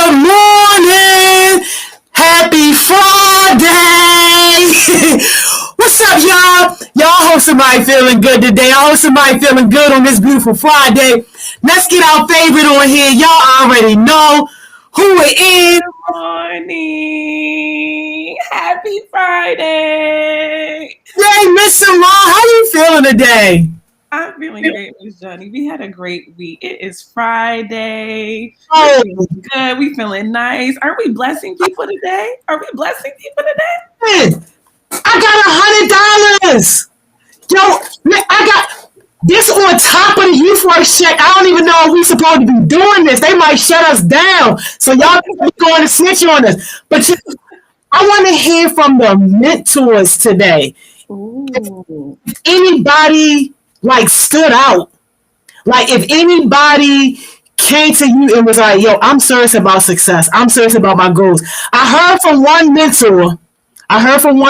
Good morning. Happy Friday. What's up, y'all? Y'all hope somebody feeling good today. I hope somebody feeling good on this beautiful Friday. Let's get our favorite on here. Y'all already know who it is. Good morning. Happy Friday. Hey, Miss Simone, how you feeling today? I'm feeling great, Miss Johnny. We had a great week. It is Friday. Oh, We're feeling good. We feeling nice. Aren't we blessing people today? Are we blessing people today? man, I got $100. Yo, I got this on top of the youth work check. I don't even know if we supposed to be doing this. They might shut us down. So y'all be going to snitch on us. But I want to hear from the mentors today. Ooh. If anybody like stood out, like if anybody came to you and was like, yo, I'm serious about success. I'm serious about my goals. I heard from one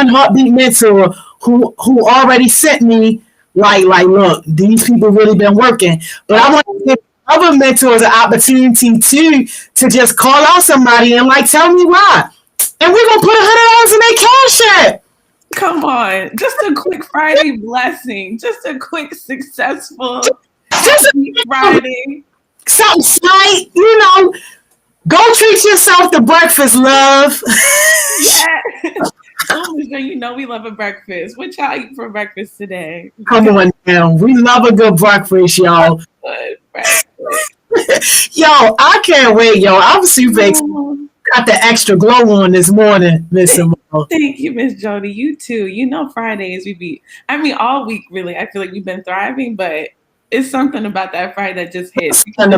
heartbeat mentor who already sent me like, look, these people really been working. But I want to give other mentors an opportunity too to just call out somebody and like tell me why. And we're gonna put $100 in their cash app. Come on. Just a quick Friday blessing. Just a quick successful happy Friday. Something slight, go treat yourself to breakfast, love. Yeah. Oh, you know we love a breakfast. What y'all eat for breakfast today? Come on now. We love a good breakfast, y'all. Good breakfast. Yo, I can't wait, yo. I'm super excited. Got the extra glow on this morning, Miss Simone. Thank you, Miss Jody. You too. You know Fridays all week really. I feel like we've been thriving, but it's something about that Friday that just hits. And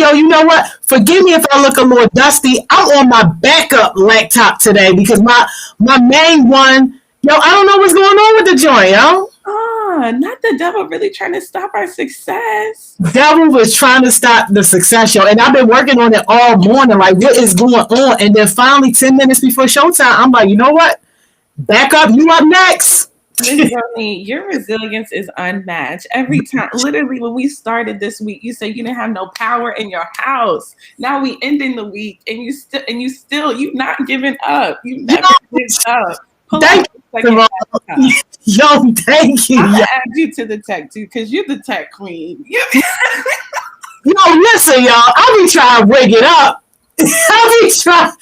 yo, you know what? Forgive me if I look a little dusty. I'm on my backup laptop today because my main one, yo, I don't know what's going on with the joint, yo. Not the devil really trying to stop our success. Devil was trying to stop the success, yo. And I've been working on it all morning. Like, what is going on? And then finally, 10 minutes before showtime, I'm like, you know what? Back up. You up next. Ms. Johnny, your resilience is unmatched. Every time, literally, when we started this week, you said you didn't have no power in your house. Now we ending the week, and you not giving up. You never give up. Thank you. Yo, thank you. I'm gonna add you to the tech too, because you're the tech queen. Yo, listen, y'all. I be trying to rig it up. I be trying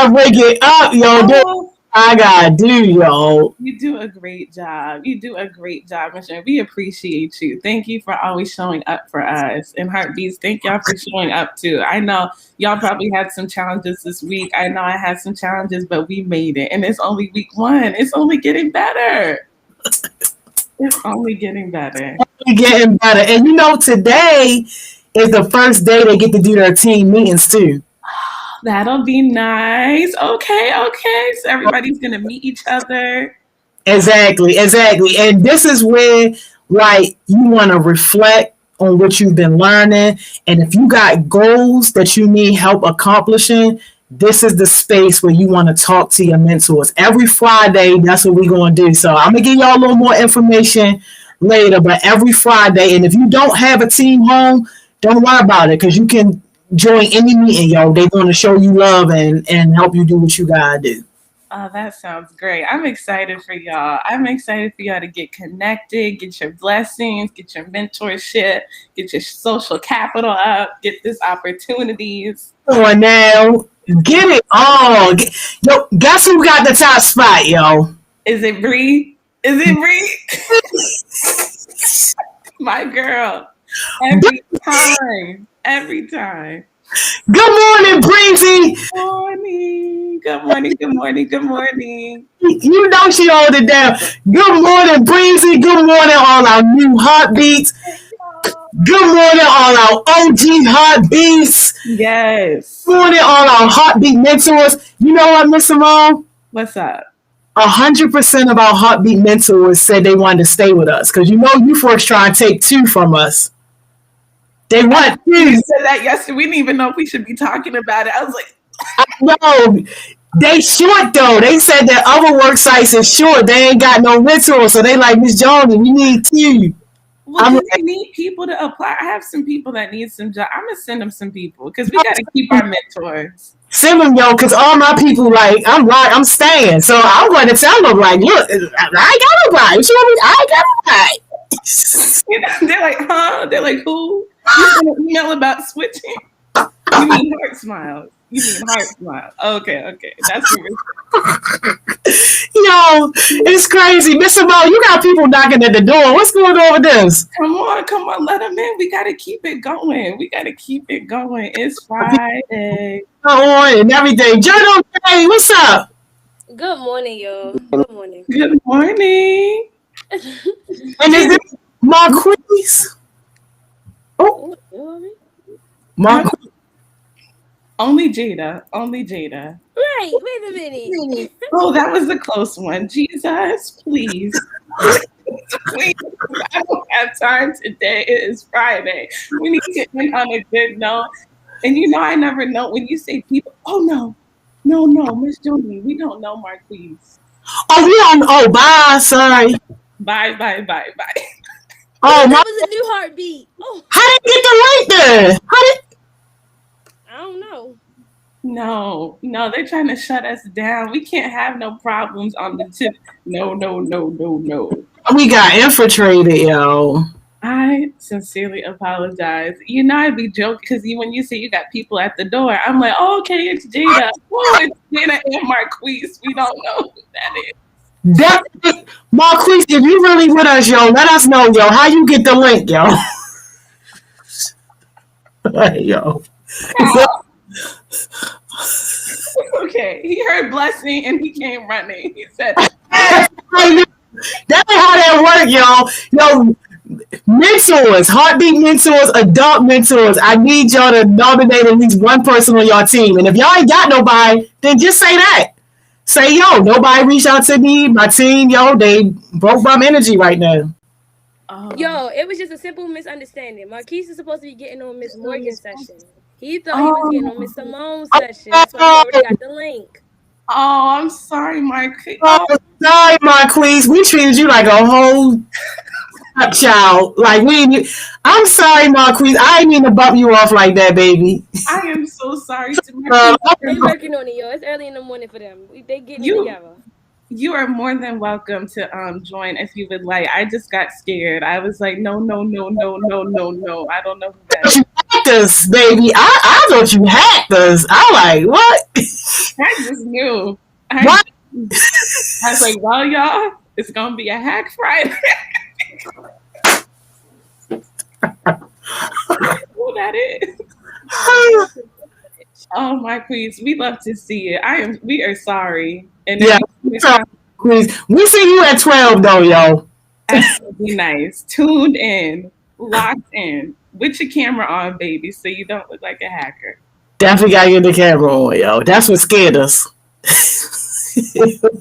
to rig it up, yo. I gotta do, yo. You do a great job. Michelle. We appreciate you. Thank you for always showing up for us. And Heartbeats, thank y'all for showing up too. I know y'all probably had some challenges this week. I know I had some challenges, but we made it. And it's only week 1. It's only getting better. It's only getting better. And today is the first day they get to do their team meetings too. That'll be nice. Okay. So everybody's going to meet each other. Exactly. And this is where, you want to reflect on what you've been learning. And if you got goals that you need help accomplishing, this is the space where you want to talk to your mentors. Every Friday, that's what we're going to do. So I'm going to give y'all a little more information later, but every Friday. And if you don't have a team home, don't worry about it because you can join any meeting, yo. They're going to show you love and help you do what you gotta do. Oh, that sounds great. I'm excited for y'all. To get connected, get your blessings, get your mentorship, get your social capital up, get these opportunities. Come on now. Get it all. Yo, guess who got the top spot, yo? Is it Bree? My girl. Every time. Good morning, Breezy. Good morning. You know she hold it down. Good morning, Breezy. Good morning, all our new heartbeats. Good morning, all our OG heartbeats. Yes. Good morning, all our heartbeat mentors. You know what, Miss Simone? What's up? 100% of our heartbeat mentors said they wanted to stay with us because you first try and take 2 from us. They want you said that yesterday. We didn't even know if we should be talking about it. I was like, no, they short though. They said that other work sites is short. They ain't got no mentors, so they like, Miss Jones, we need 2. Well, do they need people to apply? I have some people that need some job. I'm gonna send them some people because we got to keep our mentors. Send them, yo, because all my people, like, I'm staying. So I'm going to tell them, like, look, I ain't got nobody. What you want me? I ain't got nobody. You know, they're like, huh? They're like, who? You sent an email about switching? You mean heart smiles? You mean heart smiles? Okay. That's what Yo, it's crazy. Miss Simone, you got people knocking at the door. What's going on with this? Come on, let them in. We got to keep it going. It's Friday. On and everything. Journal, hey, what's up? Good morning, y'all. Good morning. Good morning. And is this Marquise? Oh, Marquise. Only Jada. Right, wait a minute. Oh, that was a close one. Jesus, please. Please. I don't have time today. It is Friday. We need to end on a good note. And you know, I never know when you say people, oh no, Miss Joni, we don't know Marquise. Oh, we don't. Oh, bye. Sorry. Bye. Oh, that was a new heartbeat. Oh, how did you get the link there? I don't know. No, they're trying to shut us down. We can't have no problems on the tip. No. We got infiltrated, yo. I sincerely apologize. You know, I'd be joking because when you say you got people at the door, I'm like, oh, okay, it's Jada. Oh, it's Jada and Marquise. We don't know who that is. Marquise, if you really with us, yo, let us know, yo. How you get the link, yo? Yo. Okay, he heard blessing and he came running. He said, that's how that work, yo. Yo, mentors, heartbeat mentors, adult mentors. I need y'all to nominate at least one person on your team. And if y'all ain't got nobody, then just say that. Say, yo, nobody reached out to me. My team, yo, they broke my energy right now. Yo, it was just a simple misunderstanding. Marquise is supposed to be getting on Miss Morgan's session. He thought he was getting on Miss Simone's session. That's why he already got the link. Oh, I'm sorry, Marquise. Oh, sorry, Marquise. We treated you like a whole child. Like I'm sorry, Marquise. I didn't mean to bump you off like that, baby. I am so sorry. They're working on it, yo. It's early in the morning for them. They getting it together. You are more than welcome to join if you would like. I just got scared. I was like, no. I don't know who that is. You hacked us, baby. I thought you hacked us. I'm like, what? I just knew. I was like, well, y'all, it's gonna be a hack Friday. Who that is? Oh, Marquise, we love to see it. We are sorry. And yeah, we see you at 12 though, yo. That's gonna be nice. Tuned in, locked in, with your camera on, baby, so you don't look like a hacker. Definitely got to get the camera on, yo. That's what scared us.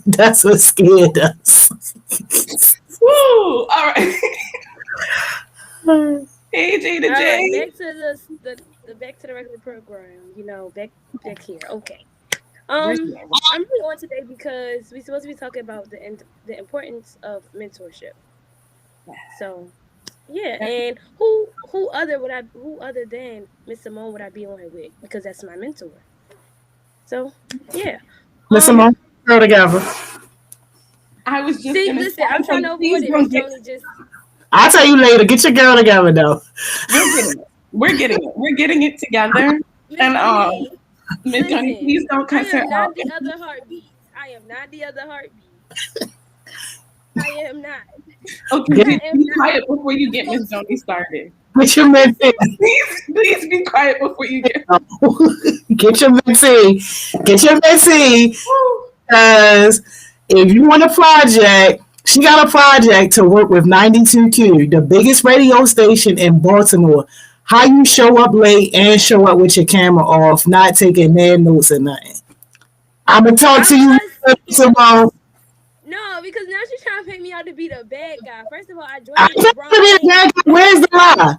That's what scared us. Woo! All right. Hey, Jada J. Back to back to the regular program. You know, back here. Okay. I'm really on today because we're supposed to be talking about the importance of mentorship. So, yeah, and who other than Miss Simone would I be on with? Because that's my mentor. So, yeah. Miss Simone, girl together. I was just listen. I'm trying to avoid it. Miss Tony just. I'll tell you later. Get your girl together, though. We're getting it together. And Miss Johnny, please don't cut her I am off. not the other heartbeat. I am not. Okay, be quiet before you get Miss Johnny started. Get your mentee. Please be quiet before you get. Get your mentee. Because if you want a project, she got a project to work with 92Q, the biggest radio station in Baltimore. How you show up late and show up with your camera off, not taking their notes or nothing. I'm going to talk to you tomorrow. No, because now she's trying to make me out to be the bad guy. First of all, I joined Where's the lie?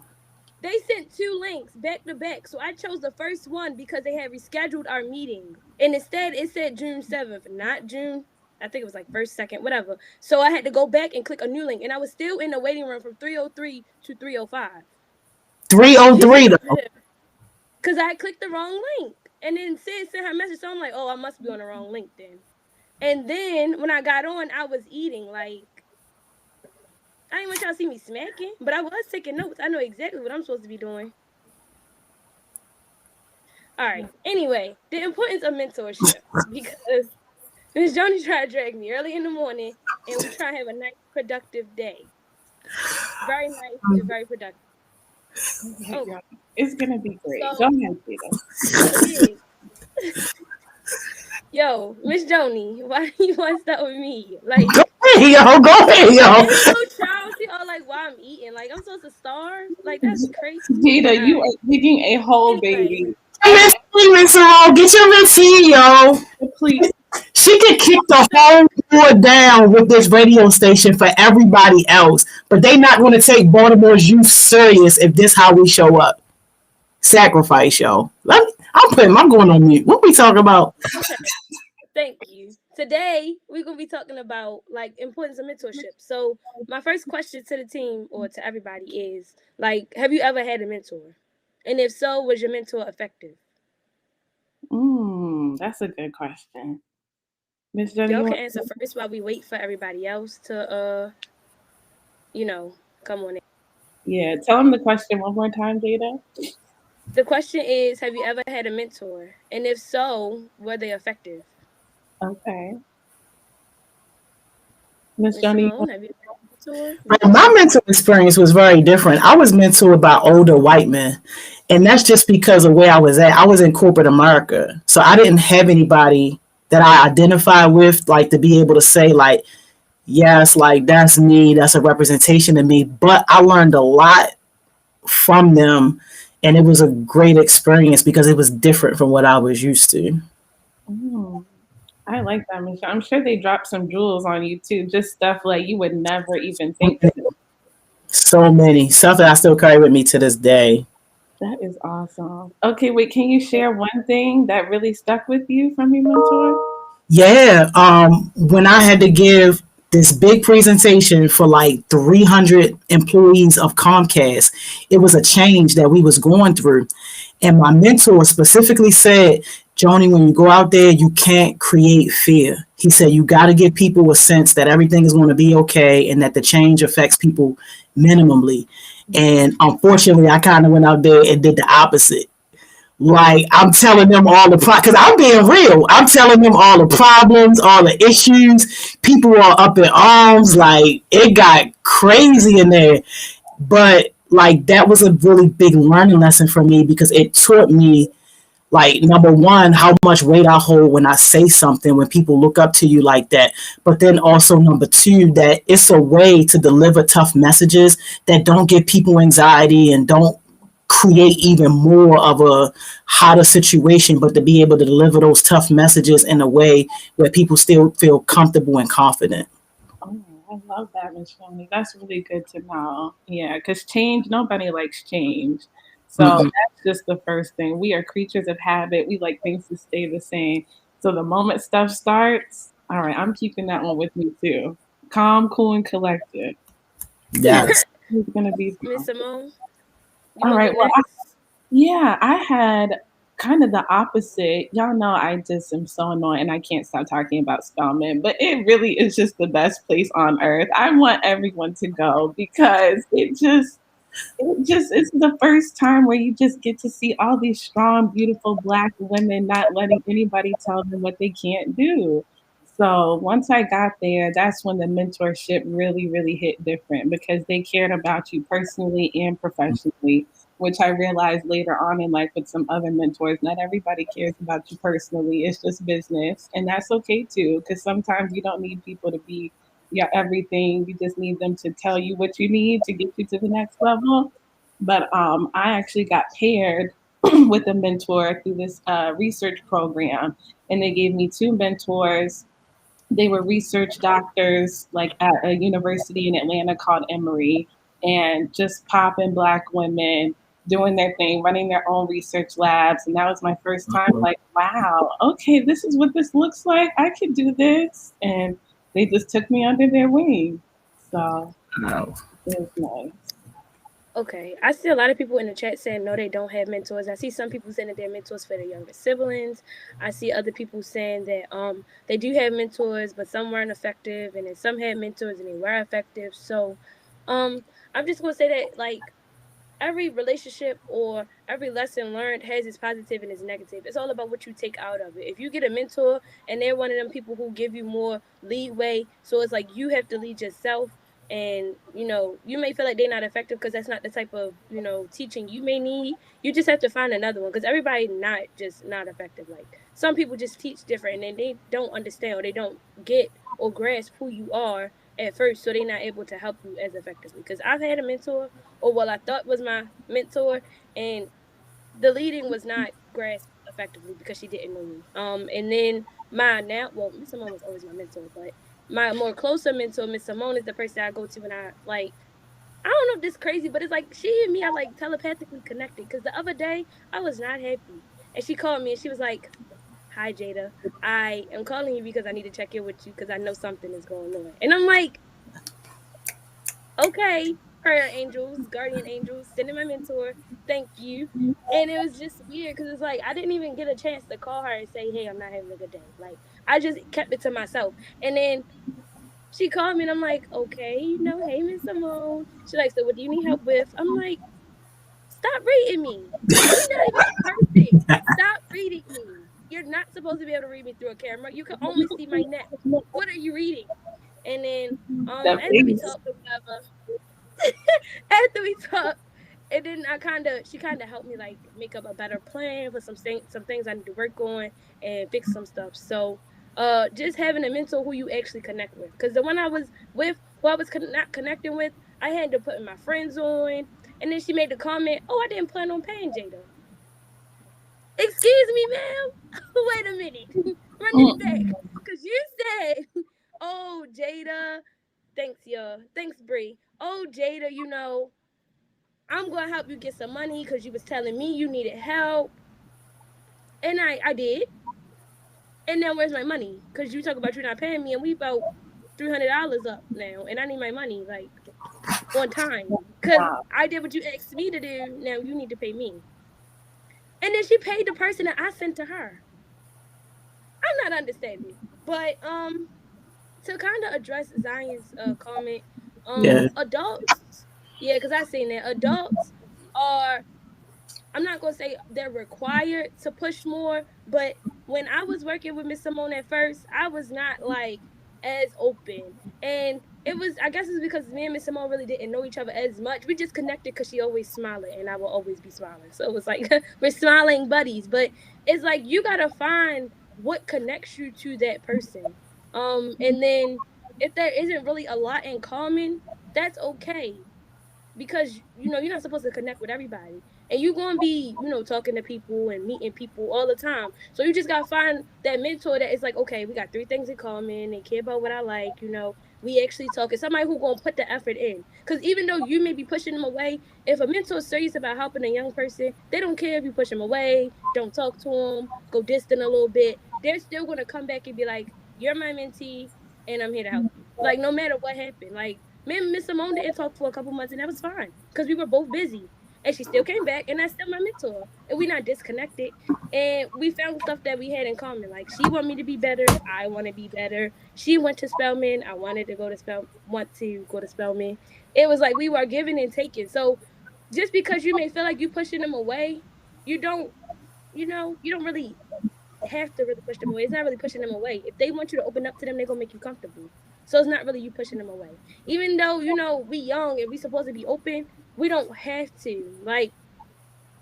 They sent 2 links back to back. So I chose the first one because they had rescheduled our meeting. And instead, it said June 7th, not June I think it was like first, second, whatever. So I had to go back and click a new link, and I was still in the waiting room from 303 to 305. 303 though. Because I clicked the wrong link. And then Sid sent her message, so I'm like, oh, I must be on the wrong link then. And then when I got on, I was eating. Like, I didn't want y'all to see me smacking, but I was taking notes. I know exactly what I'm supposed to be doing. All right. Anyway, the importance of mentorship. Because Miss Joni tried to drag me early in the morning, and we try to have a nice, productive day. Very nice and very productive. Oh. It's gonna be great. So, go ahead, Peter. Yo, Miss Joni, why do you want to start with me? Like, go ahead, yo. It's so childish. All like, why I'm eating? Like, I'm supposed to starve? Like, that's crazy. Peter, you are making a whole baby. Miss Simone, get your Miss yo. Please. She could kick the whole board down with this radio station for everybody else, but they not going to take Baltimore's youth serious if this how we show up. Sacrifice, yo. I'm going on mute. What we talking about? Thank you. Today we're gonna be talking about like importance of mentorship. So my first question to the team or to everybody is like, have you ever had a mentor? And if so, was your mentor effective? That's a good question. Miss Jenny, y'all can answer first while we wait for everybody else to come on in. Yeah, tell them the question one more time, Jada. The question is, have you ever had a mentor? And if so, were they effective? Okay. Miss Johnny, have you had a mentor? My mentor experience was very different. I was mentored by older white men. And that's just because of where I was at. I was in corporate America. So I didn't have anybody that I identify with, like to be able to say like, yes, like that's me, that's a representation of me. But I learned a lot from them, and it was a great experience because it was different from what I was used to. I like that, Michelle. I'm sure they dropped some jewels on you too, just stuff like you would never even think of. So many, stuff that I still carry with me to this day. That is awesome. Okay, wait, can you share one thing that really stuck with you from your mentor? Yeah, when I had to give this big presentation for like 300 employees of Comcast, it was a change that we was going through. And my mentor specifically said, Joni, when you go out there, you can't create fear. He said, you got to give people a sense that everything is going to be okay and that the change affects people minimally. And unfortunately, I kind of went out there and did the opposite. Like, I'm telling them all the because I'm being real. I'm telling them all the problems, all the issues. People are up in arms. Like, it got crazy in there. But, like, that was a really big learning lesson for me because it taught me, like, number one, how much weight I hold when I say something, when people look up to you like that. But then also, number two, that it's a way to deliver tough messages that don't give people anxiety and don't create even more of a hotter situation, but to be able to deliver those tough messages in a way where people still feel comfortable and confident. Oh, I love that, Ms. Shoni. That's really good to know. Yeah, because change, nobody likes change. So that's just the first thing. We are creatures of habit. We like things to stay the same. So the moment stuff starts, all right, I'm keeping that one with me too. Calm, cool, and collected. Yes. It's going to be Miss Simone. All right. Well, I had kind of the opposite. Y'all know I just am so annoying and I can't stop talking about Spelman, but it really is just the best place on earth. I want everyone to go because it's the first time where you just get to see all these strong, beautiful Black women not letting anybody tell them what they can't do. So once I got there, that's when the mentorship really, really hit different because they cared about you personally and professionally, which I realized later on in life with some other mentors. Not everybody cares about you personally. It's just business. And that's okay too, because sometimes you don't need people to be your everything. You just need them to tell you what you need to get you to the next level. But I actually got paired with a mentor through this research program. And they gave me 2 mentors. They were research doctors, like at a university in Atlanta called Emory, and just popping Black women. doing their thing, running their own research labs. And that was my first time like, wow, okay, this is what this looks like. I can do this. And they just took me under their wing. So it was nice. Okay, I see a lot of people in the chat saying no, they don't have mentors. I see some people saying that they're mentors for their younger siblings. I see other people saying that they do have mentors, but some weren't effective, and then some had mentors and they were effective. So, I'm just gonna say that like every relationship or every lesson learned has its positive and its negative. It's all about what you take out of it. If you get a mentor and they're one of them people who give you more leeway, so it's like you have to lead yourself, and you may feel like they're not effective because that's not the type of teaching you may need. You just have to find another one, because everybody not effective. Like some people just teach different and they don't understand, or they don't get or grasp who you are at first, so they're not able to help you as effectively. Because I've had a mentor, or what I thought was my mentor, and the leading was not grasped effectively because she didn't know me. And then Miss Simone was always my mentor, but my more closer mentor, Miss Simone, is the person I go to when I like. I don't know if this is crazy, but it's like she and me are like telepathically connected. Because the other day I was not happy, and she called me and she was like, "Hi Jada, I am calling you because I need to check in with you because I know something is going on." And I'm like, "Okay, prayer angels, guardian angels, sending my mentor, thank you." And it was just weird because it's like I didn't even get a chance to call her and say, "Hey, I'm not having a good day." Like I just kept it to myself. And then she called me and I'm like, "Okay, hey Miss Simone." She's like, "So what do you need help with?" I'm like, "Stop reading me. We're not even in person. Stop reading me. You're not supposed to be able to read me through a camera. You can only see my neck. What are you reading?" And then after we talked or whatever, after we talked, and then she kind of helped me like make up a better plan for some things I need to work on and fix some stuff. So just having a mentor who you actually connect with, because the one I was with, who I was not connecting with, I had to put my friends on, and then she made the comment, "Oh, I didn't plan on paying Jada." Excuse me, ma'am. Wait a minute. Run this back, because you said, "Oh, Jada, thanks, y'all. Thanks, Bree. Oh, Jada, I'm going to help you get some money because you was telling me you needed help." And I did. And now where's my money? Because you talk about you not paying me, and we about $300 up now, and I need my money like on time because I did what you asked me to do. Now you need to pay me. And then she paid the person that I sent to her. I'm not understanding. But to kind of address Zion's comment, adults, yeah, because I seen that adults are, I'm not gonna say they're required to push more, but when I was working with Miss Simone at first, I was not like as open, and it was, I guess it's because me and Miss Simone really didn't know each other as much. We just connected because she always smiling, and I will always be smiling. So it was like we're smiling buddies. But it's like you gotta find what connects you to that person, and then if there isn't really a lot in common, that's okay, because you're not supposed to connect with everybody, and you're going to be talking to people and meeting people all the time. So you just got to find that mentor that is like, okay, we got 3 things in common, they care about what I like, we actually talk, and somebody who's going to put the effort in. Because even though you may be pushing them away, if a mentor is serious about helping a young person, they don't care if you push them away, don't talk to them, go distant a little bit, they're still going to come back and be like, "You're my mentee and I'm here to help you," like no matter what happened. Like me and Miss Simone didn't talk for a couple months, and that was fine because we were both busy. And she still came back, and that's still my mentor. And we not disconnected. And we found stuff that we had in common. Like she wanted me to be better, I want to be better. She went to Spelman, I wanted to want to go to Spelman. It was like we were giving and taking. So just because you may feel like you pushing them away, you don't, you don't really have to really push them away. It's not really pushing them away. If they want you to open up to them, they're gonna make you comfortable. So it's not really you pushing them away. Even though we young and we supposed to be open, we don't have to. Like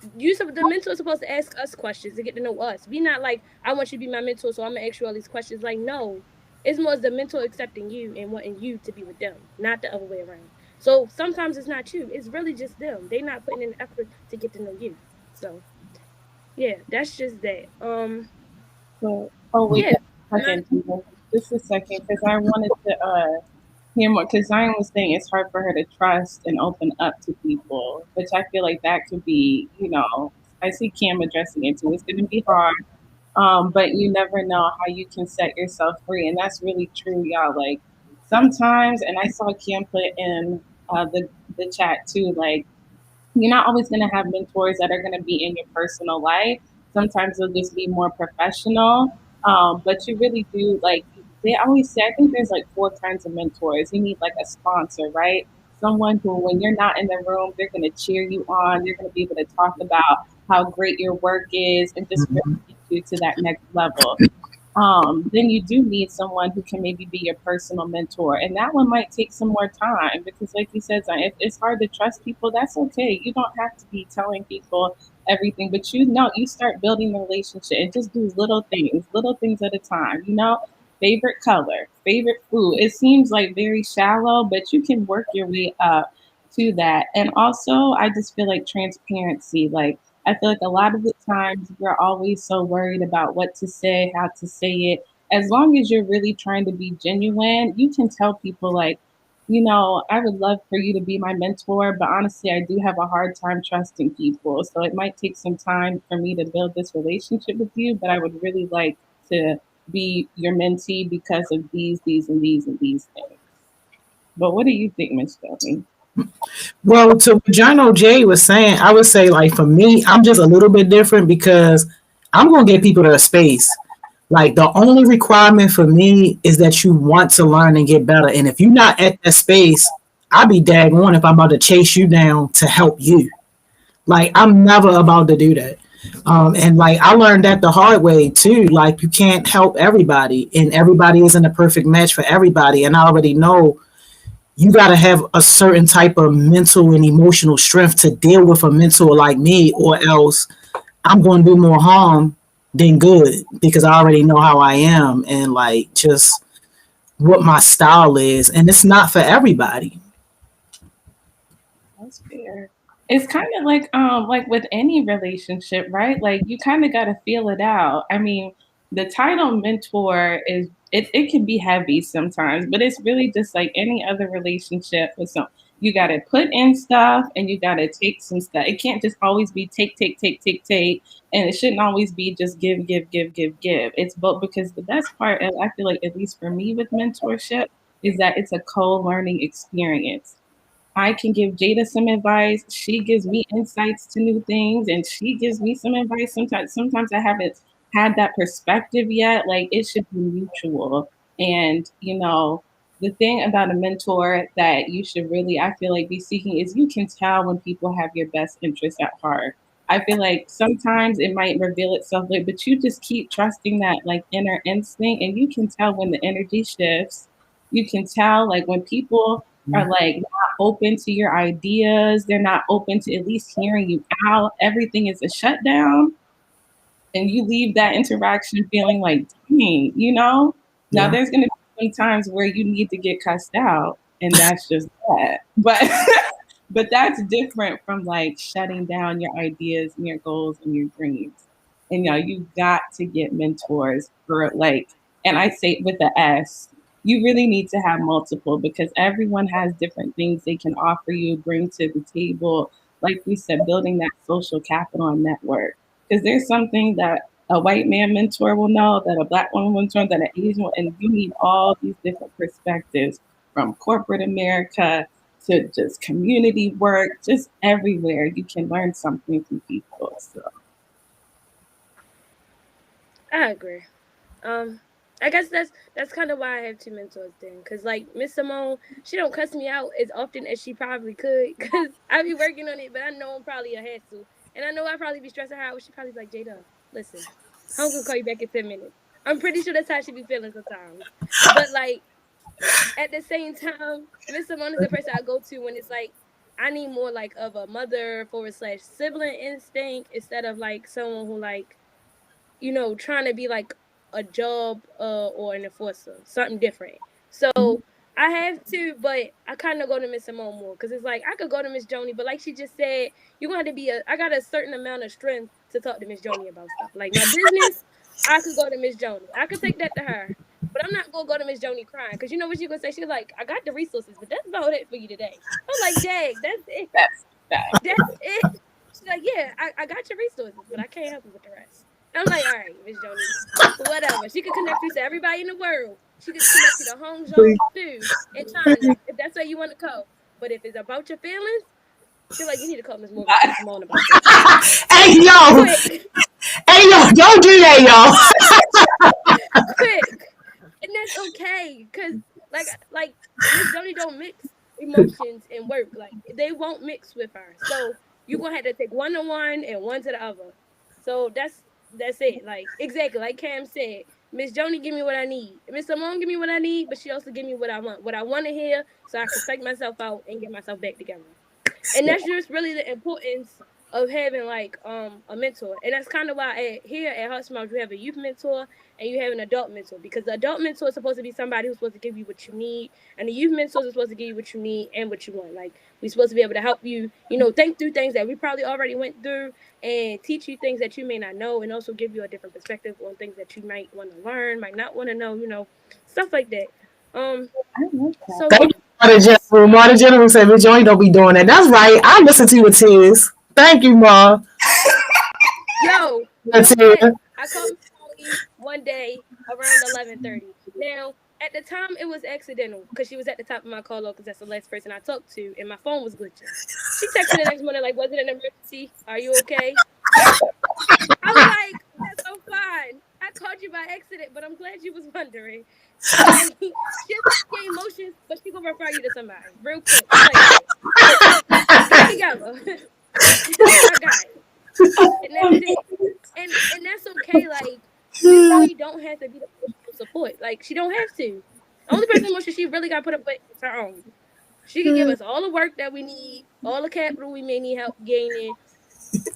the mentor is supposed to ask us questions to get to know us. We not like, "I want you to be my mentor, so I'm gonna ask you all these questions." Like no, it's more the mentor accepting you and wanting you to be with them, not the other way around. So sometimes it's not you. It's really just them. They not putting in the effort to get to know you. So yeah, that's just that. So, wait, yeah. just a second, because I wanted to hear more, because Zion was saying it's hard for her to trust and open up to people, which I feel like that could be, I see Cam addressing it too. It's going to be hard, but you never know how you can set yourself free, and that's really true, y'all. Like sometimes, and I saw Cam put in the chat too. Like you're not always going to have mentors that are going to be in your personal life. Sometimes they'll just be more professional. But you really do like, they always say, I think there's like four kinds of mentors. You need like a sponsor, right? Someone who, when you're not in the room, they're going to cheer you on. They're going to be able to talk about how great your work is and just really get you to that next level. Then you do need someone who can maybe be your personal mentor. And that one might take some more time because, like you said, if it's hard to trust people, that's okay. You don't have to be telling people everything, but you start building the relationship and just do little things at a time. Favorite color, favorite food. It seems like very shallow, but you can work your way up to that. And also, I just feel like transparency. Like, I feel like a lot of the times we're always so worried about what to say, how to say it. As long as you're really trying to be genuine, you can tell people, like, I would love for you to be my mentor, but honestly, I do have a hard time trusting people. So it might take some time for me to build this relationship with you, but I would really like to be your mentee because of these, and these things. But what do you think, Miss Shelby? Well, to what John O'Jay was saying, I would say, like, for me, I'm just a little bit different because I'm going to get people to a space. Like, the only requirement for me is that you want to learn and get better. And if you're not at that space, I'll be daggone if I'm about to chase you down to help you. Like, I'm never about to do that. And like, I learned that the hard way too. Like, you can't help everybody, and everybody isn't a perfect match for everybody. And I already know you got to have a certain type of mental and emotional strength to deal with a mentor like me, or else I'm going to do more harm than good because I already know how I am and like just what my style is. And it's not for everybody. That's fair. It's kind of like with any relationship, right? Like you kind of got to feel it out. I mean, the title mentor it can be heavy sometimes, but it's really just like any other relationship with some you got to put in stuff and you got to take some stuff. It can't just always be take, and it shouldn't always be just give. It's both, because the best part, and I feel like at least for me with mentorship, is that it's a co-learning experience. I can give Jada some advice. She gives me insights to new things, and she gives me some advice. Sometimes I haven't had that perspective yet. Like it should be mutual. And the thing about a mentor that you should really, I feel like, be seeking is you can tell when people have your best interest at heart. I feel like sometimes it might reveal itself later, but you just keep trusting that like inner instinct, and you can tell when the energy shifts. You can tell like when people are like not open to your ideas, they're not open to at least hearing you out. Everything is a shutdown, and you leave that interaction feeling like, dang. Now there's gonna be some times where you need to get cussed out, and that's just that. But but that's different from like shutting down your ideas and your goals and your dreams. And you got to get mentors for like, and I say with the S, you really need to have multiple, because everyone has different things they can offer you, bring to the table. Like we said, building that social capital and network. Because there's something that a white man mentor will know, that a black woman mentor, that an Asian, and you need all these different perspectives from corporate America to just community work, just everywhere you can learn something from people. So I agree. I guess that's kind of why I have two mentors then, cause like Miss Simone, she don't cuss me out as often as she probably could, cause I be working on it, but I know I'm probably a hassle, and I know I probably be stressing her out. She probably be like, Jada, listen, I'm gonna call you back in 10 minutes. I'm pretty sure that's how she be feeling sometimes, but like at the same time, Miss Simone is the person I go to when it's like I need more like of a mother forward slash sibling instinct instead of like someone who like trying to be like a job or an enforcer, something different. So I have to, but I kind of go to Miss Simone more because it's like I could go to Miss Joni, but like she just said, you're gonna have to be I got a certain amount of strength to talk to Miss Joni about stuff. Like my business, I could go to Miss Joni. I could take that to her. But But I'm not gonna go to Miss Joni crying because you know what she's gonna say. She's like, I got the resources, but that's about it for you today. I'm like, dang, that's it. That's it. She's like, yeah, I got your resources, but I can't help you with the rest. I'm like, all right, Miss Joni, whatever. She could connect you to everybody in the world. She could connect you to Hong Zhong too in China if that's where you want to go. But if it's about your feelings, feel like you need to call Miss Morgan Simone about this. Hey yo, Quick. Hey yo, don't do that, y'all. Quick. And that's okay, cause like Miss Joni don't mix emotions and work. Like they won't mix with her. So you gonna have to take one to one and one to the other. So that's it. Like exactly like Cam said. Miss Joni give me what I need. Miss Simone give me what I need, but she also give me what I want. What I want to hear, so I can psych myself out and get myself back together. And that's just really the importance of having like a mentor. And that's kind of why here at Husmouth you have a youth mentor and you have an adult mentor, because the adult mentor is supposed to be somebody who's supposed to give you what you need, and the youth mentor is supposed to give you what you need and what you want. Like we're supposed to be able to help you, think through things that we probably already went through and teach you things that you may not know, and also give you a different perspective on things that you might want to learn, might not want to know, stuff like that. So Marta General said, Miss Joni don't be doing that. That's right. I listen to you with tears. Thank you, Ma. Yo, I called Molly one day around 11:30. Now, at the time, it was accidental because she was at the top of my call log because that's the last person I talked to, and my phone was glitching. She texted me the next morning like, "Was it an emergency? Are you okay?" I was like, "That's so fine. I called you by accident, but I'm glad you was wondering." She has the emotions, but she gonna refer you to somebody real quick. Get together. That's my guy. And that's it. And that's okay. Like you don't have to be the emotional support. Like she don't have to. The only person emotion she really got to put up with is her own. She can give us all the work that we need, all the capital we may need help gaining,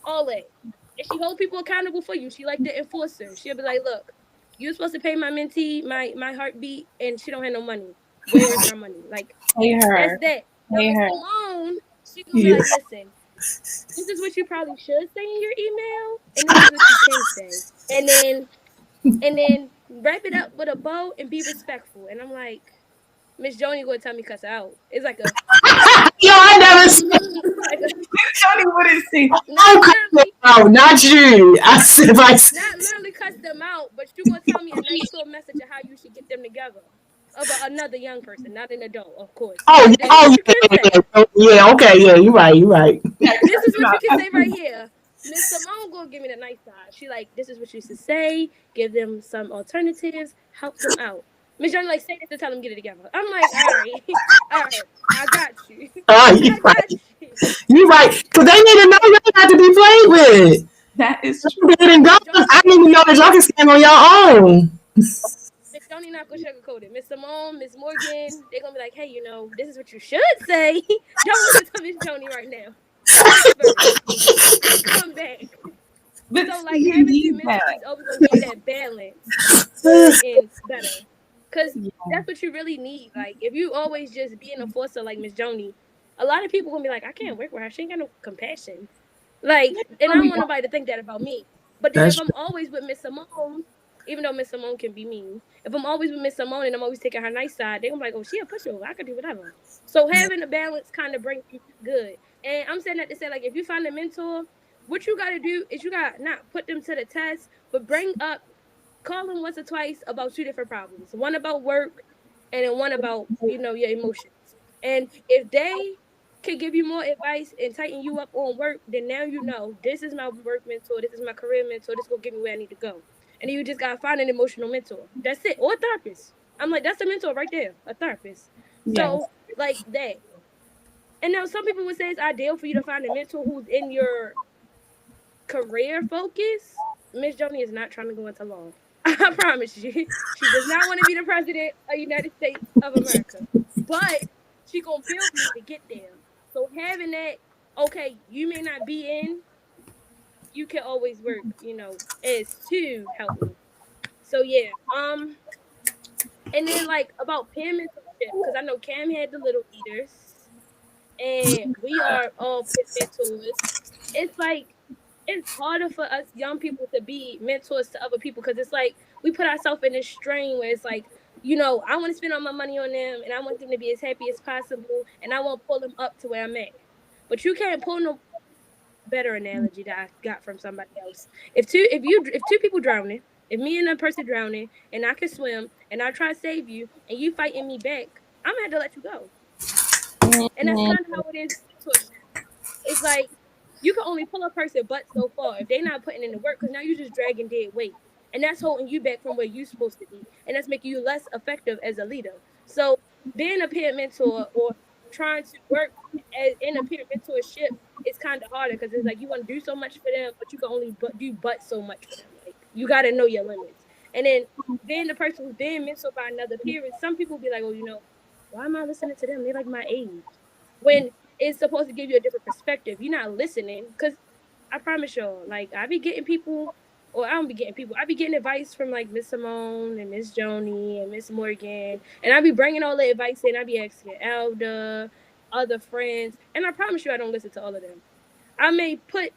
all that. And she hold people accountable for you. She like the enforcer. She'll be like, look, you're supposed to pay my mentee my heartbeat, and she don't have no money. Where is my money? Like that's that. Now, Simone, she gonna be like, listen, this is what you probably should say in your email, and this is what you can say. And then wrap it up with a bow and be respectful. And I'm like, Miss Joni gonna tell me cuss her out. It's like a yo, I never seen Joni wouldn't see. Not you. I said not literally cuss them out, but you gonna tell me a nice little message of how you should get them together. About another young person, not an adult, of course. Yeah, okay, yeah, you're right. This is what you can say right here. Miss Simone gonna give me the nice side. She like, this is what you should say. Give them some alternatives. Help them out. Miss Joni like, say this to tell them get it together. I'm like, all right, I got you. You're right, because they need to know you don't have to be played with. That is true. I didn't even know that y'all can stand on your own. Miss Joni not gonna sugarcoat it. Miss Simone, Miss Morgan, they're gonna be like, hey, this is what you should say. Don't listen to Miss Joni right now. Come back. But so like having two mentors is always gonna get that balance and better. Cause that's what you really need. Like if you always just be an enforcer like Miss Joni, a lot of people gonna be like, I can't work with her. She ain't got no compassion. Like, and I don't want nobody to think that about me. But then if I'm always with Miss Simone, even though Miss Simone can be mean, if I'm always with Miss Simone and I'm always taking her nice side, they're gonna be like, oh, she a pushover. I can do whatever. So having a balance kind of brings you good. And I'm saying that to say, like, if you find a mentor, what you got to do is you got to not put them to the test, but call them once or twice about two different problems. One about work and then one about, your emotions. And if they can give you more advice and tighten you up on work, then now you know, this is my work mentor, this is my career mentor, this will get me where I need to go. And you just got to find an emotional mentor. That's it. Or a therapist. I'm like, that's a mentor right there, a therapist. Yes. So, like that. And now some people would say it's ideal for you to find a mentor who's in your career focus. Miss Joni is not trying to go into law. I promise you. She does not want to be the president of the United States of America. But she going to build me to get there. So having that, okay, you may not be in, you can always work, as to help me. So yeah. And then like about peer mentorship, because I know Cam had the Little Eaters. And we are all mentors. It's like it's harder for us young people to be mentors to other people because it's like we put ourselves in this strain where it's like I want to spend all my money on them, and I want them to be as happy as possible, and I want to pull them up to where I'm at. But you can't pull no better analogy that I got from somebody else. If two people drowning, if me and a person drowning, and I can swim, and I try to save you, and you fighting me back, I'm gonna have to let you go. And that's kind of how it is. It's like you can only pull a person but so far if they're not putting in the work, because now you're just dragging dead weight, and that's holding you back from where you're supposed to be, and that's making you less effective as a leader. So being a peer mentor or trying to work in a peer mentorship is kind of harder, because it's like you want to do so much for them, but you can only do so much for them. Like you got to know your limits. And then being the person who's being mentored by another peer, some people be like, oh, why am I listening to them? They're like my age. When it's supposed to give you a different perspective. You're not listening, because I promise y'all, like I be getting people, or I don't be getting people. I be getting advice from like Miss Simone and Miss Joni and Miss Morgan, and I be bringing all the advice in. I be asking Elda, other friends, and I promise you, I don't listen to all of them. I may put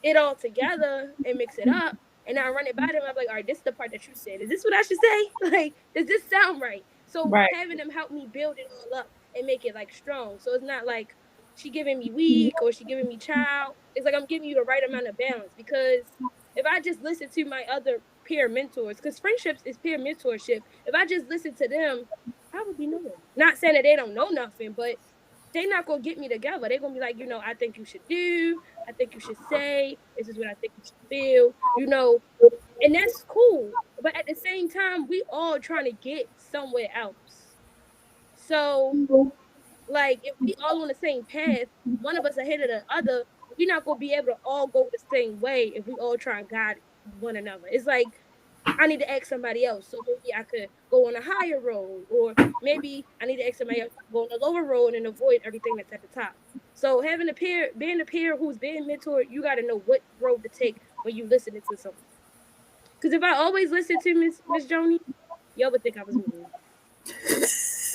it all together and mix it up, and I run it by them. I'm like, all right, this is the part that you said. Is this what I should say? Like, does this sound right? So having them help me build it all up and make it like strong. So it's not like she giving me weak or she giving me child. It's like I'm giving you the right amount of balance, because if I just listen to my other peer mentors, because friendships is peer mentorship, if I just listen to them, I would be knowing. Not saying that they don't know nothing, but they're not going to get me together. They're going to be like, I think you should do, I think you should say, this is what I think you should feel, and that's cool. But at the same time, we all trying to get somewhere else. So, like, if we all on the same path, one of us ahead of the other, we're not going to be able to all go the same way if we all try and guide one another. It's like, I need to ask somebody else, so maybe I could go on a higher road, or maybe I need to ask somebody else to go on a lower road and avoid everything that's at the top. So being a peer who's being mentored, you got to know what road to take when you listening to someone. Because if I always listen to Miss Joni, y'all would think I was mean,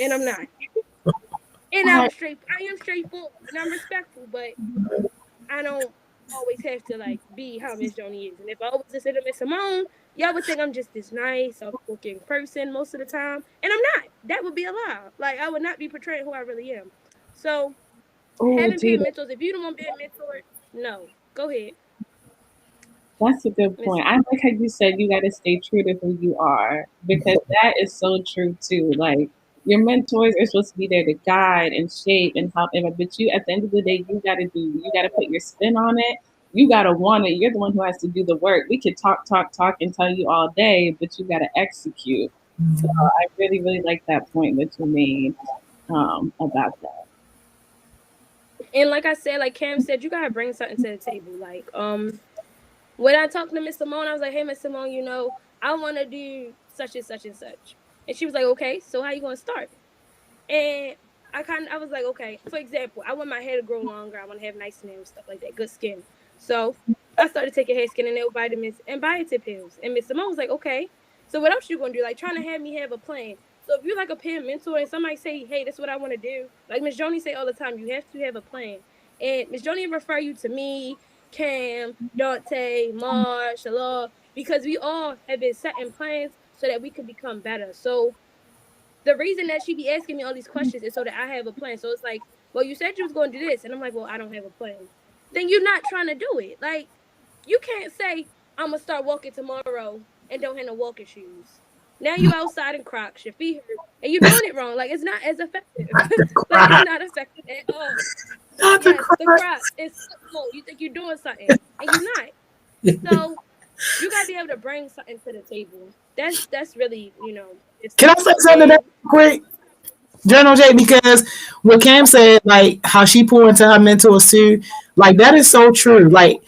and I'm not. And I am straightforward and I'm respectful, but I don't always have to like be how Miss Joni is. And if I always listen to Miss Simone, y'all would think I'm just this nice, outspoken person most of the time, and I'm not. That would be a lie. Like I would not be portraying who I really am. So having peer mentors, if you don't want to be a mentor, no, go ahead. That's a good point. I like how you said you got to stay true to who you are, because that is so true too. Like your mentors are supposed to be there to guide and shape and help, but you, at the end of the day, you got to put your spin on it. You got to want it. You're the one who has to do the work. We could talk, and tell you all day, but you got to execute. So I really, really like that point that you made about that. And like I said, like Cam said, you got to bring something to the table. Like, when I talked to Miss Simone, I was like, hey, Miss Simone, I want to do such and such and such. And she was like, okay, so how you going to start? And I was like, okay, for example, I want my hair to grow longer. I want to have nice nails, stuff like that, good skin. So I started taking hair, skin, and nail vitamins and biotin pills. And Miss Simone was like, okay, so what else you going to do? Like trying to have me have a plan. So if you're like a peer mentor and somebody say, hey, this is what I want to do. Like Miss Joni say all the time, you have to have a plan. And Miss Joni refer you to me, Cam, Dante, Marsh, Shalom, because we all have been setting plans so that we could become better. So the reason that she be asking me all these questions is so that I have a plan. So it's like, well, you said you was going to do this. And I'm like, well, I don't have a plan. Then you're not trying to do it. Like, you can't say, I'm going to start walking tomorrow and don't have no walking shoes. Now you outside in Crocs, your feet hurt, and you're doing it wrong. Like, it's not as effective. Like, it's not effective at all. Yes, the Crocs. It's cool. You think you're doing something, and you're not. So you got to be able to bring something to the table. That's really, Can I say something that quick? Journal J, because what Cam said, like how she poured into her mentors too, like that is so true. Like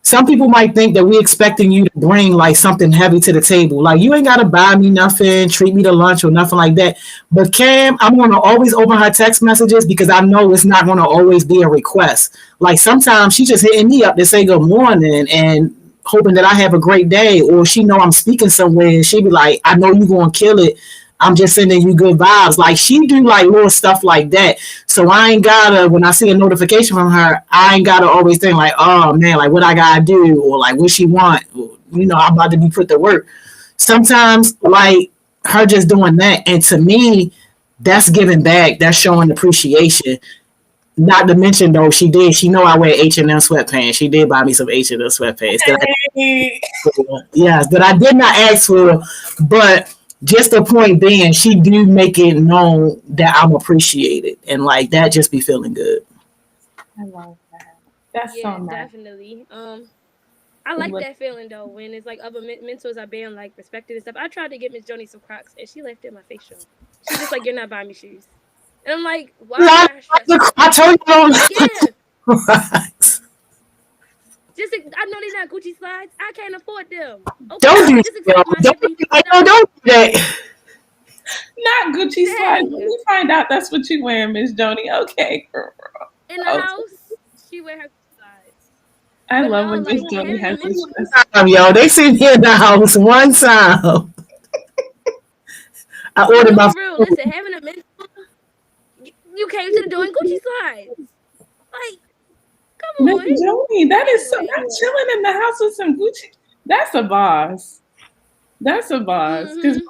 some people might think that we're expecting you to bring like something heavy to the table. Like you ain't gotta buy me nothing, treat me to lunch or nothing like that. But Cam, I'm gonna always open her text messages because I know it's not gonna always be a request. Like sometimes she just hitting me up to say good morning and hoping that I have a great day, or she know I'm speaking somewhere and she be like, I know you gonna kill it. I'm just sending you good vibes. Like she do like little stuff like that. So I ain't gotta, when I see a notification from her, I ain't gotta always think like, oh man, like what I gotta do, or like what she want, or, I'm about to be put to work. Sometimes like her just doing that, and to me, that's giving back. That's showing appreciation. Not to mention though, she did. She know I wear H&M sweatpants. She did buy me some H&M sweatpants. Yes, that I did not ask for, but just the point being, she do make it known that I'm appreciated, and like that just be feeling good. I love that. That's Yeah, so nice. definitely. I like that feeling though when it's like other mentors are being like respected and stuff. I tried to get Miss Joni some Crocs and she left it in my face. She's just like, "You're not buying me shoes," and I'm like, "Why am I stressed?" I told you. Yeah, just I know they're not Gucci slides. I can't afford them. Okay, Don't do just accept my that. Don't do that. Not Gucci slides. When we find out that's what you wearing, Miss Joni. Okay, girl. In the house, she wear her slides. I love when Miss Joni has this. Yo, they see me in the house one time. I ordered my real. Listen, having a mentor, you came to the door in Gucci slides. Like, come on, Miss Joni, that is so. I'm chilling in the house with some Gucci. That's a boss. That's a boss. Because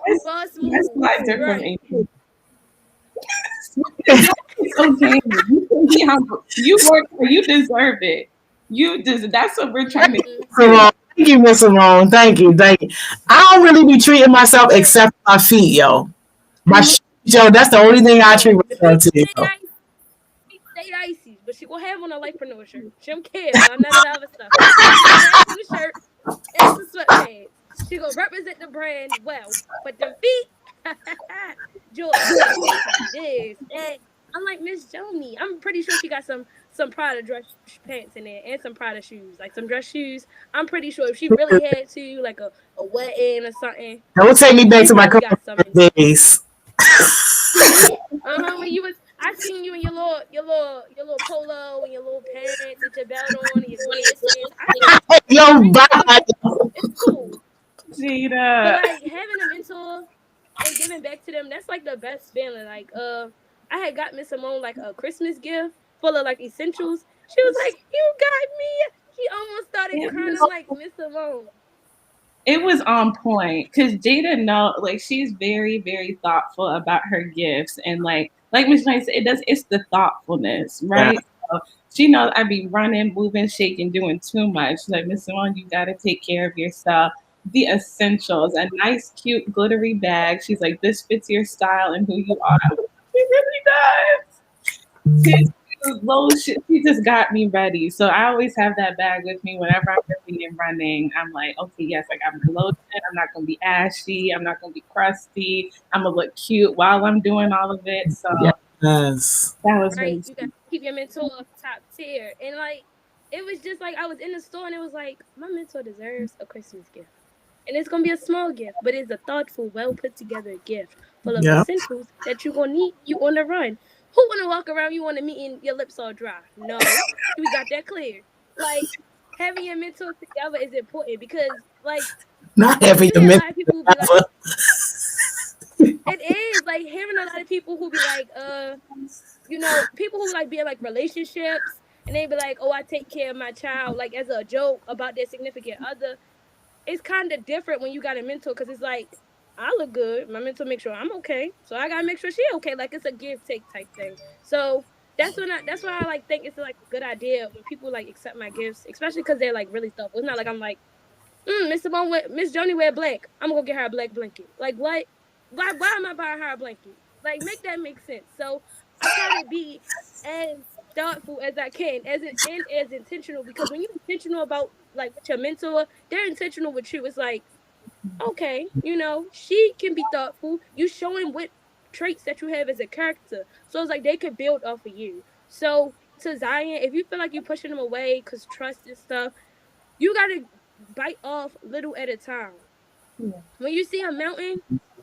my slides are from April. It's okay. You work for. You deserve it. That's what we're trying to do. Thank you, Miss Simone. Thank you. I don't really be treating myself except my feet, yo. My yo, that's the only thing I treat myself to. Stay icy, but she gonna have on a lightpreneur shirt. She don't care about none of the other stuff. She a shirt and some sweatpants. She gonna represent the brand well, but the feet, George, this. And I'm like, Miss Joni, I'm pretty sure she got some Prada dress pants in there and some Prada shoes, like some dress shoes. I'm pretty sure if she really had to, like a wedding or something. That would take me back to my days. When you was, I seen you in your little polo and your little pants and your belt on and your sweatpants. Yo, bye. It's cool. Jada. But like having a mentor and giving back to them, that's like the best feeling. Like I had got Miss Simone like a Christmas gift full of like essentials. She was like, "You got me." She almost started crying. I'm like, Miss Simone. It was on point because Jada like she's very, very thoughtful about her gifts, and like Miss Joni said, it's the thoughtfulness, right? Yeah. So she knows I be running, moving, shaking, doing too much. Like, Miss Simone, you gotta take care of yourself. The essentials, a nice, cute, glittery bag. She's like, this fits your style and who you are. She really does. She just got me ready. So I always have that bag with me whenever I'm moving and running. I'm like, okay, yes, I got my lotion. I'm not going to be ashy. I'm not going to be crusty. I'm going to look cute while I'm doing all of it. So yes. That was right. You got to keep your mentor top tier. And like, it was just like I was in the store and it was like, my mentor deserves a Christmas gift. And it's going to be a small gift, but it's a thoughtful, well put together gift full of essentials that you're going to need. You're going to run. Who want to walk around you want to meet and your lips all dry? No, we got that clear. Like, having your mentors together is important because, like, not having your mentors together. It is like hearing a lot of people who be like, people who like be in like relationships and they be like, oh, I take care of my child, like as a joke about their significant other. It's kind of different when you got a mentor because it's like, I look good. My mentor make sure I'm okay, so I gotta make sure she okay. Like it's a give take type thing. So that's why I like think it's like a good idea when people like accept my gifts, especially because they're like really thoughtful. It's not like I'm like, Miss Joni wear black. I'm gonna get her a black blanket. Like what? Why am I buying her a blanket? Like make that make sense. So I try to be as thoughtful as I can, as intentional because when you're intentional about like with your mentor, they're intentional with you. It's like, okay, she can be thoughtful. You showing what traits that you have as a character. So it's like they could build off of you. So to Zion, if you feel like you're pushing them away because trust and stuff, you gotta bite off little at a time. Yeah. When you see a mountain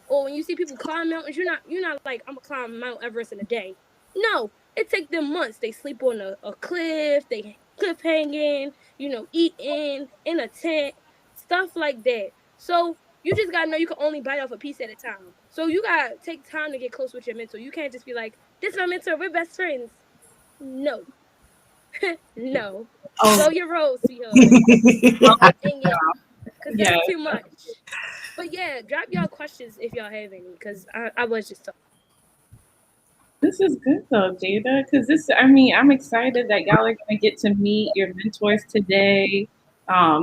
or when you see people climb mountains, you're not like, I'm gonna climb Mount Everest in a day. No, it takes them months. They sleep on a cliff, they cliff hanging, eating in a tent, stuff like that. So you just gotta know you can only bite off a piece at a time. So you gotta take time to get close with your mentor. You can't just be like, this is my mentor, we're best friends. No. No. Go your road, sweetheart. Because that's too much. But yeah, drop y'all questions if y'all have any, because I was just talking. This is good though, Jada, because I mean, I'm excited that y'all are gonna get to meet your mentors today.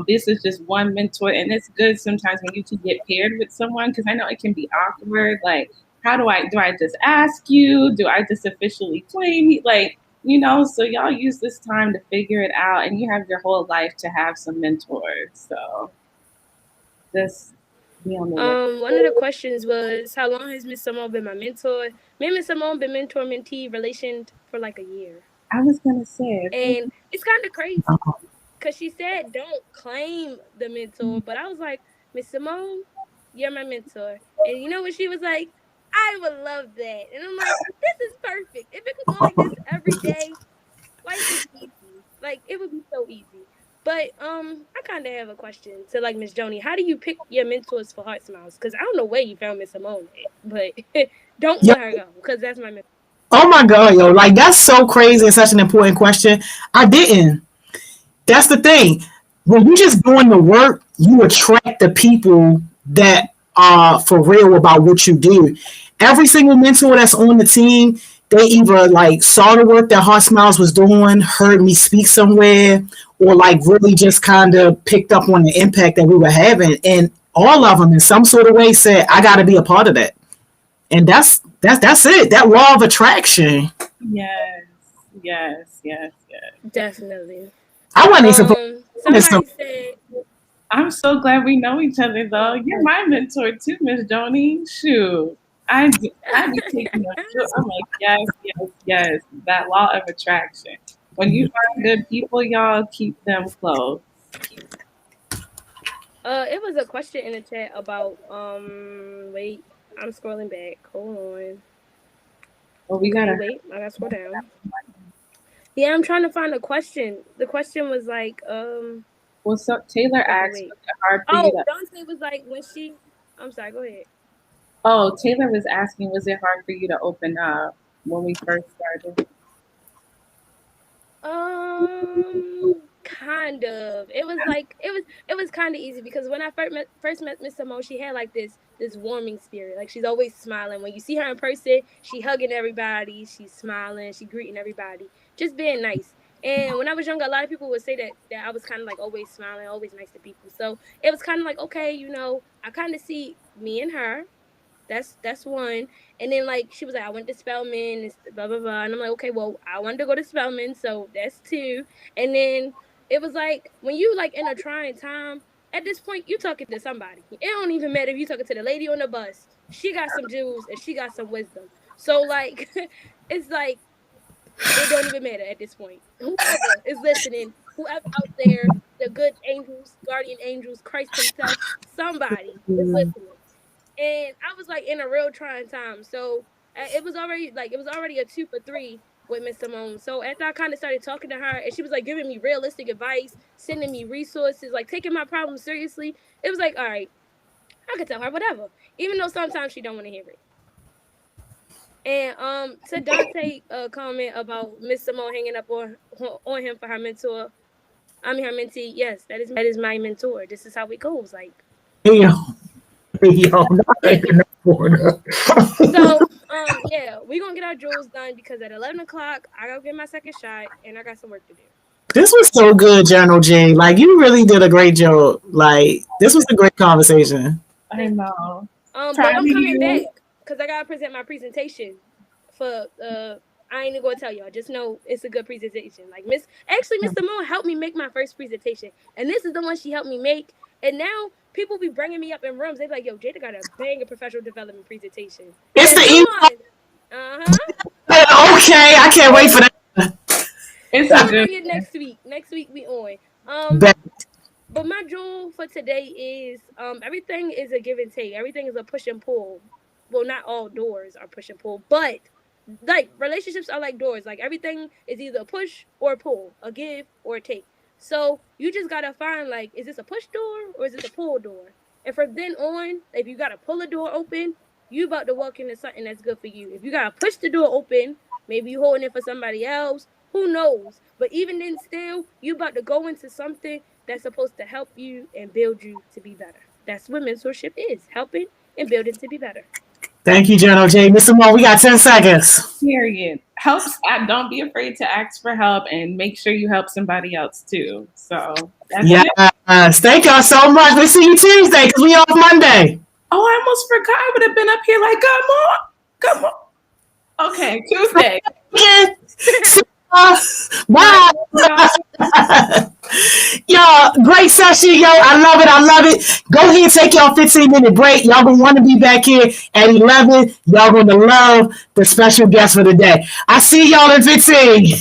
This is just one mentor, and it's good sometimes when you can get paired with someone because I know it can be awkward. Like, how do I just ask you? Do I just officially claim you? Like, so y'all use this time to figure it out, and you have your whole life to have some mentors. So just be on the list. One of the questions was, how long has Miss Simone been my mentor? Me and Miss Simone been mentor-mentee relation for like a year. I was gonna say, And it's kind of crazy because she said don't claim the mentor, but I was like, Miss Simone, you're my mentor. And you know what she was like? I would love that. And I'm like, this is perfect. If it could go like this every day, life is easy. Like it would be so easy. But I kind of have a question to like Miss Joni. How do you pick your mentors for Heart Smiles? Because I don't know where you found Miss Simone at, but don't Yo, let her go because that's my mentor. oh my God, yo, like that's so crazy and such an important question. I didn't. That's the thing. When you just doing the work, you attract the people that are for real about what you do. Every single mentor that's on the team, they either like saw the work that Heart Smiles was doing, heard me speak somewhere, or like really just kind of picked up on the impact that we were having. And all of them in some sort of way said, I gotta be a part of that. And that's it. That law of attraction. yes, yes, yes, yes. Definitely. I wasn't even supposed Somebody said, I'm so glad we know each other, though. You're my mentor too, Miss Joni. Shoot, I be taking notes too. I'm like, yes, yes, yes. That law of attraction. When you find good people, y'all keep them close. it was a question in the chat about wait, I'm scrolling back. Hold on. Well, we Okay, gotta. wait, I gotta scroll down. Yeah, I'm trying to find a question. The question was like, What's up? Taylor okay, asked, wait. was it hard for you Oh, to? Dante was like when she. I'm sorry. Go ahead. Oh, Taylor was asking, was it hard for you to open up when we first started? Kind of. It was kind of easy because when I first met Miss Simone, she had like this warming spirit. Like she's always smiling. When you see her in person, she hugging everybody, she's smiling, she greeting everybody, just being nice. And when I was younger, a lot of people would say that I was kind of like always smiling, always nice to people. So it was kind of like, okay, I kind of see me and her. That's one. And then like she was like, I went to Spelman and blah blah blah. And I'm like, okay, well, I wanted to go to Spelman, so that's two. And then it was like when you like in a trying time, at this point you talking to somebody. It don't even matter if you talking to the lady on the bus. She got some jewels and she got some wisdom. So like it's like it don't even matter at this point. Whoever is listening, whoever out there, the good angels, guardian angels, Christ himself, somebody is listening. And I was like in a real trying time. So it was already a 2 for 3 with Miss Simone. So after I kind of started talking to her, and she was like giving me realistic advice, sending me resources, like taking my problems seriously, it was like, all right, I could tell her whatever, even though sometimes she don't want to hear it. And to Dante comment about Miss Simone hanging up on him for her mentor. I mean her mentee. Yes, that is my mentor. This is how it goes. Like hey yo, hey yo, not yeah. in that order. So yeah, we gonna get our jewels done because at 11 o'clock I gotta get my second shot and I got some work to do. This was so good, General J. Like you really did a great job. Like this was a great conversation. I know. But Proud I'm of coming back you. because I gotta present my presentation for I ain't even gonna tell y'all. Just know it's a good presentation. Like Miss Simone helped me make my first presentation, and this is the one she helped me make. And now people be bringing me up in rooms. They be like, "Yo, Jada got a banger professional development presentation." It's It's the on. Uh-huh. okay. I can't wait for that. It's So a I'm gonna good. bring it next week. Next week we on. Bet. But my jewel for today is everything is a give and take. Everything is a push and pull. Well, not all doors are push and pull, but like relationships are like doors. Like everything is either a push or a pull, a give or a take. So you just gotta find like, is this a push door or is this a pull door? And from then on, if you gotta pull a door open, you about to walk into something that's good for you. If you gotta push the door open, maybe you holding it for somebody else. Who knows? But even then, still, you about to go into something that's supposed to help you and build you to be better. That's what mentorship is, helping and building to be better. Thank you, General J. Mr. Moore, we got 10 seconds. Period. Helps. Don't be afraid to ask for help, and make sure you help somebody else too. So that's it. Yes. Thank y'all so much. We'll see you Tuesday because we off Monday. Oh, I almost forgot. I would have been up here like, come on. Okay, Tuesday. Bye. Y'all, great session, yo. I love it. I love it. Go ahead and take y'all 15-minute break. Y'all gonna want to be back here at 11. Y'all gonna love the special guest for the day. I see y'all in 15.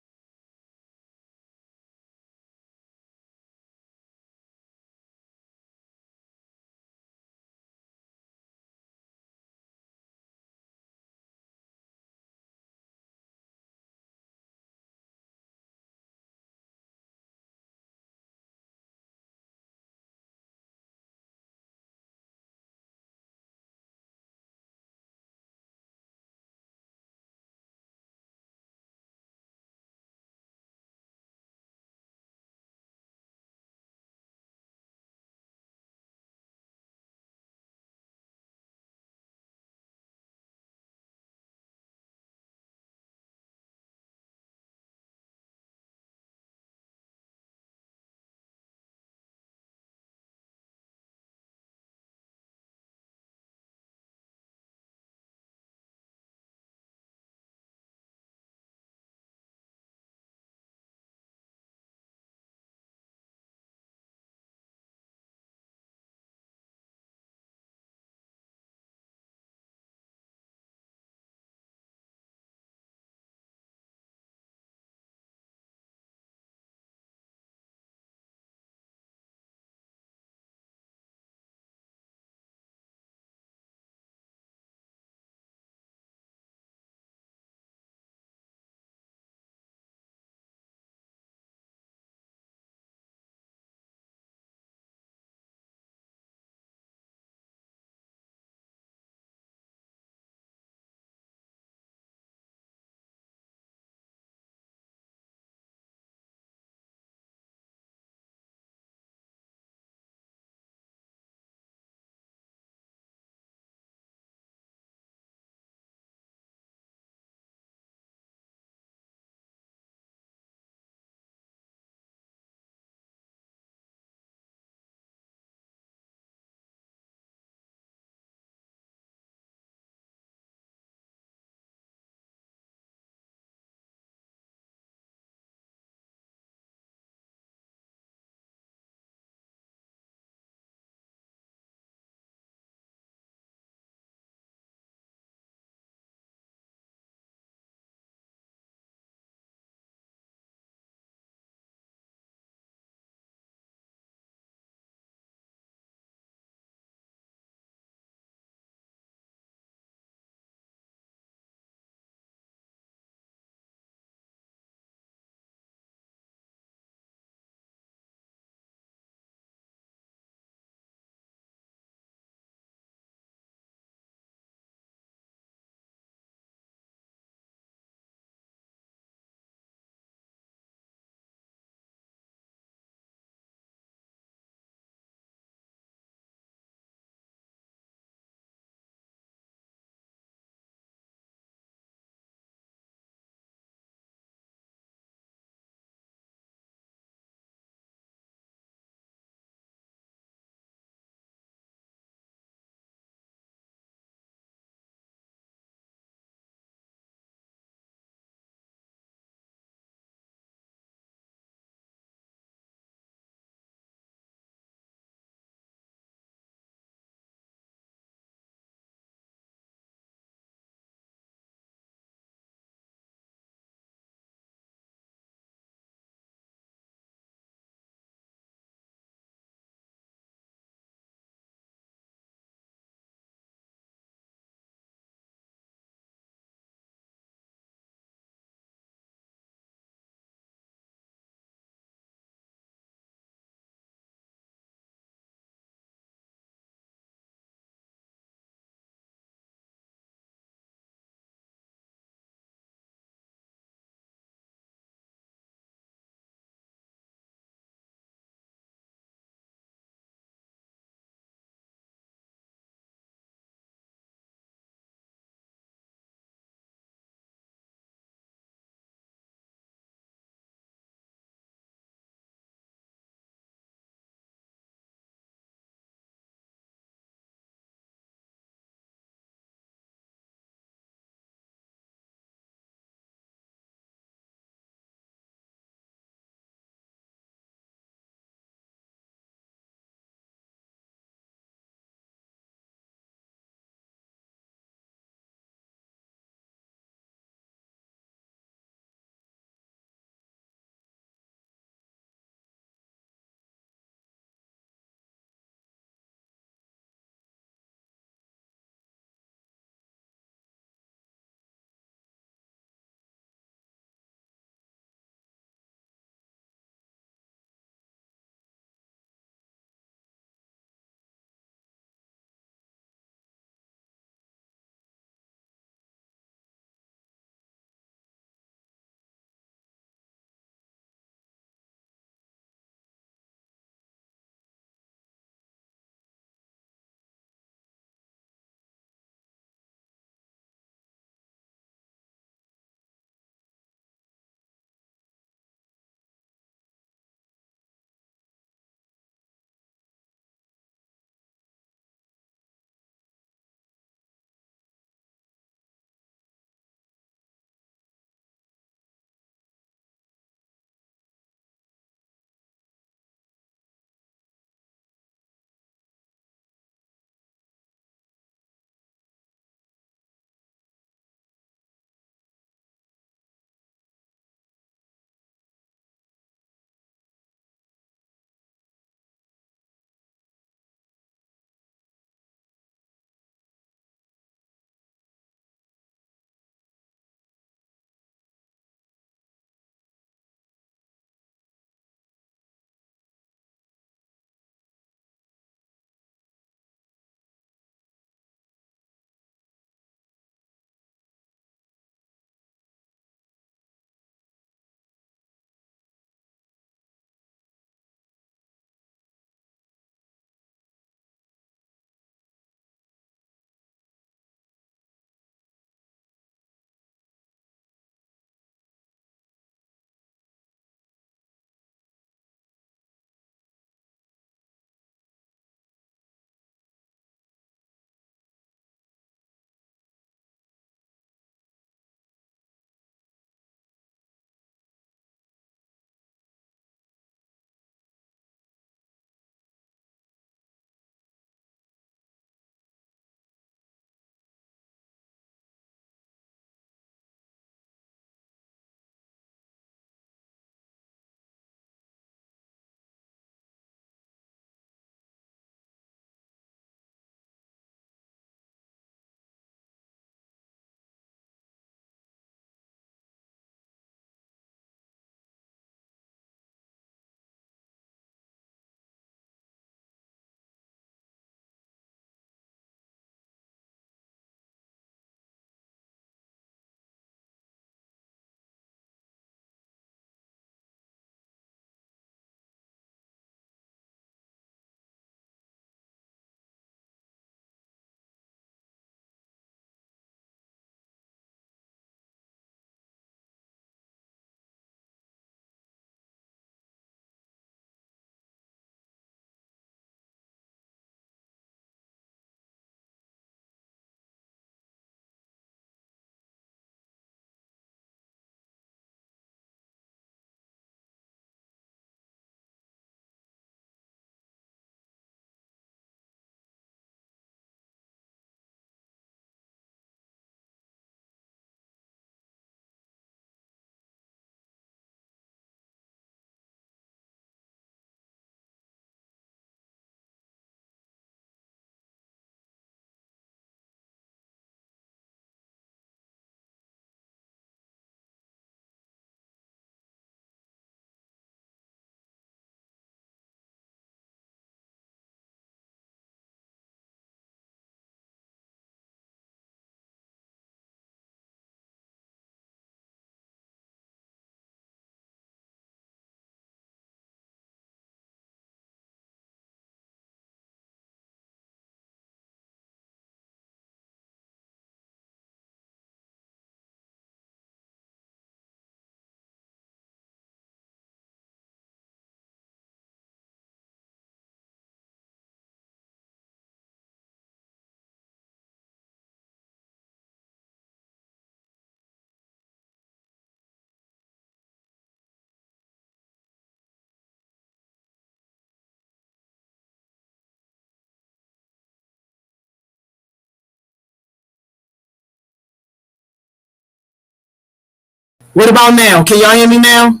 What about now? Can y'all hear me now?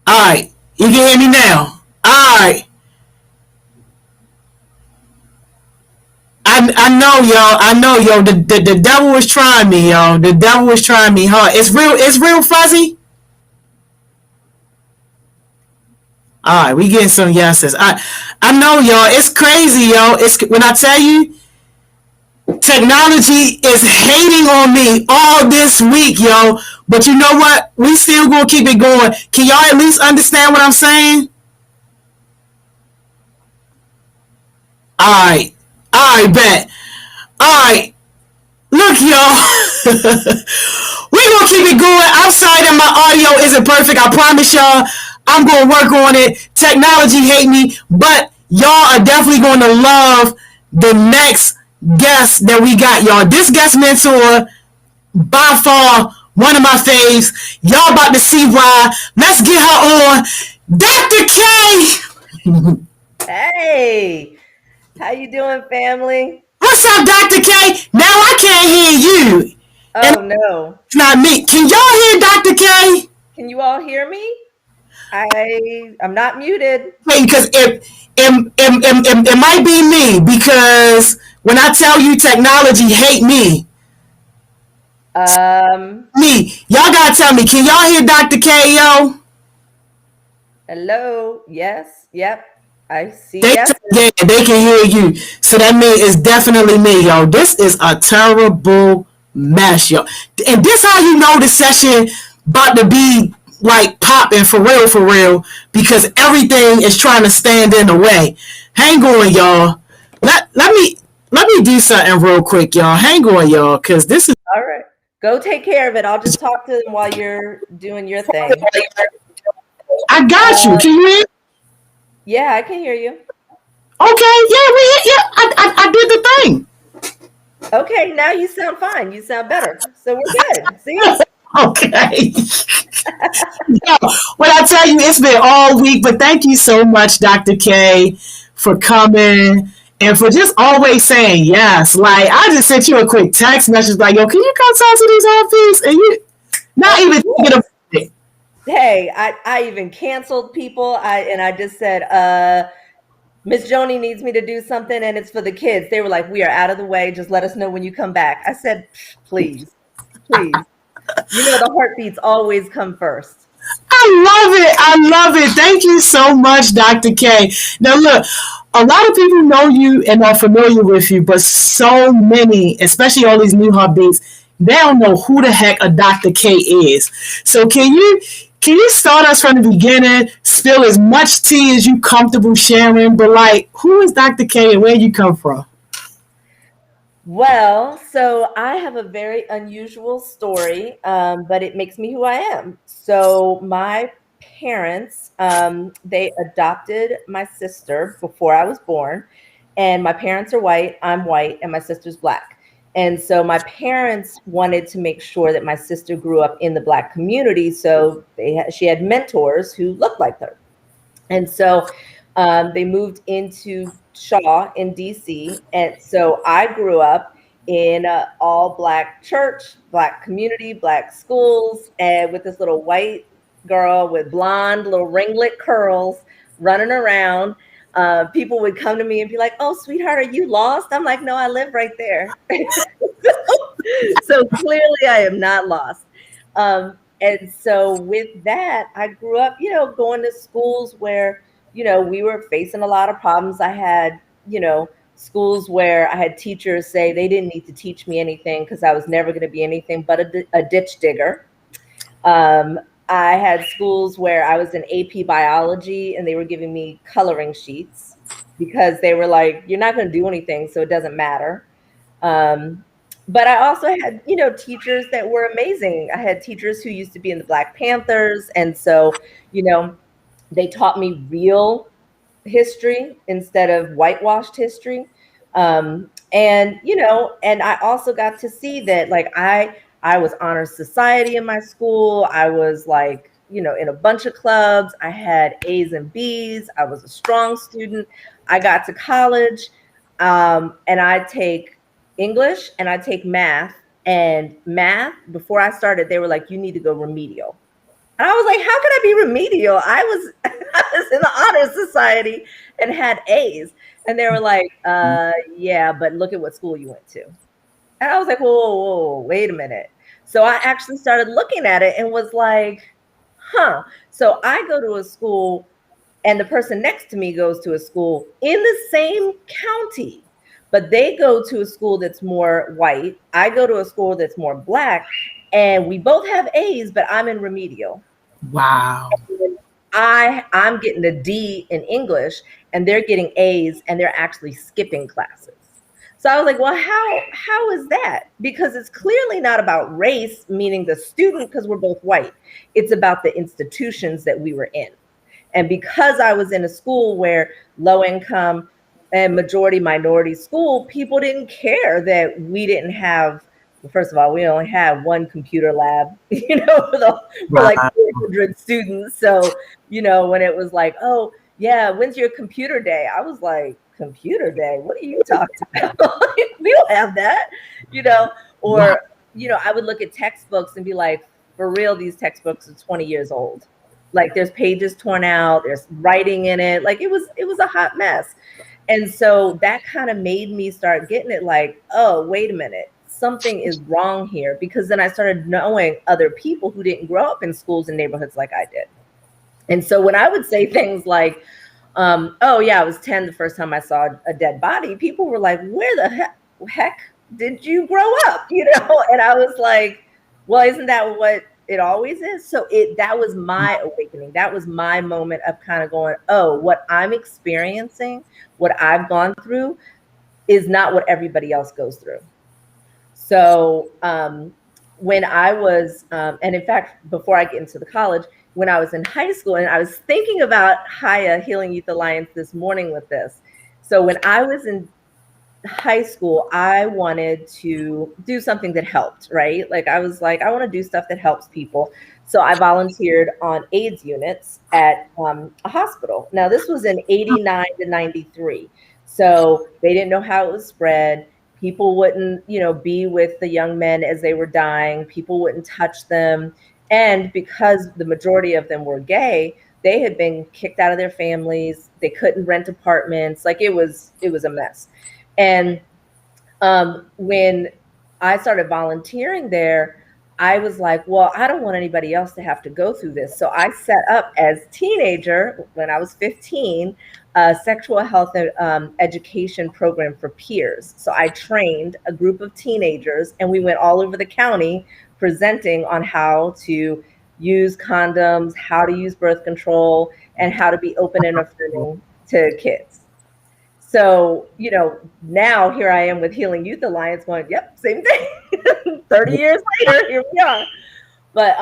All right. You can hear me now. All right. I know, y'all. I know, yo. The devil was trying me, yo. The devil was trying me hard. It's real. It's real fuzzy. All right, we getting some yeses. I know, y'all. It's crazy, yo. It's when I tell you, technology is hating on me all this week, yo. But you know what? We still gonna keep it going. Can y'all at least understand what I'm saying? All right. All right, bet. All right. Look, y'all. We gonna keep it going. I'm sorry that my audio isn't perfect. I promise y'all, I'm gonna work on it. Technology hate me, but y'all are definitely gonna love the next guest that we got, y'all. This guest mentor, by far one of my faves. Y'all about to see why. Let's get her on. Dr. K. Hey, how you doing, family? What's up, Dr. K? Now I can't hear you. Oh no. It's not me. Can y'all hear Dr. K? Can you all hear me? I'm not muted. Wait, because it might be me, because when I tell you technology hate me, y'all gotta tell me, can y'all hear Dr. K, yo? Hello. Yes. Yep. I see. They can hear you. So that means it's definitely me, yo. This is a terrible mess, yo. And this how you know the session about to be like popping for real, because everything is trying to stand in the way. Hang on, y'all. Let me do something real quick, y'all. Hang on, y'all, because this is all right. Go take care of it. I'll just talk to them while you're doing your thing. I got you. Can you hear? Yeah, I can hear you. Okay, I did the thing. Okay, now you sound fine. You sound better. So we're good. See? Okay. Yo, when I tell you, it's been all week, but thank you so much, Dr. K, for coming and for just always saying yes. Like, I just sent you a quick text message like, yo, can you come talk to these office? And you not even thinking about it. Hey, I even canceled people. I just said, Miss Joni needs me to do something and it's for the kids. They were like, we are out of the way. Just let us know when you come back. I said, please. You know, the heartbeats always come first. I love it. Thank you so much, Dr. K. Now, look, a lot of people know you and are familiar with you, but so many, especially all these new heartbeats, they don't know who the heck a Dr. K is. So can you start us from the beginning, spill as much tea as you comfortable sharing, but like, who is Dr. K and where you come from? Well, so I have a very unusual story, but it makes me who I am. So my parents, they adopted my sister before I was born, and my parents are white, I'm white, and my sister's black. And so my parents wanted to make sure that my sister grew up in the Black community, so she had mentors who looked like her. And so they moved into Shaw in DC. And so I grew up in an all Black church, Black community, Black schools, and with this little white girl with blonde little ringlet curls running around. People would come to me and be like, oh, sweetheart, are you lost? I'm like, no, I live right there. So clearly I am not lost. And so with that, I grew up, going to schools where, we were facing a lot of problems. I had, schools where I had teachers say they didn't need to teach me anything because I was never going to be anything but a ditch digger. I had schools where I was in AP biology and they were giving me coloring sheets because they were like, you're not going to do anything, so it doesn't matter. But I also had, teachers that were amazing. I had teachers who used to be in the Black Panthers. And so, they taught me real history instead of whitewashed history. And I also got to see that, like, I was honor society in my school. I was like, in a bunch of clubs. I had A's and B's. I was a strong student. I got to college, and I take English and I take math, And math, before I started, they were like, you need to go remedial. And I was like, how could I be remedial? I was in the honor society and had A's. And they were like, yeah, but look at what school you went to. And I was like, whoa, wait a minute. So I actually started looking at it and was like, huh. So I go to a school and the person next to me goes to a school in the same county, but they go to a school that's more white. I go to a school that's more black, and we both have A's, but I'm in remedial. Wow. I'm getting a D in English and they're getting A's and they're actually skipping classes. So I was like, well, how is that? Because it's clearly not about race, meaning the student, because we're both white. It's about the institutions that we were in. And because I was in a school where low income and majority minority school, people didn't care that we didn't have, well, first of all, we only had one computer lab, for like 400 students. So, when it was like, oh yeah, when's your computer day? I was like, computer day? What are you talking about? We don't have that, or, I would look at textbooks and be like, for real, these textbooks are 20 years old. Like there's pages torn out, there's writing in it. Like it was a hot mess. And so that kind of made me start getting it like, oh, wait a minute, something is wrong here. Because then I started knowing other people who didn't grow up in schools and neighborhoods like I did. And so when I would say things like, oh yeah, I was 10 the first time I saw a dead body, people were like, where the heck did you grow up? And I was like, well, isn't that what it always is? So that was my awakening. That was my moment of kind of going, oh, what I'm experiencing, what I've gone through is not what everybody else goes through. So when I was, and in fact, before I get into the college, when I was in high school, and I was thinking about HIA, Healing Youth Alliance, this morning with this. So when I was in high school, I wanted to do something that helped, right? Like I was like, I want to do stuff that helps people. So I volunteered on AIDS units at a hospital. Now this was in 89 to 93. So they didn't know how it was spread. People wouldn't, be with the young men as they were dying. People wouldn't touch them. And because the majority of them were gay, they had been kicked out of their families. They couldn't rent apartments. Like it was a mess. And when I started volunteering there, I was like, well, I don't want anybody else to have to go through this. So I set up as a teenager, when I was 15, a sexual health education program for peers. So I trained a group of teenagers and we went all over the county presenting on how to use condoms, how to use birth control, and how to be open and affirming to kids. So, now here I am with Healing Youth Alliance going, yep, same thing. 30 years later, here we are. But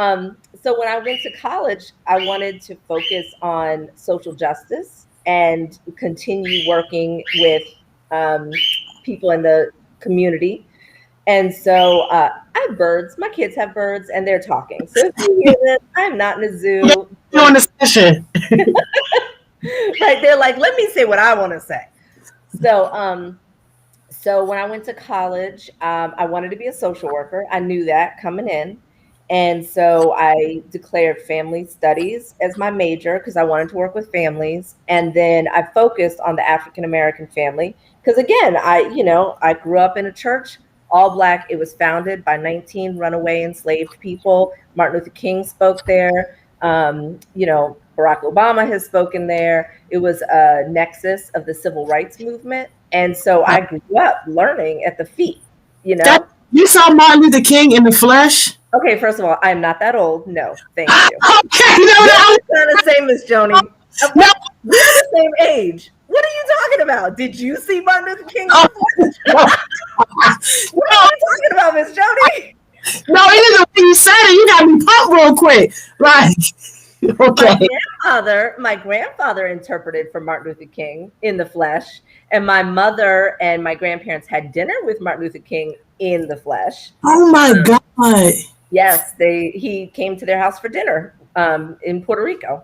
so when I went to college, I wanted to focus on social justice and continue working with people in the community. And so I have birds. My kids have birds, and they're talking. So if you hear this, I'm not in a zoo. You're on the session. Right? They're like, let me say what I want to say. So, so when I went to college, I wanted to be a social worker. I knew that coming in. And so I declared family studies as my major because I wanted to work with families. And then I focused on the African-American family. Because again, I grew up in a church, all Black. It was founded by 19 runaway enslaved people. Martin Luther King spoke there. Barack Obama has spoken there. It was a nexus of the civil rights movement. And so I grew up learning at the feet, You saw Martin Luther King in the flesh? Okay, first of all, I'm not that old. No, thank you. Okay, You're not the same as Joni. No. We're the same age. What are you talking about? Did you see Martin Luther King? What are you talking about, Miss Joni? No, it isn't when you said it. You got me pumped real quick. Right. Okay. My grandfather interpreted for Martin Luther King in the flesh, and my mother and my grandparents had dinner with Martin Luther King in the flesh. Oh my God. Yes, he came to their house for dinner in Puerto Rico.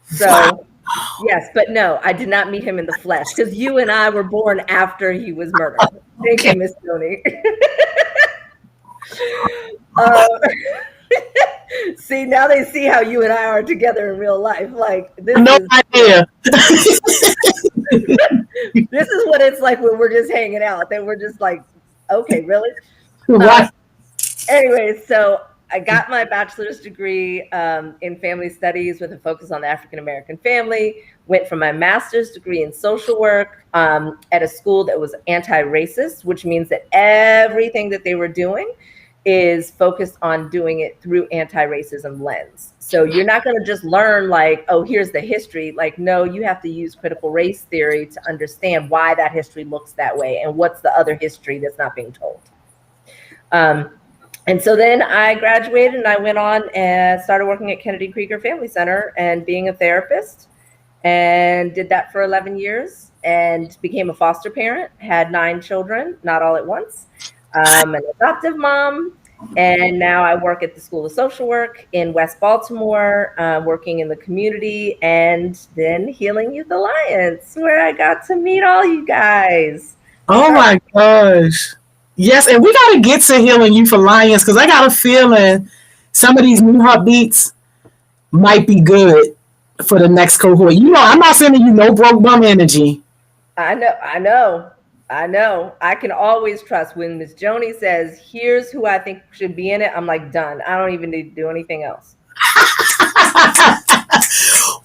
So, wow. Yes, but no, I did not meet him in the flesh because you and I were born after he was murdered. Thank you, Miss Tony. Um, see, now they see how you and I are together in real life. Like No idea. This is what it's like when we're just hanging out. That we're just like, okay, really? What? Anyway, so I got my bachelor's degree in family studies with a focus on the African American family. Went for my master's degree in social work at a school that was anti-racist, which means that everything that they were doing is focused on doing it through anti-racism lens. So you're not going to just learn like, oh, here's the history. Like, no, you have to use critical race theory to understand why that history looks that way and what's the other history that's not being told. And so then I graduated and I went on and started working at Kennedy Krieger Family Center and being a therapist, and did that for 11 years and became a foster parent, had 9 children, not all at once, an adoptive mom. And now I work at the School of Social Work in West Baltimore, working in the community, and then Healing Youth Alliance, where I got to meet all you guys. Oh my gosh. Yes, and we got to get to Healing Youth Alliance because I got a feeling some of these new heartbeats might be good for the next cohort. You know, I'm not sending you no broke bum energy. I know. I can always trust when Miss Joni says, here's who I think should be in it. I'm like, done. I don't even need to do anything else.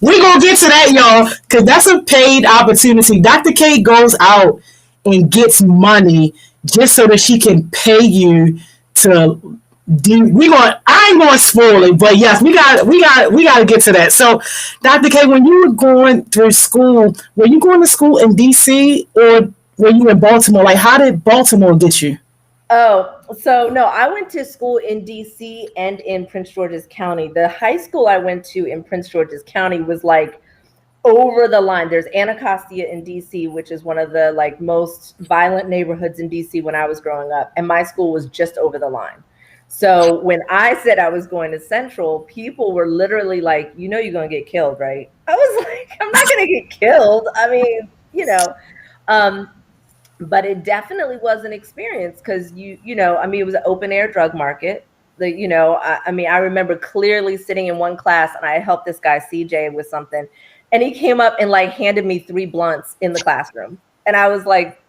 We're going to get to that, y'all, because that's a paid opportunity. Dr. K goes out and gets money just so that she can pay you to do. I ain't going to spoil it, but yes, we got to get to that. So, Dr. K, when you were going through school, were you going to school in DC or were you in Baltimore? Like, how did Baltimore get you? Oh, so no, I went to school in DC and in Prince George's County. The high school I went to in Prince George's County was like over the line. There's Anacostia in DC, which is one of the like most violent neighborhoods in DC when I was growing up. And my school was just over the line. So when I said I was going to Central, people were literally like, you know, you're going to get killed, right? I was like, I'm not going to get killed. I mean, you know, but it definitely was an experience because you know, I mean, it was an open air drug market. You know, I mean, I remember clearly sitting in one class and I helped this guy CJ with something. And he came up and like handed me 3 blunts in the classroom. And I was like,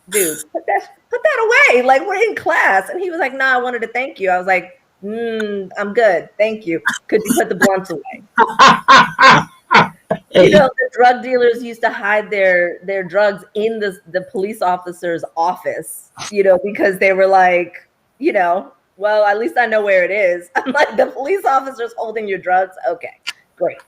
dude, put that away. Like, we're in class. And he was like, nah, I wanted to thank you. I was like, I'm good. Thank you. Could you put the blunts away? You know, the drug dealers used to hide their drugs in the police officer's office, you know, because they were like, you know, well, at least I know where it is. I'm like, the police officer's holding your drugs. Okay, great.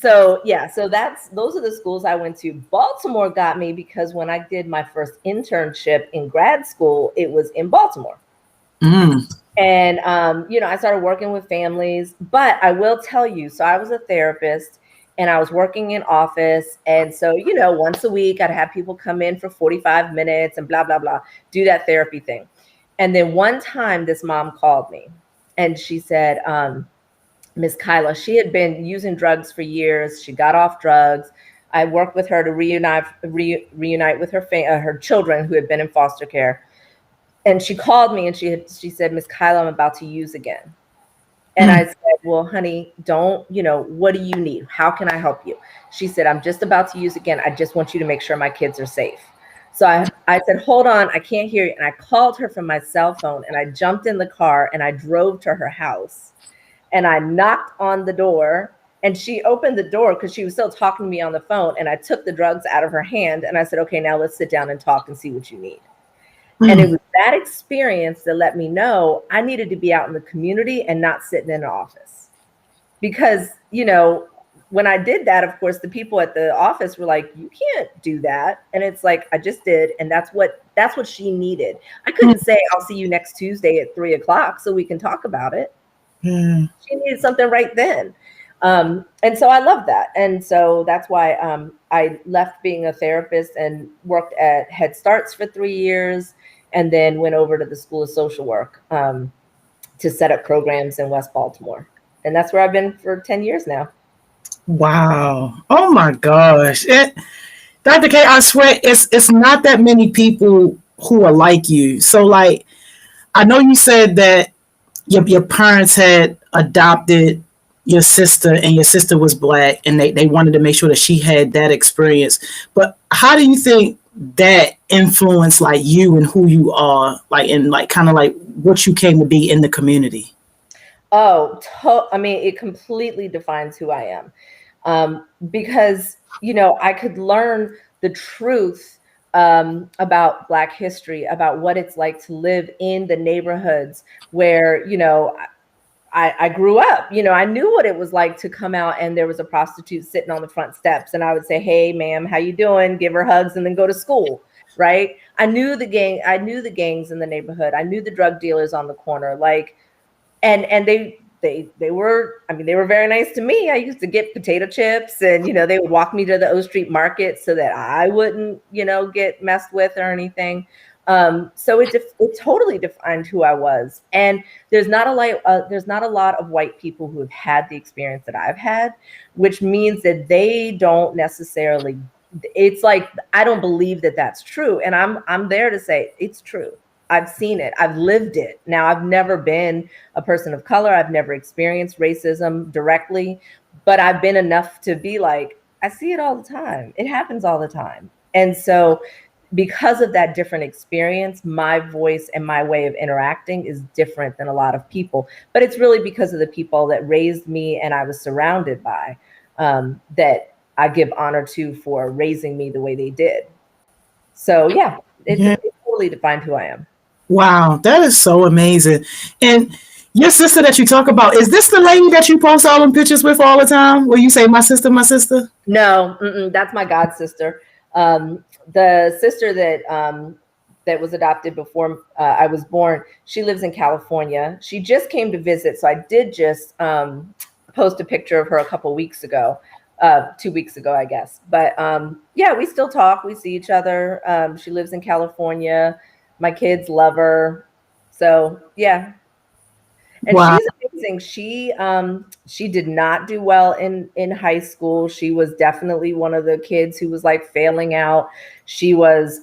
So yeah, so those are the schools I went to. Baltimore got me because when I did my first internship in grad school, it was in Baltimore. And, you know, I started working with families, but I will tell you, so I was a therapist and I was working in office. And so, you know, once a week, I'd have people come in for 45 minutes and blah, blah, blah, do that therapy thing. And then one time this mom called me and she said, Miss Kyla, she had been using drugs for years. She got off drugs. I worked with her to reunite with her children who had been in foster care. And she called me and she said, Miss Kyla, I'm about to use again. And I said, well, honey, don't, you know, what do you need? How can I help you? She said, I'm just about to use again. I just want you to make sure my kids are safe. So I said, hold on, I can't hear you. And I called her from my cell phone and I jumped in the car and I drove to her house and I knocked on the door and she opened the door because she was still talking to me on the phone. And I took the drugs out of her hand and I said, okay, now let's sit down and talk and see what you need. And it was that experience that let me know I needed to be out in the community and not sitting in an office. Because, you know, when I did that, of course, the people at the office were like, you can't do that. And it's like, I just did. And that's what she needed. I couldn't say, I'll see you next Tuesday at 3:00 so we can talk about it. She needed something right then. And so I love that. And so that's why I left being a therapist and worked at Head Starts for 3 years. And then went over to the School of Social Work to set up programs in West Baltimore. And that's where I've been for 10 years now. Wow. Oh my gosh. Dr. K, I swear it's not that many people who are like you. So like, I know you said that your parents had adopted your sister and your sister was Black and they wanted to make sure that she had that experience. But how do you think that influenced like you and who you are, like, and like kind of like what you came to be in the community? Oh, I mean, it completely defines who I am. Because, you know, I could learn the truth about Black history, about what it's like to live in the neighborhoods where, you know, I grew up. You know, I knew what it was like to come out and there was a prostitute sitting on the front steps, and I would say, "Hey, ma'am, how you doing?" Give her hugs, and then go to school. Right? I knew the gangs in the neighborhood. I knew the drug dealers on the corner. Like, and they were, I mean, they were very nice to me. I used to get potato chips, and you know, they would walk me to the O Street Market so that I wouldn't, you know, get messed with or anything. So it totally defined who I was. And there's not a lot of white people who have had the experience that I've had, which means that they don't necessarily. It's like, I don't believe that that's true, and I'm there to say it's true. I've seen it. I've lived it. Now, I've never been a person of color. I've never experienced racism directly, but I've been enough to be like, I see it all the time. It happens all the time. And so because of that different experience, my voice and my way of interacting is different than a lot of people. But it's really because of the people that raised me and I was surrounded by, that I give honor to for raising me the way they did. So yeah, it totally defined who I am. Wow, that is so amazing. And your sister that you talk about, is this the lady that you post all them pictures with all the time? Where you say, my sister, my sister? No, that's my god sister. The sister that was adopted before I was born, she lives in California. She just came to visit, so I did just post a picture of her a couple weeks ago, 2 weeks ago, I guess. But yeah, we still talk. We see each other. She lives in California. My kids love her. So yeah. And wow. She's amazing. She did not do well in high school. She was definitely one of the kids who was like failing out. She was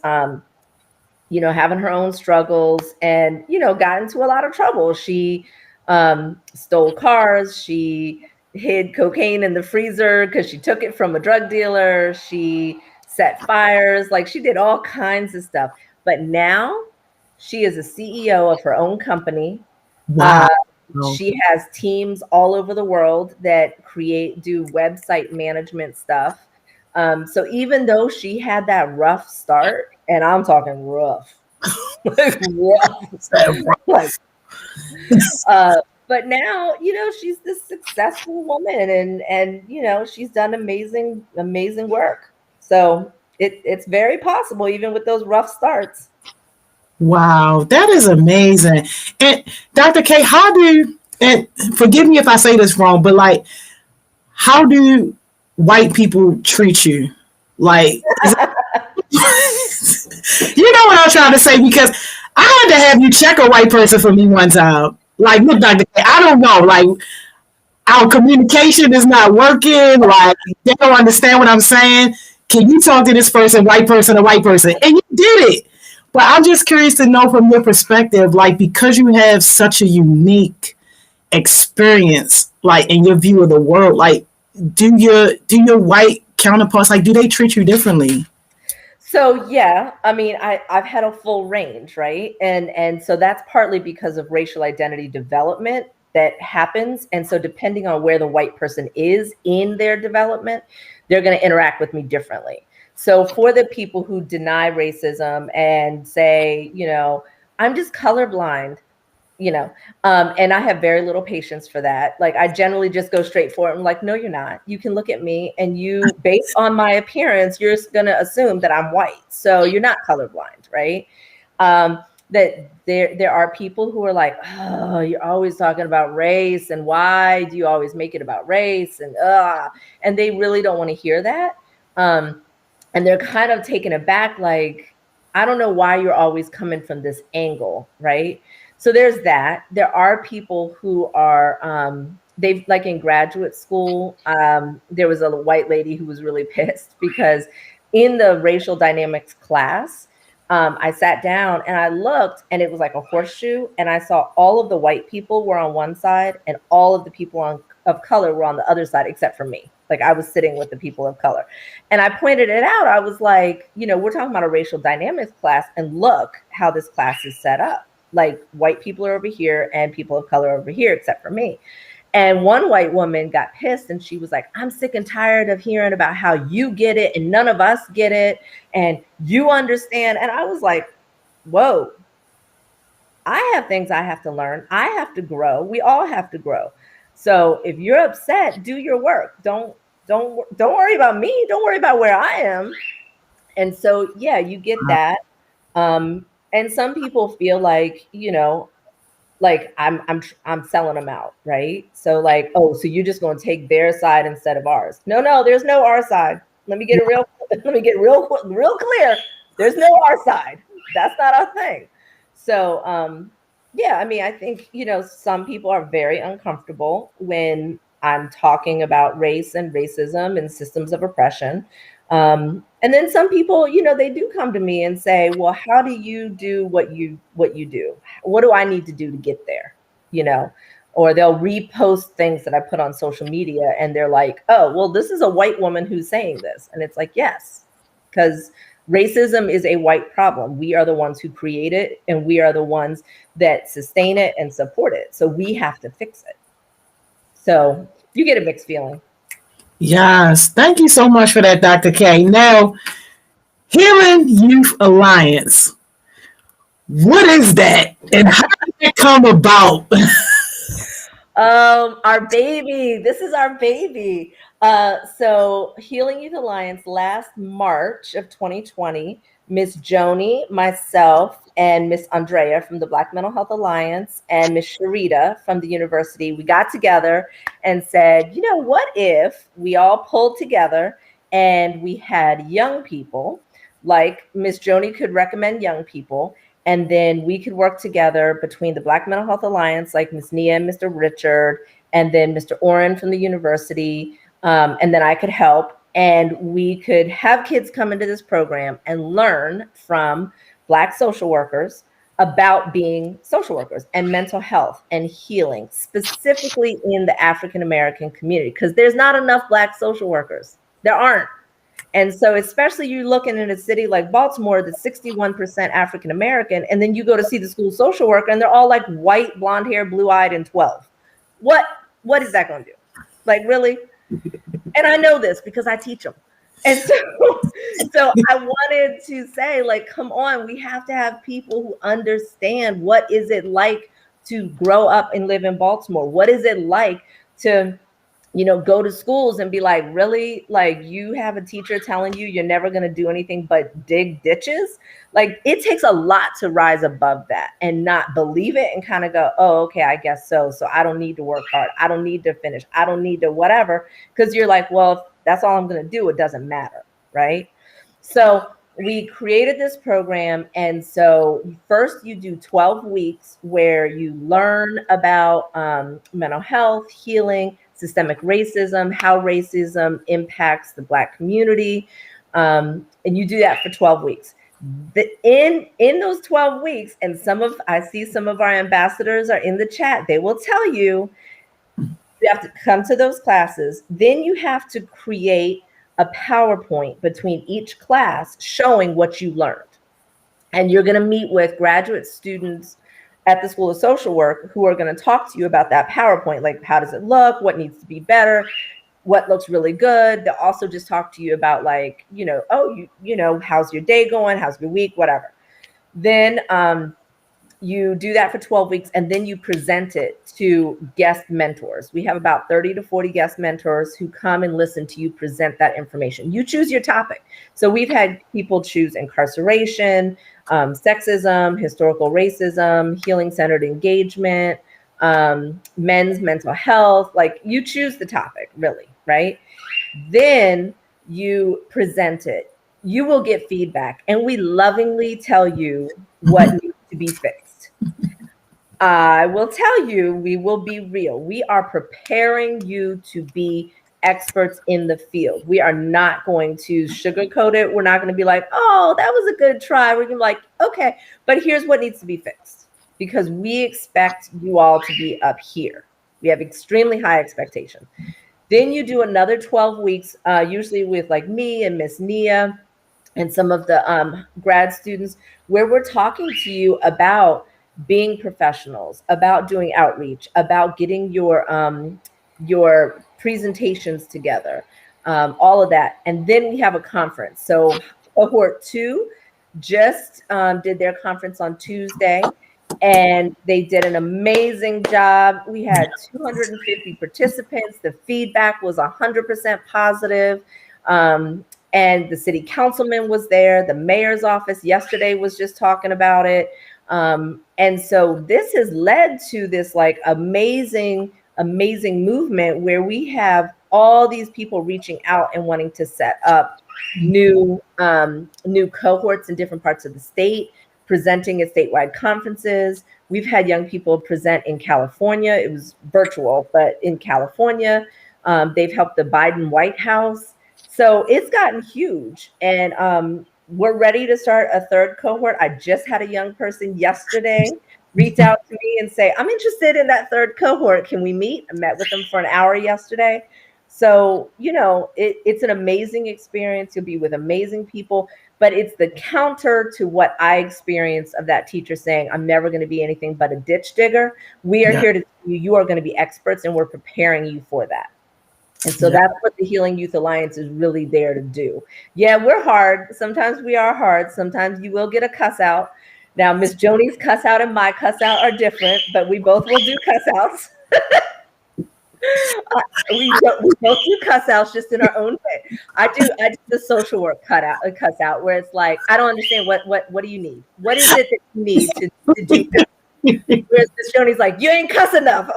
you know, having her own struggles and, you know, got into a lot of trouble. She stole cars. She hid cocaine in the freezer because she took it from a drug dealer. She set fires. Like, she did all kinds of stuff. But now she is a CEO of her own company. Wow. She has teams all over the world that do website management stuff. So even though she had that rough start, and I'm talking rough, but now, you know, she's this successful woman, and you know, she's done amazing work. So it's very possible, even with those rough starts. Wow, that is amazing. And Dr. K, and forgive me if I say this wrong, but like, how do white people treat you? Like, you know what I'm trying to say? Because I had to have you check a white person for me one time. Like, look, Dr. K, I don't know. Like, our communication is not working. Like, they don't understand what I'm saying. Can you talk to this person, white person, a white person? And you did it. But I'm just curious to know from your perspective, like, because you have such a unique experience, like, in your view of the world, like, do your white counterparts, like, do they treat you differently? So yeah, I mean, I've had a full range, right? And so that's partly because of racial identity development that happens. And so depending on where the white person is in their development, they're going to interact with me differently. So for the people who deny racism and say, you know, I'm just colorblind, you know, and I have very little patience for that. Like, I generally just go straight for it. I'm like, no, you're not. You can look at me and you, based on my appearance, you're going to assume that I'm white. So you're not colorblind, right? That there are people who are like, oh, you're always talking about race, and why do you always make it about race? And they really don't want to hear that. And they're kind of taken aback, like, I don't know why you're always coming from this angle, right? So there's that. There are people who are, they've, like, in graduate school, there was a white lady who was really pissed because in the racial dynamics class, I sat down and I looked, and it was like a horseshoe, and I saw all of the white people were on one side and all of the people of color were on the other side, except for me. Like, I was sitting with the people of color. And I pointed it out. I was like, we're talking about a racial dynamics class, and look how this class is set up. Like, white people are over here and people of color are over here, except for me. And one white woman got pissed, and she was like, I'm sick and tired of hearing about how you get it and none of us get it and you understand. And I was like, whoa, I have things I have to learn. I have to grow. We all have to grow. So if you're upset, do your work. Don't worry about me. Don't worry about where I am. And so, yeah, you get that. And some people feel like, like I'm selling them out, right? So like, oh, so you're just going to take their side instead of ours. No, there's no our side. Let me get real clear. There's no our side. That's not our thing. So, yeah, I mean, I think, some people are very uncomfortable when I'm talking about race and racism and systems of oppression. And then some people, they do come to me and say, well, how do you do what you do? What do I need to do to get there? Or they'll repost things that I put on social media and they're like, oh, well, this is a white woman who's saying this. And it's like, yes, because racism is a white problem. We are the ones who create it, and we are the ones that sustain it and support it. So we have to fix it. So you get a mixed feeling. Yes, thank you so much for that, Dr. K. Now, Healing Youth Alliance, what is that, and how did it come about? Our baby. This is our baby. So Healing Youth Alliance, last March of 2020, Miss Joni, myself, and Miss Andrea from the Black Mental Health Alliance and Miss Sharita from the university, we got together and said, what if we all pulled together and we had young people, like Miss Joni could recommend young people, and then we could work together between the Black Mental Health Alliance, like Miss Nia and Mr. Richard, and then Mr. Oren from the university, and then I could help. And we could have kids come into this program and learn from Black social workers about being social workers and mental health and healing, specifically in the African-American community, because there's not enough Black social workers. There aren't. And so especially you're looking in a city like Baltimore that's 61% African-American, and then you go to see the school social worker and they're all like white, blonde hair, blue-eyed, and 12. What is that going to do? Like, really? And I know this because I teach them. And so I wanted to say, like, come on, we have to have people who understand what is it like to grow up and live in Baltimore? What is it like to, go to schools and be like, really? Like, you have a teacher telling you you're never going to do anything but dig ditches? Like, it takes a lot to rise above that and not believe it and kind of go, oh, okay, I guess so. So I don't need to work hard. I don't need to finish. I don't need to whatever. Because you're like, well, if that's all I'm going to do, it doesn't matter, right? So we created this program. And so first you do 12 weeks where you learn about mental health, healing, systemic racism, how racism impacts the Black community. And you do that for 12 weeks. In those 12 weeks, and I see some of our ambassadors are in the chat, they will tell you, you have to come to those classes. Then you have to create a PowerPoint between each class showing what you learned. And you're going to meet with graduate students at the School of Social Work who are going to talk to you about that PowerPoint. Like, how does it look? What needs to be better? What looks really good? They'll also just talk to you about, like, how's your day going? How's your week? Whatever. Then you do that for 12 weeks, and then you present it to guest mentors. We have about 30 to 40 guest mentors who come and listen to you present that information. You choose your topic. So we've had people choose incarceration, sexism, historical racism, healing-centered engagement, men's mental health. Like, you choose the topic, really, right? Then you present it. You will get feedback, and we lovingly tell you what needs to be fixed. I will tell you, we will be real. We are preparing you to be experts in the field. We are not going to sugarcoat it. We're not going to be like, oh, that was a good try. We're going to be like, okay, but here's what needs to be fixed, because we expect you all to be up here. We have extremely high expectations. Then you do another 12 weeks, usually with like me and Miss Nia and some of the grad students, where we're talking to you about being professionals, about doing outreach, about getting your presentations together, all of that. And then we have a conference. So cohort 2 just did their conference on Tuesday, and they did an amazing job. We had 250 participants. The feedback was 100% positive. And the city councilman was there. The mayor's office yesterday was just talking about it. And so this has led to this like amazing movement where we have all these people reaching out and wanting to set up new cohorts in different parts of the state, presenting at statewide conferences. We've had young people present in California. It was virtual, but in California, they've helped the Biden White House. So it's gotten huge, and we're ready to start a third cohort. I just had a young person yesterday reach out to me and say, I'm interested in that third cohort. Can we meet? I met with them for an hour yesterday. So, you know, it's an amazing experience. You'll be with amazing people, but it's the counter to what I experienced of that teacher saying, I'm never going to be anything but a ditch digger. We are here to tell you, you are going to be experts, and we're preparing you for that. And so that's what the Healing Youth Alliance is really there to do. Yeah, we're hard. Sometimes we are hard. Sometimes you will get a cuss out. Now, Miss Joni's cuss out and my cuss out are different, but we both will do cuss outs. we both do cuss outs, just in our own way. I do the social work cuss out, where it's like, I don't understand what do you need? What is it that you need to do that? Whereas Miss Joni's like, you ain't cuss enough.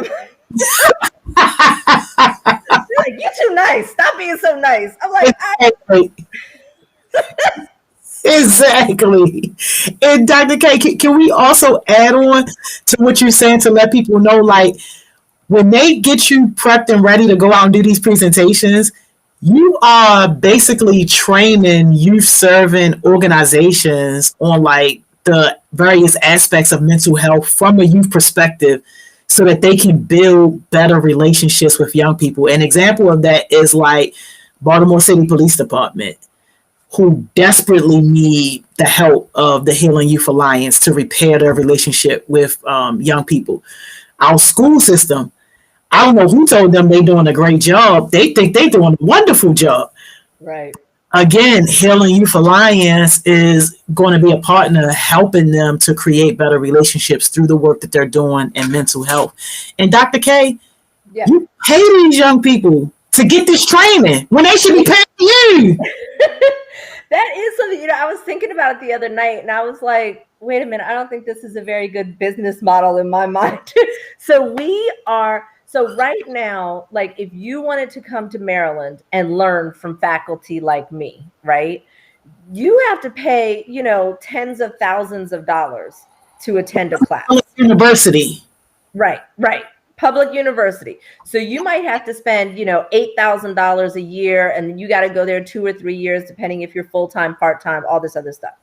Like, you're too nice. Stop being so nice. I'm like, Exactly. And Dr. K, can we also add on to what you're saying to let people know, like, when they get you prepped and ready to go out and do these presentations, you are basically training youth serving organizations on like the various aspects of mental health from a youth perspective, so that they can build better relationships with young people. An example of that is like Baltimore City Police Department, who desperately need the help of the Healing Youth Alliance to repair their relationship with young people. Our school system, I don't know who told them they're doing a great job. They think they're doing a wonderful job. Right. Again, Healing Youth Alliance is going to be a partner helping them to create better relationships through the work that they're doing in mental health. And Dr. K, you pay these young people to get this training when they should be paying you. That is something, you know, I was thinking about it the other night, and I was like, wait a minute, I don't think this is a very good business model in my mind. So right now, like, if you wanted to come to Maryland and learn from faculty like me, right, you have to pay, you know, tens of thousands of dollars to attend a class. University. Right. Public university. So you might have to spend, you know, $8,000 a year, and you got to go there 2 or 3 years, depending if you're full-time, part-time, all this other stuff.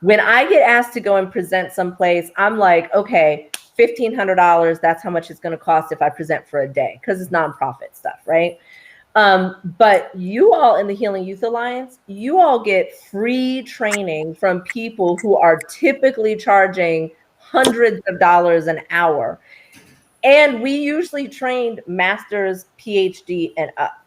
When I get asked to go and present someplace, I'm like, okay, $1,500, that's how much it's going to cost if I present for a day, because it's nonprofit stuff, right? But you all in the Healing Youth Alliance, you all get free training from people who are typically charging hundreds of dollars an hour. And we usually trained master's, PhD, and up.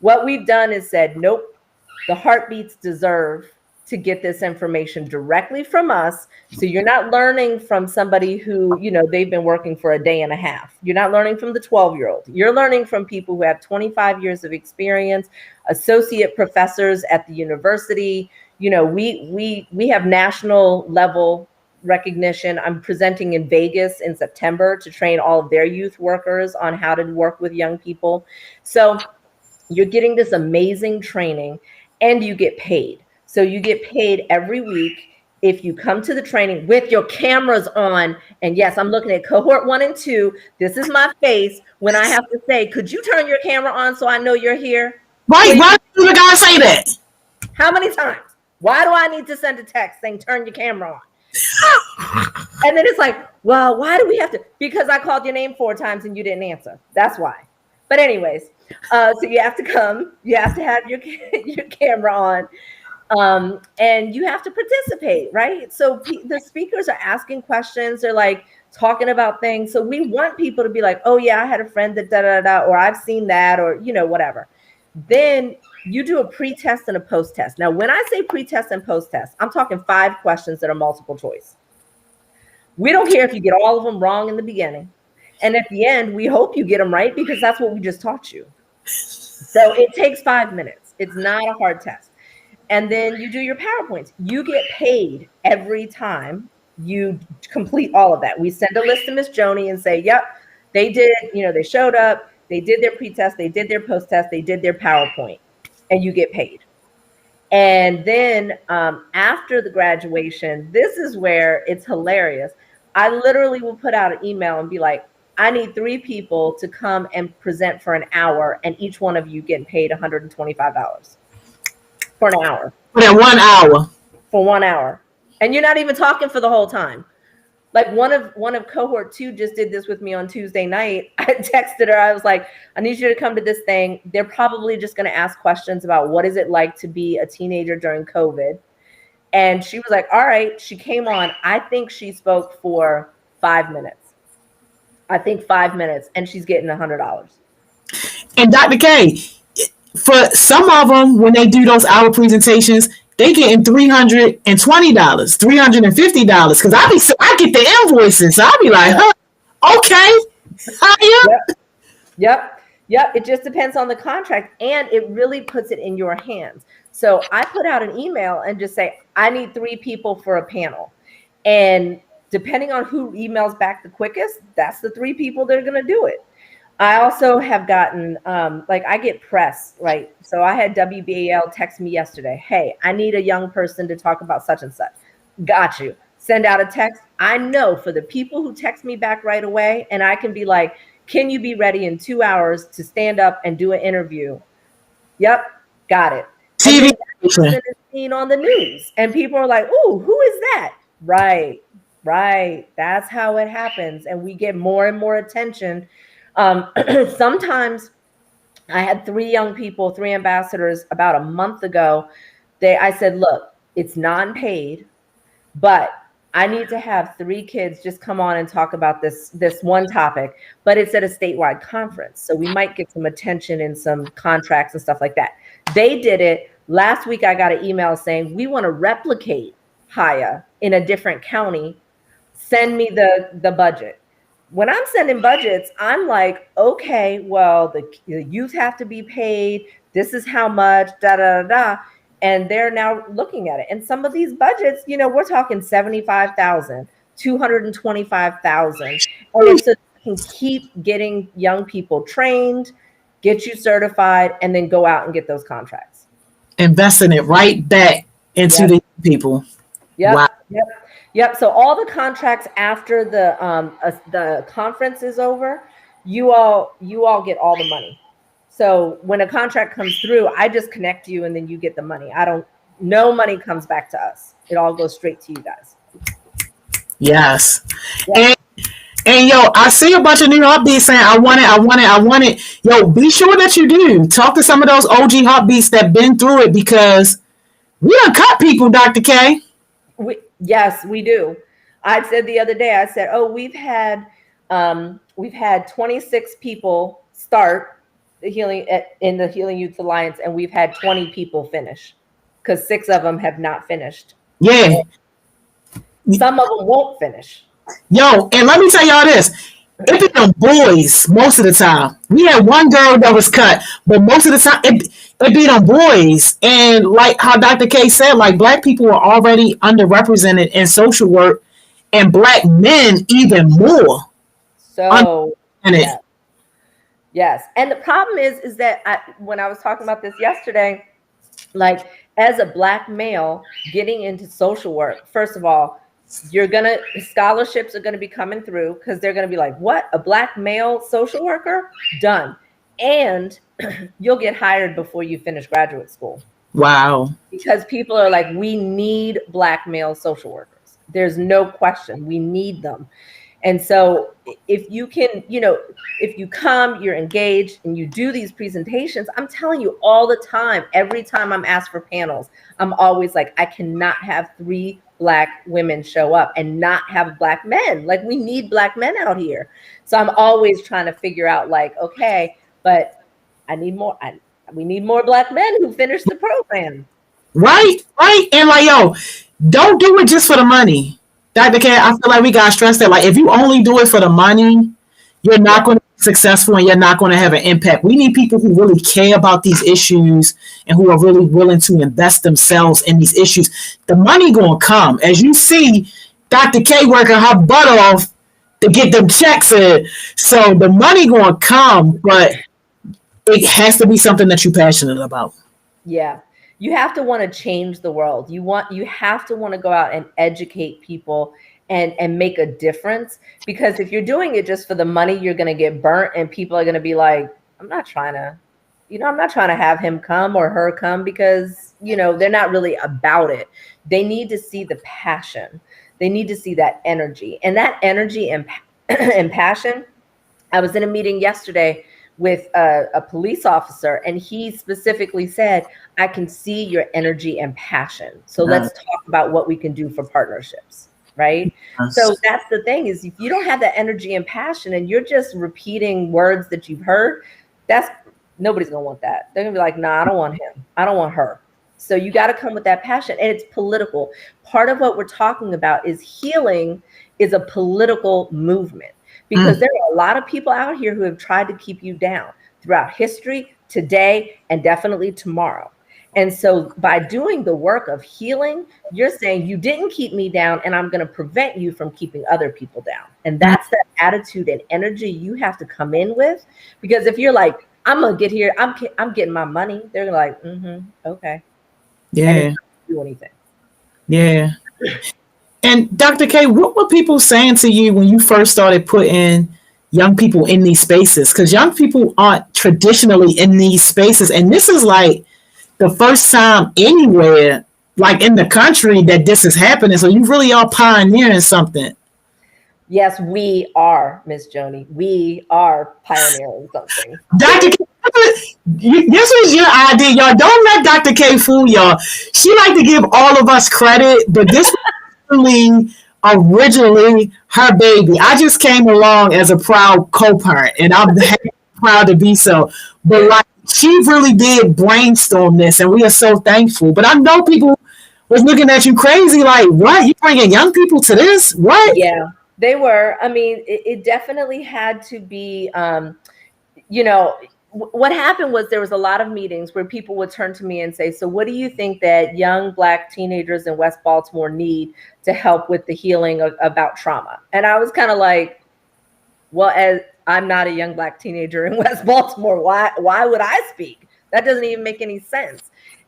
What we've done is said, nope, the heartbeats deserve to get this information directly from us. So you're not learning from somebody who, you know, they've been working for a day and a half. You're not learning from the 12-year-old. You're learning from people who have 25 years of experience, associate professors at the university. You know, we have national level recognition. I'm presenting in Vegas in September to train all of their youth workers on how to work with young people. So you're getting this amazing training, and you get paid. So you get paid every week if you come to the training with your cameras on, and yes, I'm looking at cohort 1 and 2. This is my face when I have to say, could you turn your camera on so I know you're here? Right? Why do the guy say that? How many times? Why do I need to send a text saying turn your camera on? And then it's like, well, why do we have to? Because I called your name 4 times and you didn't answer. That's why. But anyways, so you have to come. You have to have your camera on. And you have to participate, right? So the speakers are asking questions. They're like talking about things. So we want people to be like, oh yeah, I had a friend that da-da-da, or I've seen that, or, you know, whatever. Then you do a pre-test and a post-test. Now, when I say pre-test and post-test, I'm talking 5 questions that are multiple choice. We don't care if you get all of them wrong in the beginning. And at the end, we hope you get them right because that's what we just taught you. So it takes 5 minutes. It's not a hard test. And then you do your PowerPoints. You get paid every time you complete all of that. We send a list to Miss Joni and say, yep, they did, you know, they showed up, they did their pre-test, they did their post-test, they did their PowerPoint, and you get paid. And then after the graduation, this is where it's hilarious. I literally will put out an email and be like, I need 3 people to come and present for an hour, and each one of you getting paid $125 for an hour. For that 1 hour. For 1 hour. And you're not even talking for the whole time. Like one of cohort 2 just did this with me on Tuesday night. I texted her. I was like, I need you to come to this thing. They're probably just going to ask questions about what is it like to be a teenager during COVID. And she was like, all right. She came on. I think she spoke for 5 minutes. I think 5 minutes, and she's getting $100. And Dr. K, for some of them, when they do those hour presentations, they getting $320, $350. Because I get the invoices, so I'll be like, huh, okay. Yep. It just depends on the contract, and it really puts it in your hands. So I put out an email and just say, I need 3 people for a panel. And depending on who emails back the quickest, that's the 3 people that are going to do it. I also have gotten, I get press, right? So I had WBAL text me yesterday. Hey, I need a young person to talk about such and such. Got you. Send out a text. I know for the people who text me back right away, and I can be like, can you be ready in 2 hours to stand up and do an interview? Yep, got it. TV is seen on the news, and people are like, ooh, who is that? Right. That's how it happens. And we get more and more attention. Sometimes I had 3 young people, 3 ambassadors about a month ago. I said, look, it's non-paid, but I need to have 3 kids just come on and talk about this one topic, but it's at a statewide conference. So we might get some attention in some contracts and stuff like that. They did it. Last week, I got an email saying, we want to replicate HIA in a different county. Send me the budget. When I'm sending budgets, I'm like, okay, well, the youth have to be paid. This is how much, da-da-da-da. And they're now looking at it. And some of these budgets, you know, we're talking $75,000, $225,000. And so you can keep getting young people trained, get you certified, and then go out and get those contracts. Investing it right back into the people. Yep. Wow. Yep. So all the contracts after the conference is over, you all get all the money. So when a contract comes through, I just connect you and then you get the money. No money comes back to us. It all goes straight to you guys. Yes. Yep. And yo, I see a bunch of new heartbeats saying, I want it. Yo, be sure that you do. Talk to some of those OG heartbeats that been through it, because we done cut people, Dr. K. Yes, we do. I said the other day, we've had 26 people start in the Healing Youth Alliance, and we've had 20 people finish, because 6 of them have not finished. Yeah. Some of them won't finish. Yo, and let me tell y'all this. It be them boys most of the time. We had one girl that was cut, but most of the time it be them boys. And like how Dr. K said, like Black people are already underrepresented in social work, and Black men even more. So yes. And the problem is that when I was talking about this yesterday, like as a Black male getting into social work, first of all, scholarships are going to be coming through because they're going to be like, what? A Black male social worker? Done. And you'll get hired before you finish graduate school. Wow. Because people are like, we need Black male social workers. There's no question. We need them. And so if you can, if you come, you're engaged and you do these presentations, I'm telling you all the time, every time I'm asked for panels, I'm always like, I cannot have 3 Black women show up and not have Black men. Like, we need Black men out here. So I'm always trying to figure out like, okay, but I need more. We need more Black men who finish the program. Right. And like, yo, don't do it just for the money. Dr. K, I feel like we got to stress that. Like, if you only do it for the money, you're not going to be successful and you're not going to have an impact. We need people who really care about these issues and who are really willing to invest themselves in these issues. The money going to come. As you see, Dr. K working her butt off to get them checks in. So the money going to come, but it has to be something that you're passionate about. Yeah. You have to want to change the world. You have to want to go out and educate people and make a difference. Because if you're doing it just for the money, you're going to get burnt and people are going to be like, I'm not trying to have him come or her come because, they're not really about it. They need to see the passion. They need to see that energy. And that energy and passion. I was in a meeting yesterday with a police officer, and he specifically said, I can see your energy and passion. So let's talk about what we can do for partnerships, right? Yes. So that's the thing is, if you don't have that energy and passion and you're just repeating words that you've heard, nobody's going to want that. They're going to be like, nah, I don't want him. I don't want her. So you got to come with that passion, and it's political. Part of what we're talking about is healing is a political movement. Because there are a lot of people out here who have tried to keep you down throughout history, today, and definitely tomorrow. And so by doing the work of healing, you're saying you didn't keep me down and I'm going to prevent you from keeping other people down. And that's the attitude and energy you have to come in with. Because if you're like, I'm going to get here, I'm getting my money, they're like, okay. Yeah. And it's not do anything. Yeah. And Dr. K, what were people saying to you when you first started putting young people in these spaces? Because young people aren't traditionally in these spaces. And this is like the first time anywhere, like in the country, that this is happening. So you really are pioneering something. Yes, we are, Miss Joni. We are pioneering something. Dr. K, this was your idea. Y'all don't let Dr. K fool y'all. She like to give all of us credit, but this originally her baby. I just came along as a proud co-parent, and I'm proud to be so. But like, she really did brainstorm this, and we are so thankful. But I know people was looking at you crazy, like, what? You bringing young people to this? What? Yeah, they were. I mean, it definitely had to be, what happened was there was a lot of meetings where people would turn to me and say, so what do you think that young Black teenagers in West Baltimore need to help with the healing about trauma? And I was kind of like, well, as I'm not a young Black teenager in West Baltimore, why would I speak? That doesn't even make any sense.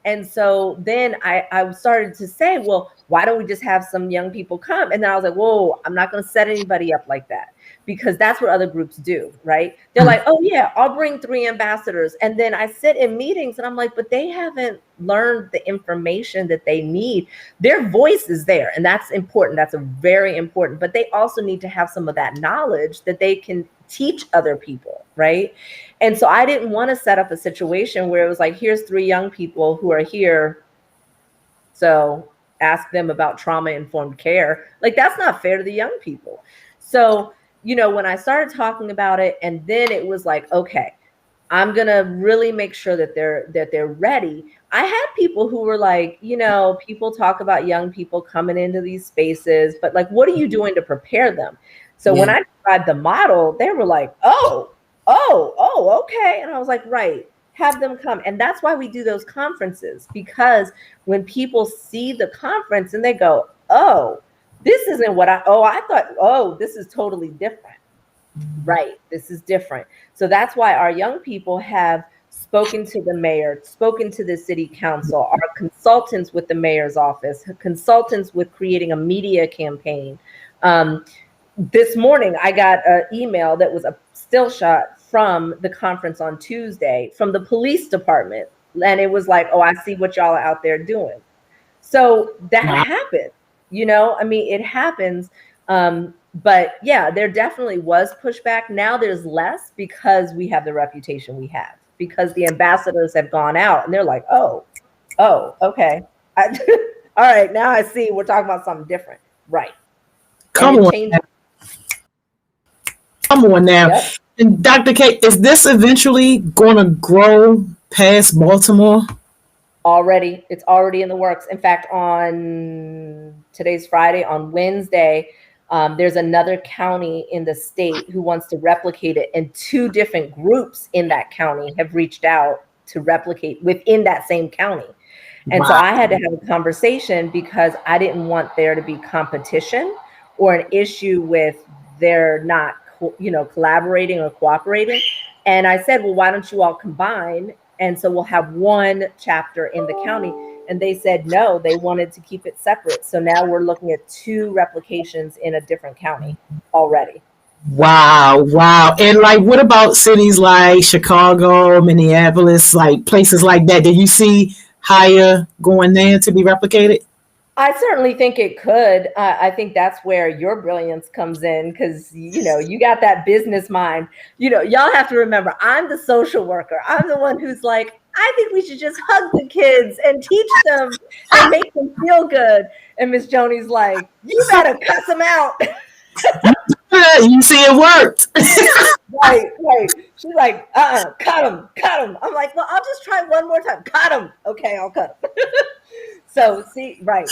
And so then I started to say, well, why don't we just have some young people come? And then I was like, whoa, I'm not going to set anybody up like that. Because that's what other groups do, right? They're like, oh yeah, I'll bring 3 ambassadors. And then I sit in meetings and I'm like, but they haven't learned the information that they need. Their voice is there, and that's important. That's very important. But they also need to have some of that knowledge that they can teach other people, right? And so I didn't want to set up a situation where it was like, here's 3 young people who are here, so ask them about trauma-informed care. Like, that's not fair to the young people. So when I started talking about it, and then it was like, okay, I'm going to really make sure that they're ready. I had people who were like, people talk about young people coming into these spaces, but like, what are you doing to prepare them? So when I tried the model, they were like, oh, okay. And I was like, right, have them come. And that's why we do those conferences, because when people see the conference and they go, oh, this isn't what I thought, this is totally different. Right. This is different. So that's why our young people have spoken to the mayor, spoken to the city council, our consultants with the mayor's office, consultants with creating a media campaign. This morning, I got an email that was a still shot from the conference on Tuesday from the police department. And it was like, oh, I see what y'all are out there doing. So that happened, I mean, it happens. But yeah, there definitely was pushback. Now there's less because we have the reputation we have, because the ambassadors have gone out and they're like, oh, okay. All right, now I see we're talking about something different. Right. Come on now. Yep. And Dr. K, is this eventually going to grow past Baltimore? It's already in the works. In fact, on today's Friday, on Wednesday, there's another county in the state who wants to replicate it, and 2 different groups in that county have reached out to replicate within that same county. And so I had to have a conversation because I didn't want there to be competition or an issue with their not, collaborating or cooperating. And I said, well, why don't you all combine? And so we'll have one chapter in the county. And they said no, they wanted to keep it separate. So now we're looking at 2 replications in a different county already. Wow. And like, what about cities like Chicago, Minneapolis, like places like that? Did you see higher going there to be replicated? I certainly think it could. I think that's where your brilliance comes in, because, you got that business mind. Y'all have to remember, I'm the social worker. I'm the one who's like, I think we should just hug the kids and teach them and make them feel good. And Miss Joni's like, you better cuss them out. You see, it worked. Right. She's like, cut them. I'm like, well, I'll just try one more time. Cut them. Okay, I'll cut them. So see, now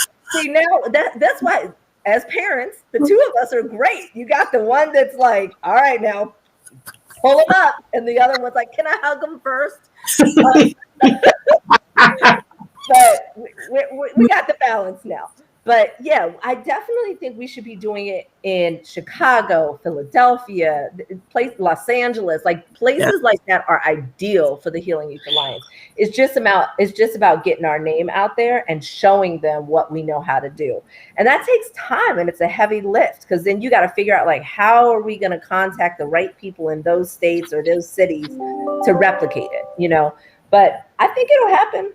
that's why, as parents, the 2 of us are great. You got the one that's like, all right, now pull them up, and the other one's like, can I hug them first? But we got the balance now. But yeah, I definitely think we should be doing it in Chicago, Philadelphia, Los Angeles, like places like that are ideal for the Healing Youth Alliance. It's just about getting our name out there and showing them what we know how to do. And that takes time, and it's a heavy lift, because then you got to figure out, like, how are we going to contact the right people in those states or those cities to replicate it, But I think it'll happen.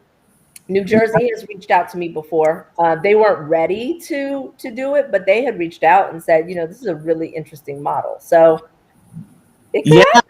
New Jersey has reached out to me before. They weren't ready to do it, but they had reached out and said, this is a really interesting model. So it can happen.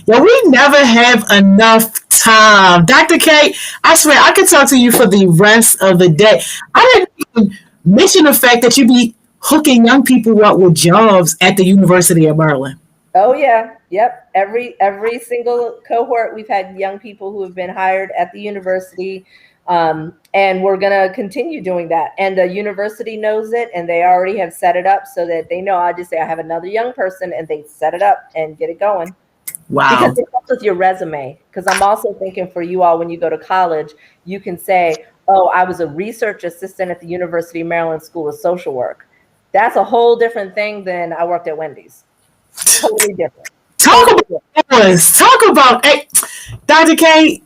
Yeah, we never have enough time. Dr. K, I swear I could talk to you for the rest of the day. I didn't even mention the fact that you be hooking young people up with jobs at the University of Maryland. Oh yeah. Yep. Every single cohort, we've had young people who have been hired at the university. And we're going to continue doing that. And the university knows it, and they already have set it up so that they know. I just say, I have another young person, and they set it up and get it going. Wow. Because it helps with your resume. Because I'm also thinking for you all, when you go to college, you can say, oh, I was a research assistant at the University of Maryland School of Social Work. That's a whole different thing than I worked at Wendy's. Totally different. Talk about Dr. K,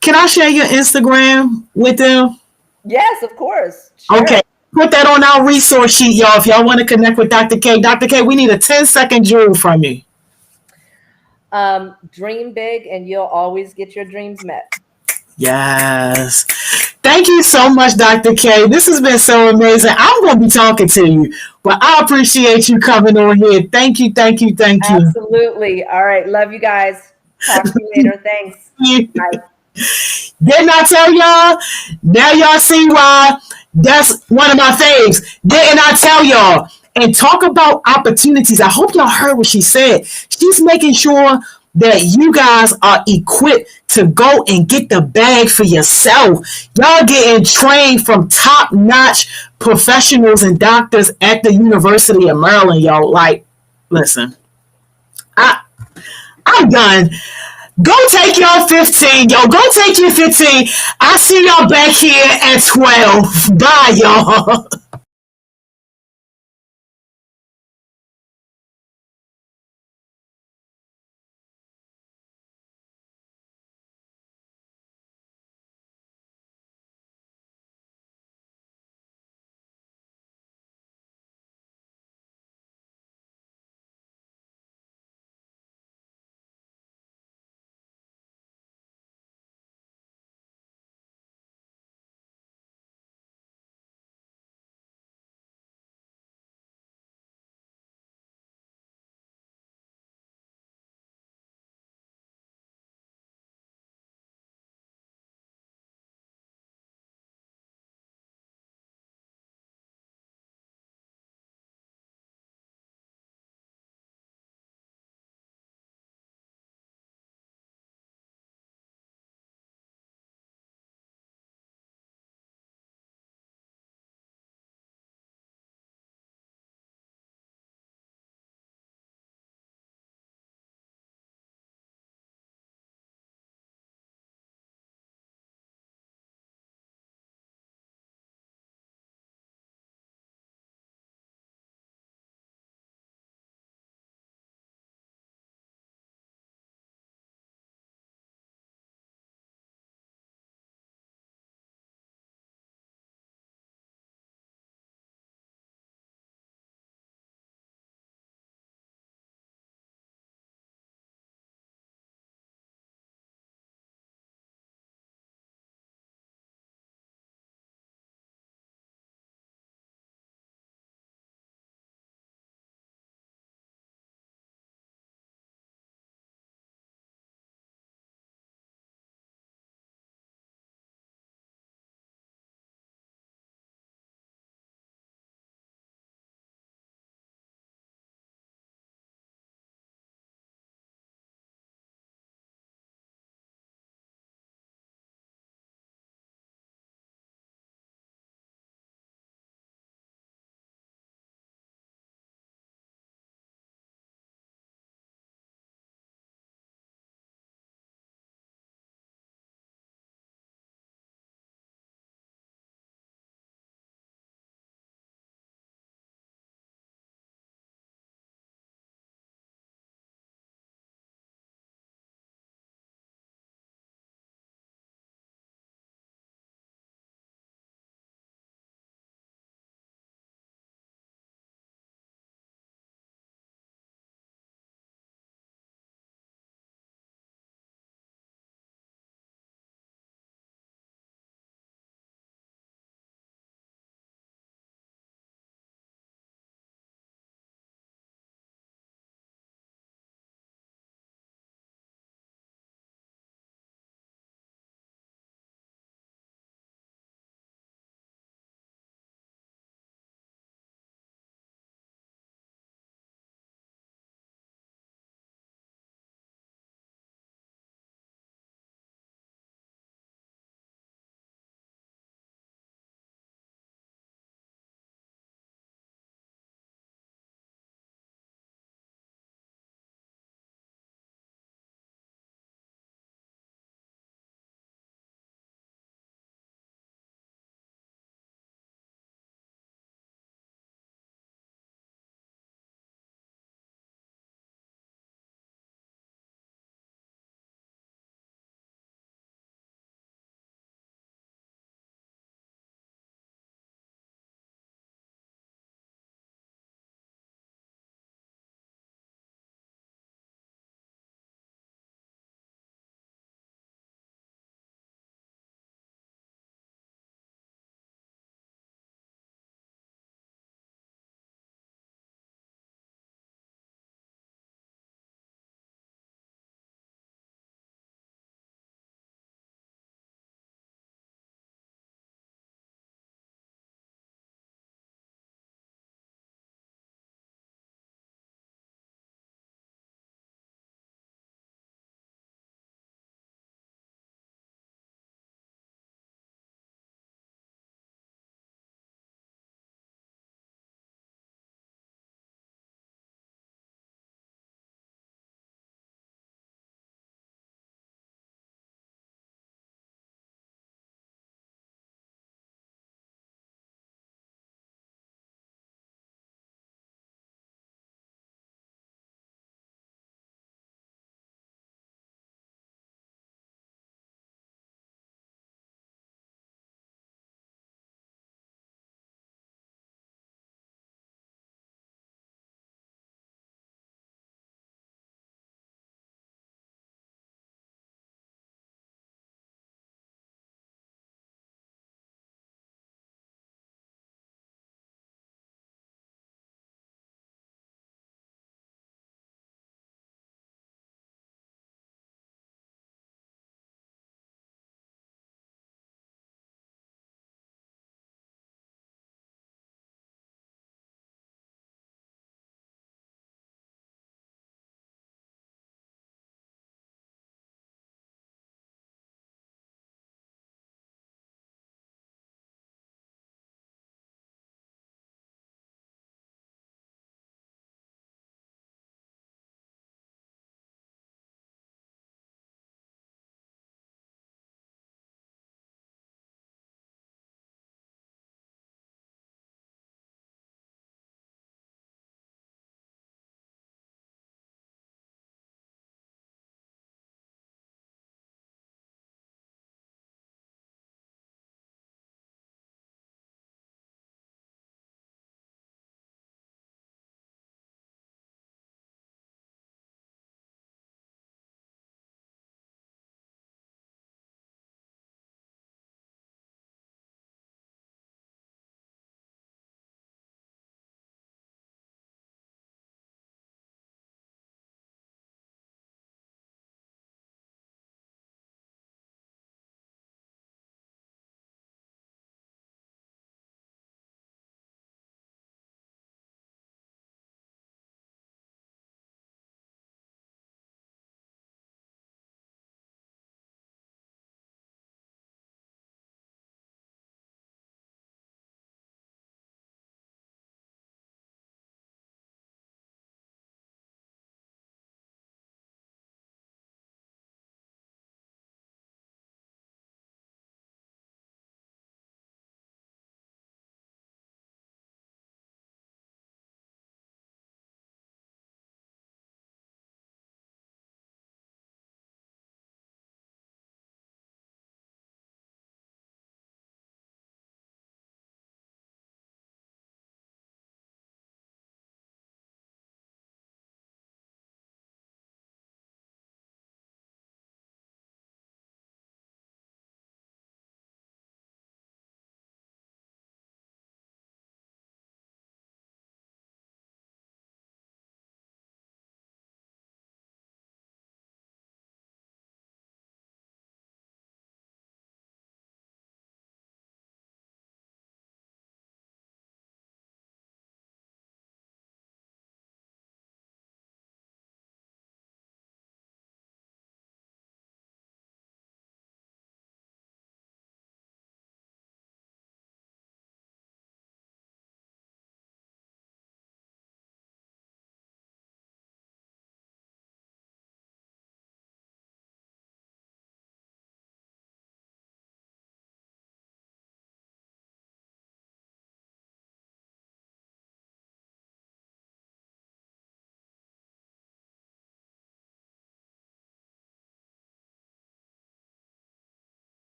can I share your Instagram with them? Yes, of course. Sure. Okay. Put that on our resource sheet, y'all, if y'all want to connect with Dr. K. Dr. K, we need a 10-second jewel from you. Dream big, and you'll always get your dreams met. Yes. Thank you so much, Dr. K. This has been so amazing. I'm going to be talking to you, but I appreciate you coming on here. Thank you. Absolutely. All right. Love you guys. Talk to you later. Thanks. Bye. Didn't I tell y'all? Now y'all see why that's one of my faves. Didn't I tell y'all? And talk about opportunities. I hope y'all heard what she said. She's making sure that you guys are equipped to go and get the bag for yourself. Y'all getting trained from top-notch professionals and doctors at the University of Maryland, y'all. Like, listen, I'm done. Go take y'all 15. Yo, go take your 15. I see y'all back here at 12. Bye, y'all.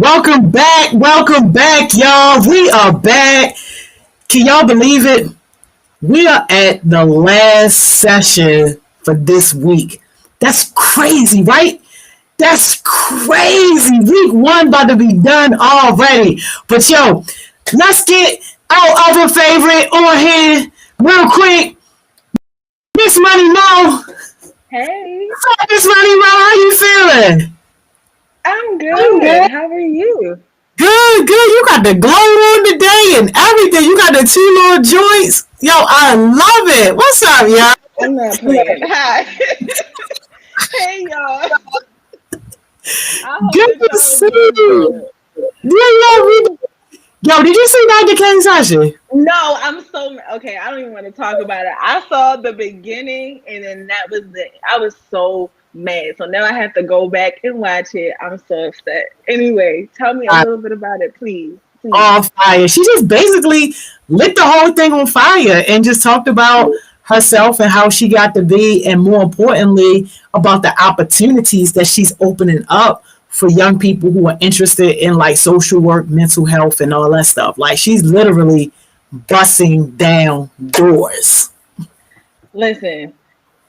Welcome back, y'all. We are back. Can y'all believe it? We are at the last session for this week. That's crazy, right? That's crazy. Week 1 about to be done already. But yo, let's get our other favorite on here real quick. Miss Money Mo. Hey. Miss Money Mo, how you feeling? I'm good. How are you? Good. You got the glow on today and everything. You got the 2 little joints. Yo, I love it. What's up, y'all? I'm not playing. Hi. Hey, y'all. Good to see you. Yo, did you see Dr. K's session? No, I'm so okay. I don't even want to talk about it. I saw the beginning, and then that was it. I was so mad. So now I have to go back and watch it. I'm so upset. Anyway, tell me a little bit about it, please. On fire. She just basically lit the whole thing on fire and just talked about herself and how she got to be, and more importantly, about the opportunities that she's opening up for young people who are interested in like social work, mental health, and all that stuff. Like she's literally busting down doors. Listen,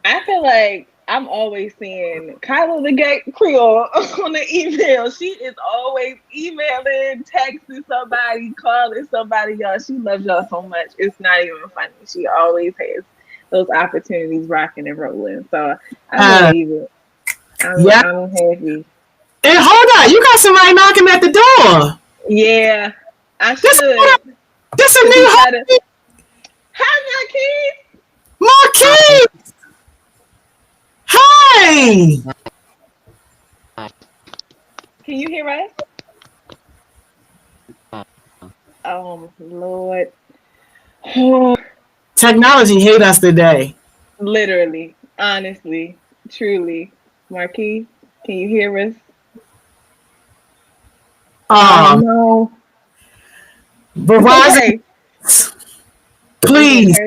I feel like I'm always seeing Kyla the Gay Creole on the email. She is always emailing, texting somebody, calling somebody. Y'all, she loves y'all so much. It's not even funny. She always has those opportunities rocking and rolling. So I believe it. I'm happy. And hold on, you got somebody knocking at the door. Yeah, I should. This a new home. Hi, Marquise. Hi. Can you hear us? Oh, Lord. Technology hate us today. Literally, honestly, truly. Marquise, can you hear us? No. Verizon, please.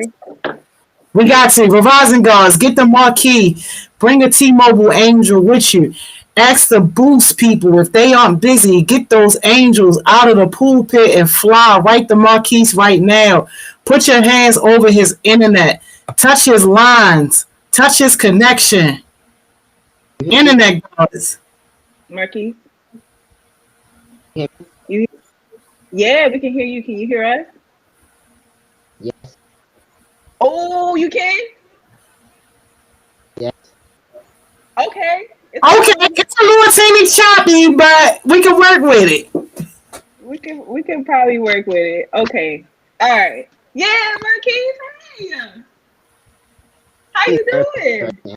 We got to. Verizon guards, get the marquee. Bring a T-Mobile angel with you. Ask the boost people if they aren't busy. Get those angels out of the pulpit and fly. Write the Marquise right now. Put your hands over his internet. Touch his lines. Touch his connection. Internet guards. Marquise? Yeah, we can hear you. Can you hear us? Yes. Oh, you can? Yes. Okay. It's a little teeny choppy, but we can work with it. We can probably work with it. Okay. All right. Yeah, Marquise, hey. How you doing?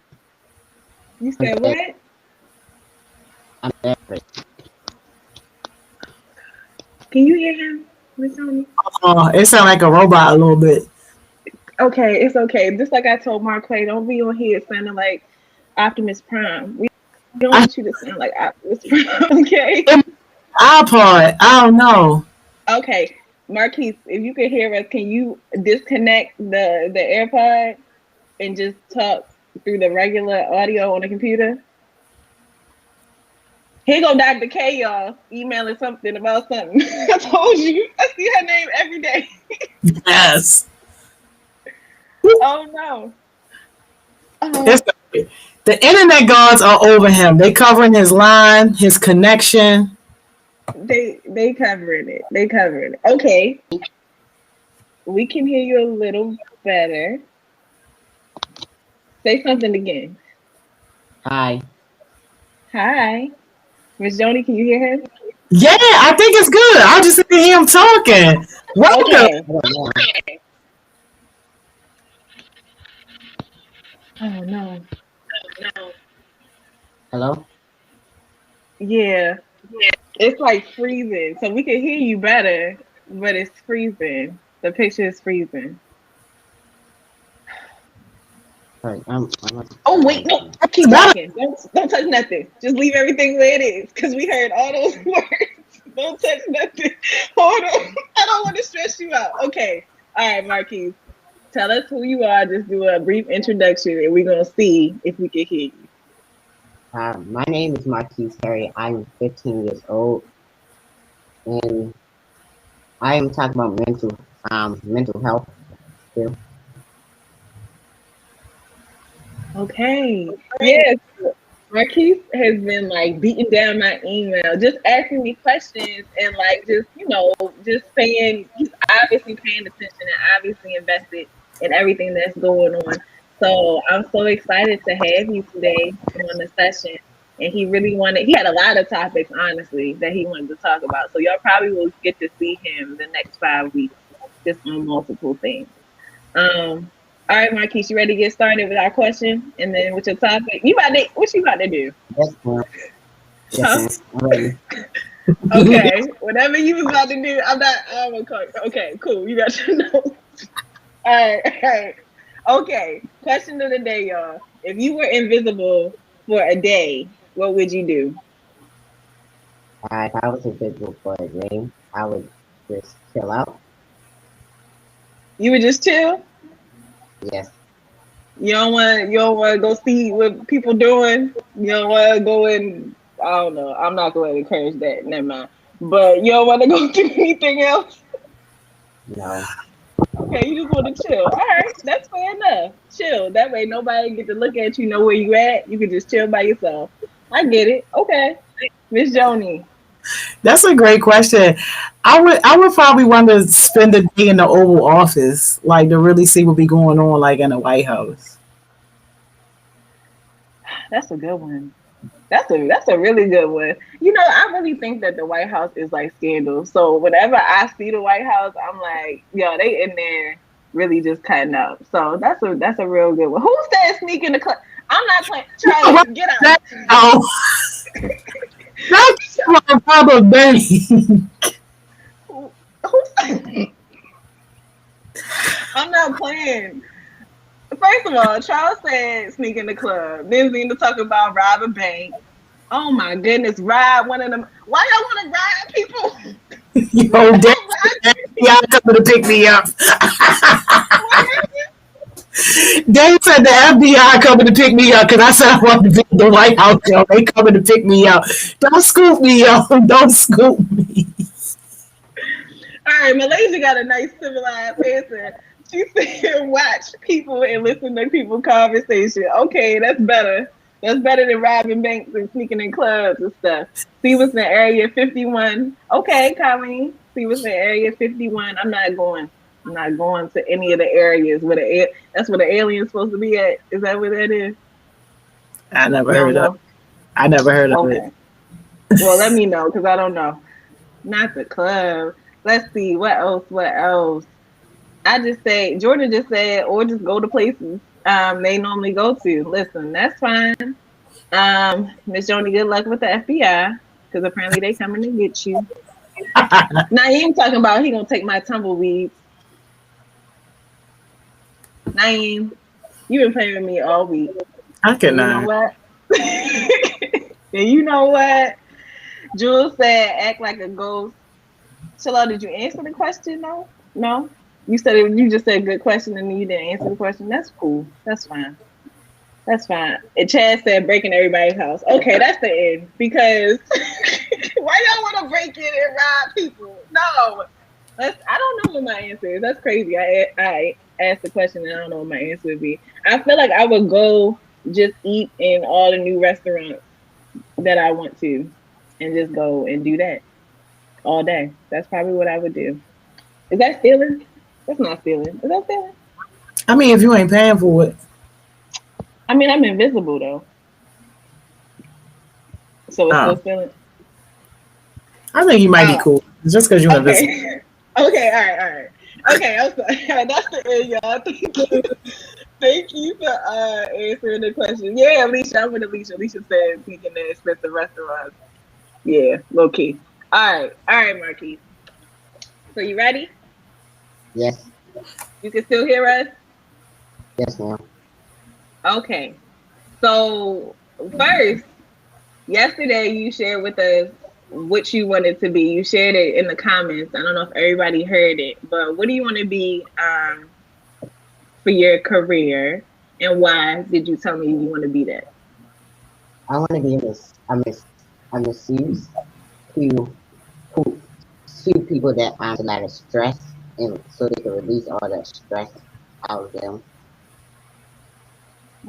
You said what? I'm everything. Can you hear him? It sounds like a robot a little bit. Okay, it's okay. Just like I told Marquay, don't be on here sounding like Optimus Prime. We don't want you to sound like Optimus Prime, okay? iPod, I don't know. Okay, Marquise, if you can hear us, can you disconnect the AirPod and just talk through the regular audio on the computer? Here go Dr. K, y'all, emailing something about something. I told you. I see her name every day. Yes. Oh, no. The internet guards are over him. They covering his line, his connection. They covering it. They covering it. Okay. We can hear you a little better. Say something again. Hi. Hi. Miss Joni, can you hear him? Yeah, I think it's good. I just didn't hear him talking. Welcome. Okay. Oh, no. Hello? Yeah. It's like freezing. So we can hear you better, but it's freezing. The picture is freezing. Sorry, Oh, wait, no. I keep talking. Don't touch nothing. Just leave everything where it is, because we heard all those words. Don't touch nothing. Hold on. I don't want to stress you out. Okay. All right, Marquise. Tell us who you are. Just do a brief introduction, and we're going to see if we can hear you. My name is Marquise Terry. I'm 15 years old. and I am talking about mental health too. Okay. Yes. Marquise has been like beating down my email, just asking me questions and like just saying he's obviously paying attention and obviously invested in everything that's going on. So I'm so excited to have you today on the session. And he had a lot of topics, honestly, that he wanted to talk about. So y'all probably will get to see him the next 5 weeks, just on multiple things. All right, Marquise, you ready to get started with our question and then with your topic? What you about to do? Yes, ma'am. Yes, Huh? ma'am. I'm ready. Okay, whatever you was about to do, I'm gonna call you. Okay, cool. You got your notes. All right. Okay, question of the day, y'all. If you were invisible for a day, what would you do? If I was invisible for a day, I would just chill out. You would just chill? Yes. You don't want to go see what people doing? You don't want to go and I don't know. I'm not going to encourage that. Never mind. But you don't want to go do anything else? No. Okay, you just want to chill. All right, that's fair enough. Chill. That way nobody get to look at you, know where you at. You can just chill by yourself. I get it. Okay. Miss Joni. That's a great question. I would probably want to spend a day in the Oval Office, like to really see what be going on, like in the White House. That's a good one. That's a really good one. You know, I really think that the White House is like scandal. So whenever I see the White House, I'm like, yo, they in there really just cutting up. So that's a real good one. Who said sneak in the club? I'm not playing. Charlie, get out. Oh, that's my Baba Benny. Who I'm not playing. First of all, Charles said sneak in the club. Then Zena talk about rob a bank. Oh my goodness, ride one of them. Why y'all want to ride people? Yo, y'all coming to pick me up. They said the FBI coming to pick me up because I said I want to visit the White House. Yo, they coming to pick me up. Don't scoop me, yo. Don't scoop me. All right, Malaysia got a nice civilized answer. She said, "Watch people and listen to people's conversation." Okay, that's better. That's better than robbing banks and sneaking in clubs and stuff. See what's in Area 51. Okay, Colleen. See what's in Area 51. I'm not going to any of the areas where that's where the alien's supposed to be at. Is that where that is? I never heard of it. Well, let me know because I don't know. Not the club. Let's see. What else? I just say Jordan just said, or just go to places they normally go to. Listen, that's fine. Miss Joni, good luck with the FBI because apparently they coming to get you. Naeem talking about he gonna take my tumbleweeds. Naeem, you been playing with me all week. I cannot. You know what? And you know what? Jules said, act like a ghost. Shalom, did you answer the question? No. You just said good question and you didn't answer the question. That's cool. That's fine. And Chad said breaking everybody's house. Okay, that's the end. Because why y'all want to break in and rob people? No. I don't know what my answer is. That's crazy. I asked the question and I don't know what my answer would be. I feel like I would go just eat in all the new restaurants that I want to and just go and do that all day. That's probably what I would do. Is that stealing? That's not stealing. Is that stealing? I mean, if you ain't paying for it. I mean, I'm invisible though. So it's still stealing? I think you might be cool. Just because you're invisible. Okay, all right. Okay, I'm sorry. That's the end, y'all. Thank you. Thank you for answering the question. Yeah, Alicia, I'm with Alicia. Alicia said we can expensive restaurants. Yeah, low key. All right, Marquise. So you ready? Yes. You can still hear us? Yes, ma'am. Okay. So first, yesterday you shared with us what you wanted to be. You shared it in the comments. I don't know if everybody heard it, but what do you want to be for your career, and why did you tell me you want to be that? I want to be a masseuse who people that a lot of stress, and so they can release all that stress out of them.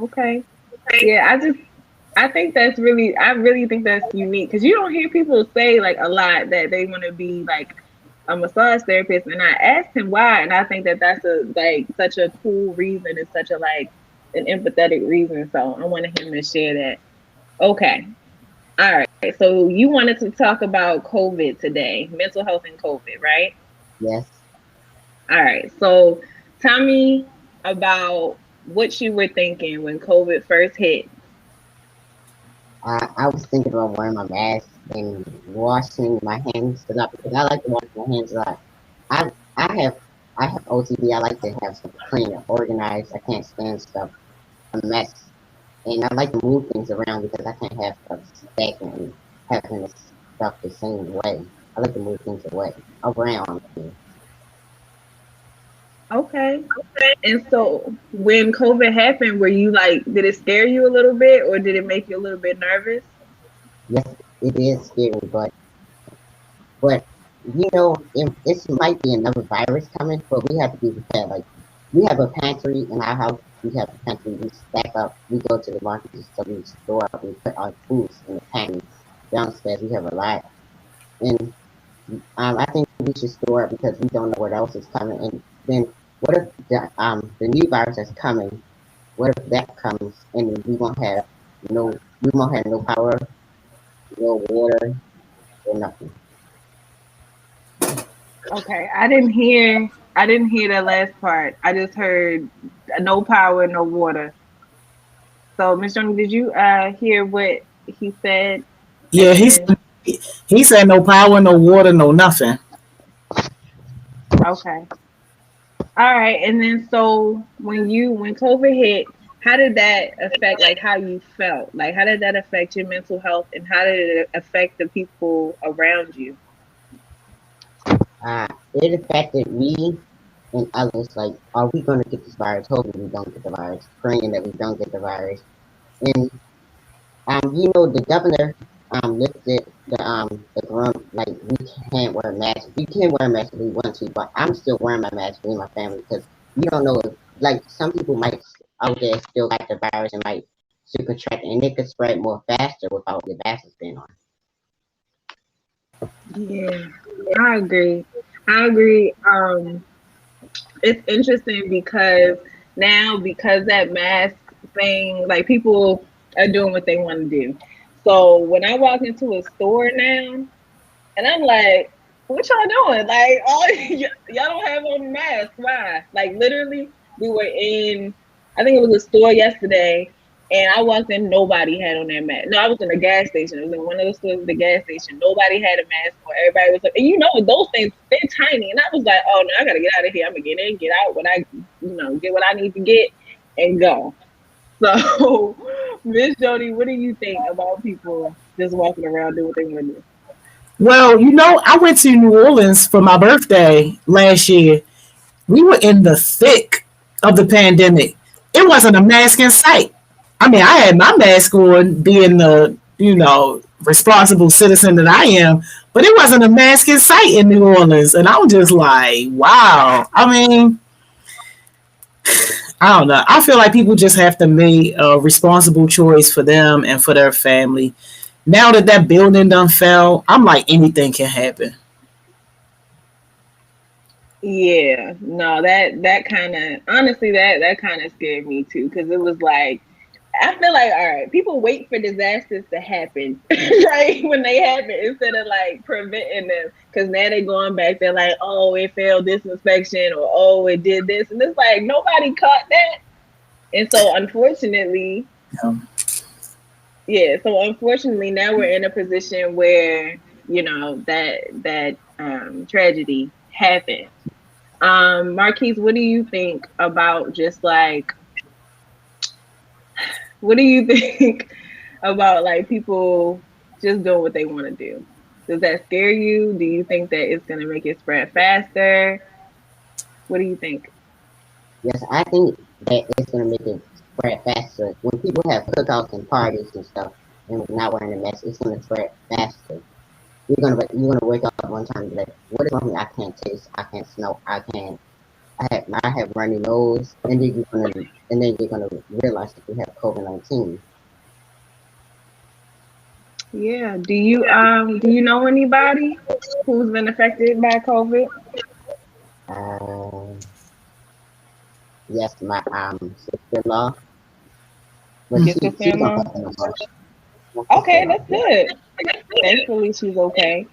Okay. Yeah, I think that's really, I really think that's unique because you don't hear people say like a lot that they want to be like a massage therapist. And I asked him why, and I think that that's a like such a cool reason and such a like an empathetic reason. So I wanted him to share that. Okay. All right. So you wanted to talk about COVID today, mental health and COVID, right? Yes. All right. So tell me about what you were thinking when COVID first hit. I was thinking about wearing my mask and washing my hands a lot because I like to wash my hands a lot. I I have I have OCD. I like to have stuff clean and organized. I can't stand stuff a mess, and I like to move things around because I can't have stuff stagnant and having this stuff the same way. I like to move things away around. Okay. And so when COVID happened, were you like, did it scare you a little bit or did it make you a little bit nervous? Yes, it is scary, but it might be another virus coming, but we have to be prepared. Like we have a pantry in our house. We have a pantry. We stack up. We go to the market, so we store up. We put our foods in the pantry downstairs. We have a lot, and I think we should store it because we don't know what else is coming. And then what if the new virus that's coming? What if that comes and then we won't have no power, no water, or nothing. Okay. I didn't hear that last part. I just heard no power, no water. So Miss Johnny, did you hear what he said Yeah, at the end? he said no power, no water, no nothing. Okay. All right. And then so when COVID hit, how did that affect like how you felt? Like how did that affect your mental health and how did it affect the people around you? It affected me and others. Like, are we gonna get this virus? Hoping we don't get the virus. Praying that we don't get the virus. And the governor lifted the ground, like we can't wear masks. We can wear masks if we want to, but I'm still wearing my mask with my family because we don't know if like some people might out there still got the virus and might still contract and it could spread more faster without the masks being on. Yeah, I agree. I agree. It's interesting because now because that mask thing, like people are doing what they want to do. So when I walk into a store now, and I'm like, what y'all doing? Like, y'all don't have on masks. Why? Like, literally, we were in, I think it was a store yesterday, and I walked in, nobody had on their mask. No, I was in a gas station. It was in one of the stores at the gas station. Nobody had a mask on. Everybody was like, and those things, they're tiny. And I was like, oh, no, I got to get out of here. I'm going to get in, get out, get what I need to get, and go. So, Miss Jody, what do you think about people just walking around doing what they want to do? Well, I went to New Orleans for my birthday last year. We were in the thick of the pandemic. It wasn't a mask in sight. I mean, I had my mask on, being the, responsible citizen that I am, but it wasn't a mask in sight in New Orleans. And I'm just like, wow. I mean, I don't know. I feel like people just have to make a responsible choice for them and for their family. Now that building done fell, I'm like, anything can happen. Yeah, no, that kind of honestly that kind of scared me too because it was like I feel like all right, people wait for disasters to happen right when they happen instead of like preventing them because now they're going back. They're like, oh, it failed this inspection or oh, it did this, and it's like nobody caught that. And so unfortunately, so unfortunately now we're in a position where that tragedy happened. Marquise, what do you think about just like what do you think about like people just doing what they want to do? Does that scare you? Do you think that it's going to make it spread faster? What do you think? Yes, I think that it's gonna make it spread faster. When people have cookouts and parties and stuff and not wearing a mask, it's gonna spread faster. You're gonna wake up one time, like, what is wrong with me? I can't taste, I can't smell, I have runny nose, and then you're gonna realize that you have COVID-19. Yeah. Do you know anybody who's been affected by COVID? Yes, my sister-in-law, but Your she's not sister-in-law? having a much. My Okay, sister-in-law, that's yeah. good. Thankfully, she's okay.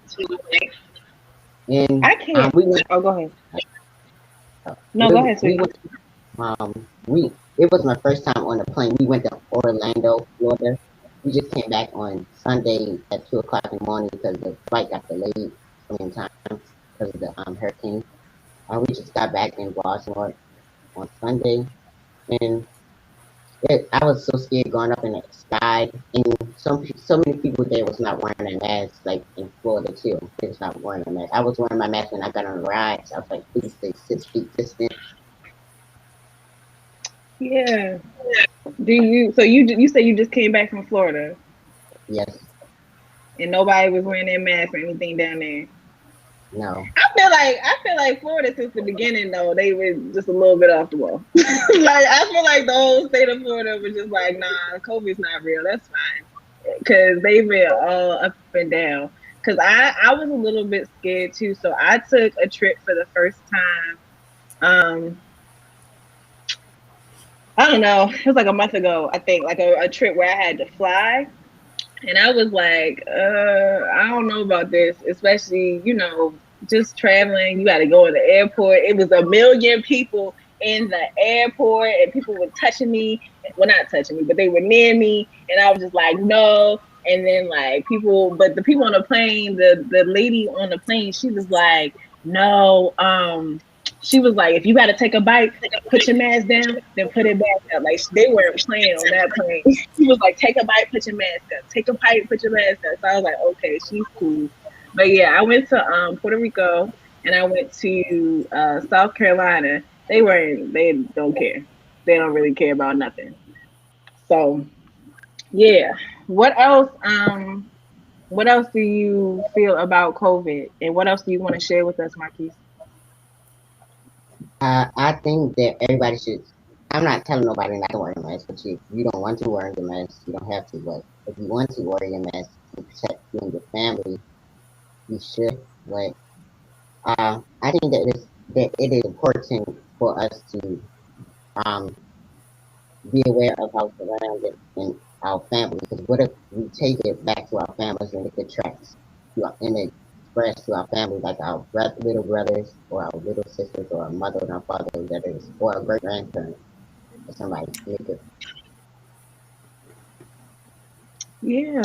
And I can't. we went. Oh, go ahead. No, We go ahead, we sweetie. went. We it was my first time on a plane. We went to Orlando, Florida. We just came back on Sunday at 2 o'clock in the morning because the flight got delayed so many times because of the hurricane. We just got back in Baltimore on Sunday, and I was so scared going up in the sky, and so many people there was not wearing a mask, like in Florida too. They was not wearing a mask. I was wearing my mask when I got on the rides. I was like, please stay 6 feet distant. Yeah. Do you? So you say you just came back from Florida Yes, and nobody was wearing their mask or anything down there? no. I feel like Florida since the beginning though they were just a little bit off the wall. Like I feel like the whole state of Florida was just like, nah, COVID's not real. That's fine, because they've been all up and down. Because I was a little bit scared too, so I took a trip for the first time. I don't know, it was like a month ago, I think, like a trip where I had to fly. And I was like, I don't know about this, especially, just traveling. You got to go in the airport. It was a million people in the airport, and people were touching me. Well, not touching me, but they were near me. And I was just like, no. And then, like, but the people on the plane, the lady on the plane, she was like, no, she was like, if you got to take a bite, put your mask down, then put it back up. Like, they weren't playing on that plane. She was like, take a bite, put your mask up. Take a bite, put your mask up. So I was like, okay, she's cool. But yeah, I went to Puerto Rico and I went to South Carolina. They don't care. They don't really care about nothing. So yeah. What else? What else do you feel about COVID, and what else do you want to share with us, Marquise? I think that everybody should. I'm not telling nobody not to wear a mask, but you don't want to wear the mask, you don't have to. But if you want to wear your mask to protect you and your family, you should. But I think that it is important for us to um be aware of our surroundings and our family. Because what if we take it back to our families and it attracts and it spreads to our family, like our little brothers or our little sisters or our mother and our father, that is, or our great grandparents or somebody. Yeah,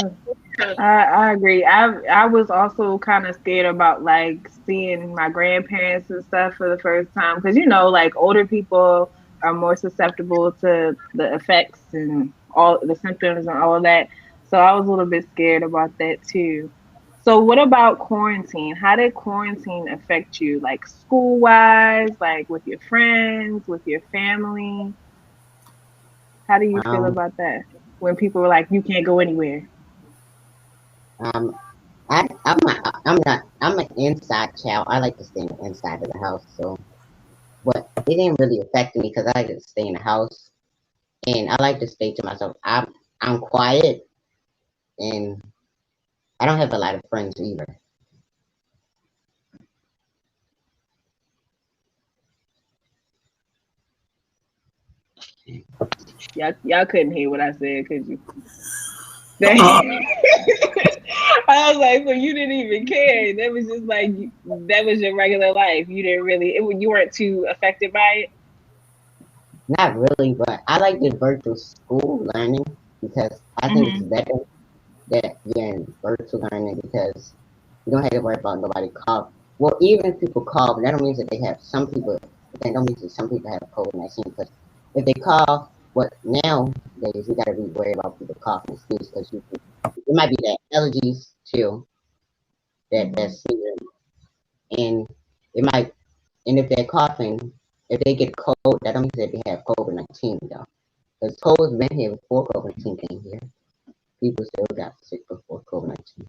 I agree. I was also kind of scared about like seeing my grandparents and stuff for the first time, because like older people are more susceptible to the effects and all the symptoms and all of that. So I was a little bit scared about that too. So what about quarantine? How did quarantine affect you? Like school wise, like with your friends, with your family? How do you feel Um, about that? When people were like, you can't go anywhere. um, I'm an inside child. I like to stay inside of the house. So, but it didn't really affect me because I like to stay in the house and I like to stay to myself. I'm quiet and I don't have a lot of friends either. Y'all couldn't hear what I said, could you? Uh, I was like, so you didn't even care. That was just like that was your regular life. You didn't really, you weren't too affected by it. Not really, but I like the virtual school learning because I think it's Mm-hmm. better that you're in virtual learning because you don't have to worry about nobody cough. Well, even if people cough, that don't mean that they have some people. That don't mean that some people have COVID-19 because if they cough, what nowadays you gotta be worried about people coughing and sneeze because it might be that allergies too that's here, and it might, and if they're coughing, if they get cold, that don't mean that they have COVID-19 though. Because COVID's been here before COVID-19 came here. People still got sick before COVID-19.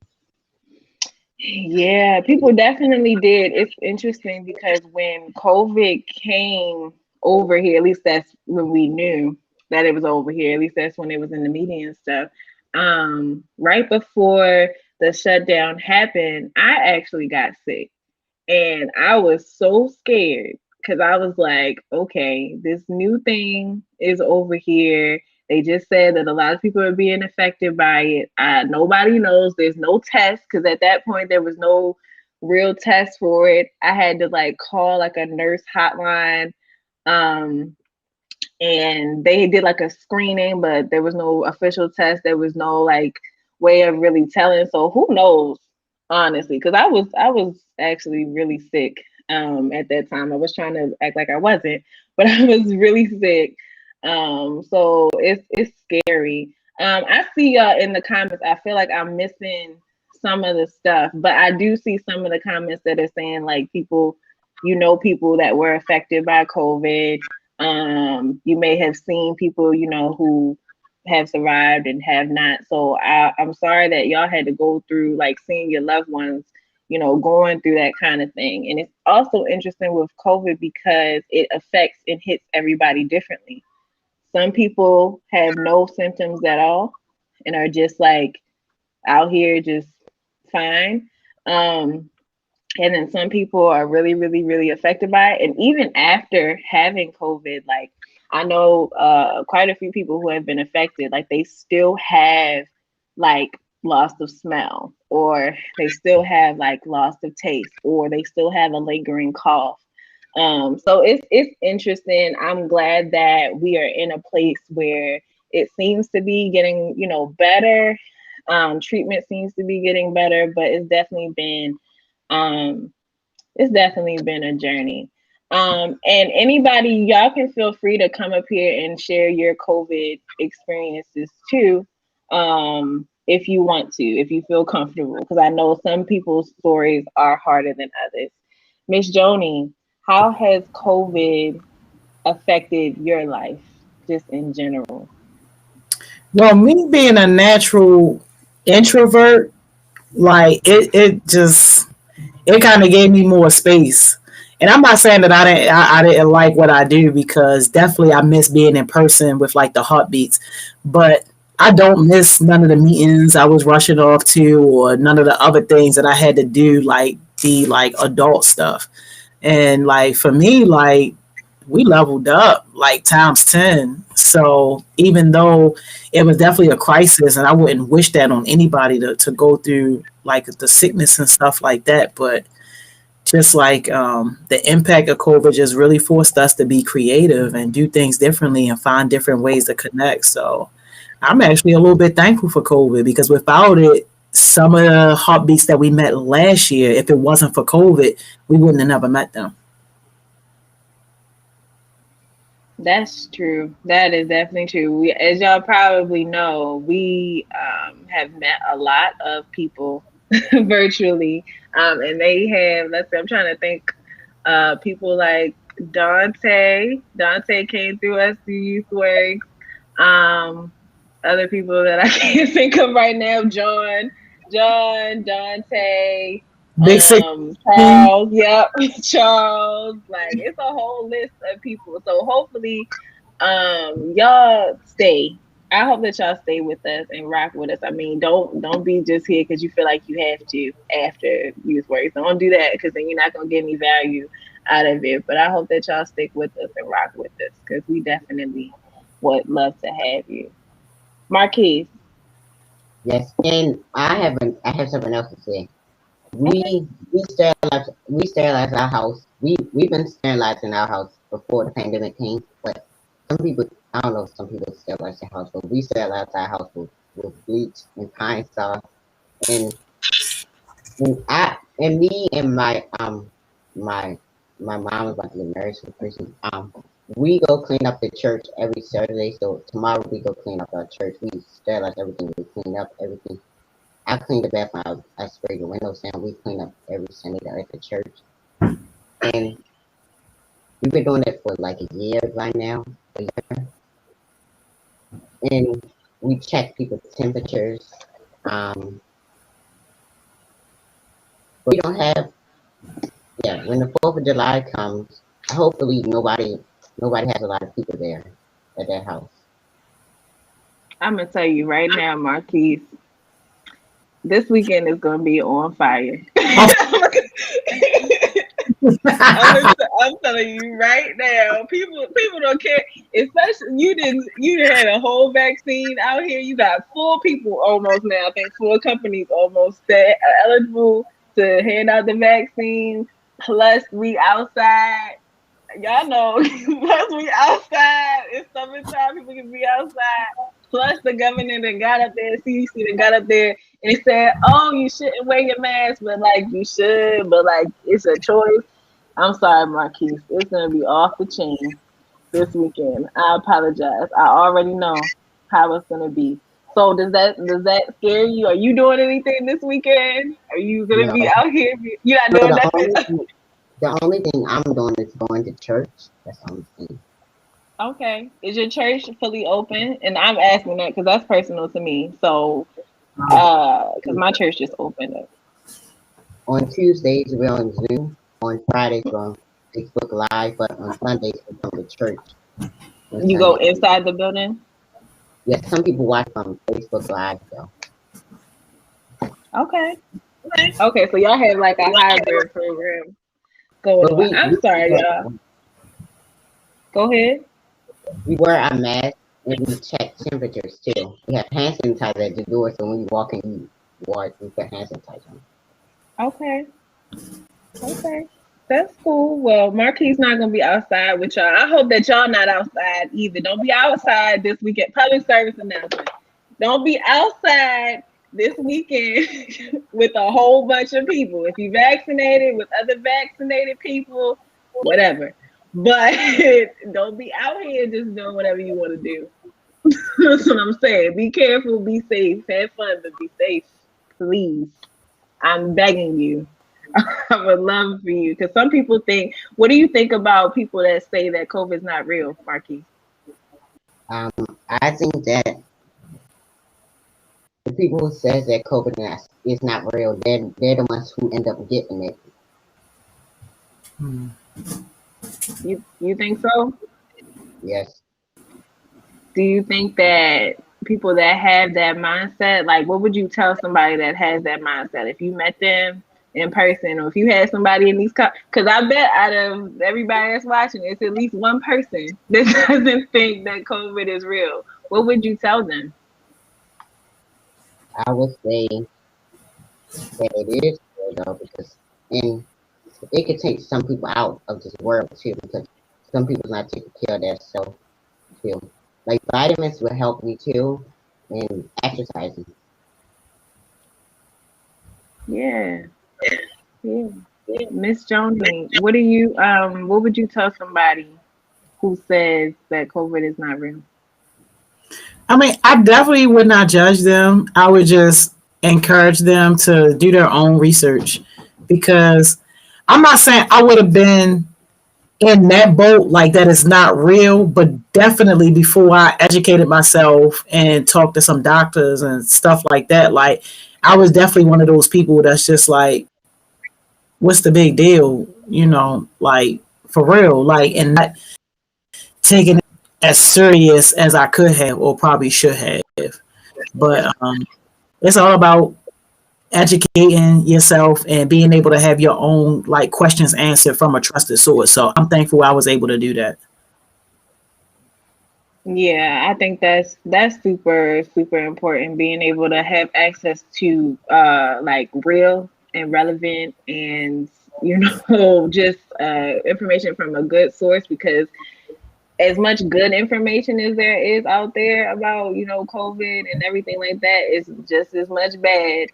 Yeah, people definitely did. It's interesting because when COVID came over here, at least that's when we knew that it was over here. At least that's when it was in the media and stuff. Right before the shutdown happened, I actually got sick. And I was so scared because I was like, okay, this new thing is over here. They just said that a lot of people are being affected by it. Nobody knows. There's no test because at that point there was no real test for it. I had to like call like a nurse hotline. Um, and they did like a screening, but there was no official test. There was no like way of really telling. So who knows, honestly? Because I was actually really sick at that time. I was trying to act like I wasn't, but I was really sick. So it's scary. I see y'all in the comments. I feel like I'm missing some of the stuff, but I do see some of the comments that are saying like people, people that were affected by COVID. You may have seen people, who have survived and have not. So I'm sorry that y'all had to go through like seeing your loved ones, going through that kind of thing. And it's also interesting with COVID because it affects and hits everybody differently. Some people have no symptoms at all and are just like out here just fine. And then some people are really, really, really affected by it. And even after having COVID, like I know quite a few people who have been affected, like they still have like loss of smell, or they still have like loss of taste, or they still have a lingering cough. So it's interesting. I'm glad that we are in a place where it seems to be getting, better. Treatment seems to be getting better, but um, it's definitely been a journey. And anybody, y'all can feel free to come up here and share your COVID experiences too, if you want to, if you feel comfortable, because I know some people's stories are harder than others. Miss Joni, how has COVID affected your life, just in general? Well, me being a natural introvert, like it kind of gave me more space. And I'm not saying that I didn't like what I do, because definitely I miss being in person with like the heartbeats, but I don't miss none of the meetings I was rushing off to, or none of the other things that I had to do, like the like adult stuff. And like for me, like we leveled up like times 10. So even though it was definitely a crisis, and I wouldn't wish that on anybody to go through like the sickness and stuff like that, but just like the impact of COVID just really forced us to be creative and do things differently and find different ways to connect. So I'm actually a little bit thankful for COVID, because without it, some of the heartbeats that we met last year, if it wasn't for COVID, we wouldn't have never met them. That's true. That is definitely true. As y'all probably know, we have met a lot of people virtually, and they have. Let's see, I'm trying to think. People like Dante. Dante came through us through Youth Works. Other people that I can't think of right now. John, Dante. Big Six. Charles, yep, Charles. Like it's a whole list of people. So hopefully, y'all stay. I hope that y'all stay with us and rock with us. I mean, don't be just here because you feel like you have to after Youth Works. Don't do that, because then you're not gonna get any value out of it. But I hope that y'all stick with us and rock with us, because we definitely would love to have you. Marquise. Yes, and I have something else to say. We sterilized our house. We've been sterilized in our house before the pandemic came, but some people, I don't know if some people sterilize their house, but we sterilized our house with bleach and pine saw, and me and my mom is about to get married to a person. We go clean up the church every Saturday. So tomorrow we go clean up our church. We sterilize everything. We clean up everything. I clean the bathroom. I spray the windows down. We clean up every Sunday at the church. And we've been doing it for like a year right now. A year. And we check people's temperatures. We don't have. Yeah, when the 4th of July comes, hopefully nobody has a lot of people there at that house. I'm gonna tell you right now, Marquise, this weekend is gonna be on fire. I'm telling you right now, people don't care. Especially you didn't had a whole vaccine out here. You got 4 people almost now. I think 4 companies almost that are eligible to hand out the vaccine. Plus we outside. Y'all know, plus we outside. It's summertime. People can be outside. Plus the governor that got up there, CDC that got up there and said, "Oh, you shouldn't wear your mask, but like you should, but like it's a choice." I'm sorry, Marquise. It's gonna be off the chain this weekend. I apologize. I already know how it's gonna be. So does that scare you? Are you doing anything this weekend? Are you gonna be out here? You're not doing nothing. The only thing I'm doing is going to church. That's the only thing. Okay. Is your church fully open? And I'm asking that because that's personal to me. So, because my church just opened up. On Tuesdays, we're on Zoom. On Fridays, we're on Facebook Live. But on Sundays, we're going to church. You go inside the building? Yes, some people watch on Facebook Live, though. Okay. Okay, so y'all have like a hybrid program going on. I'm sorry, y'all. Go ahead. We wear our mask and we check temperatures too. We have hand sanitizer at the door, so when you walk in, you put hand sanitizer on. Okay. Okay. That's cool. Well, Marquise not gonna be outside with y'all. I hope that y'all not outside either. Don't be outside this weekend. Public service announcement. Don't be outside this weekend with a whole bunch of people. If you vaccinated with other vaccinated people, whatever. But don't be out here just doing whatever you want to do. That's what I'm saying. Be careful, be safe, have fun, but be safe, please. I'm begging you. I would love for you, because some people think. What do you think about people that say that COVID is not real, Marquis? I think that the people who says that COVID is not real, they're the ones who end up getting it. You think so? Yes. Do you think that people that have that mindset, like what would you tell somebody that has that mindset if you met them in person, or if you had somebody in these, because I bet out of everybody that's watching, it's at least one person that doesn't think that COVID is real. What would you tell them? I would say that it is real, though, because it could take some people out of this world too, because some people not taking care of their self too. Like vitamins will help me too, and exercising. Yeah. Miss Jonesy, what would you tell somebody who says that COVID is not real? I mean, I definitely would not judge them. I would just encourage them to do their own research, because I'm not saying I would have been in that boat, like that is not real, but definitely before I educated myself and talked to some doctors and stuff like that, like I was definitely one of those people that's just like, what's the big deal? You know, like for real, like, and not taking it as serious as I could have or probably should have. But it's all about educating yourself and being able to have your own like questions answered from a trusted source. So I'm thankful I was able to do that. Yeah, I think that's super, super important, being able to have access to like real and relevant and just information from a good source, because as much good information as there is out there about COVID and everything like that, is just as much bad.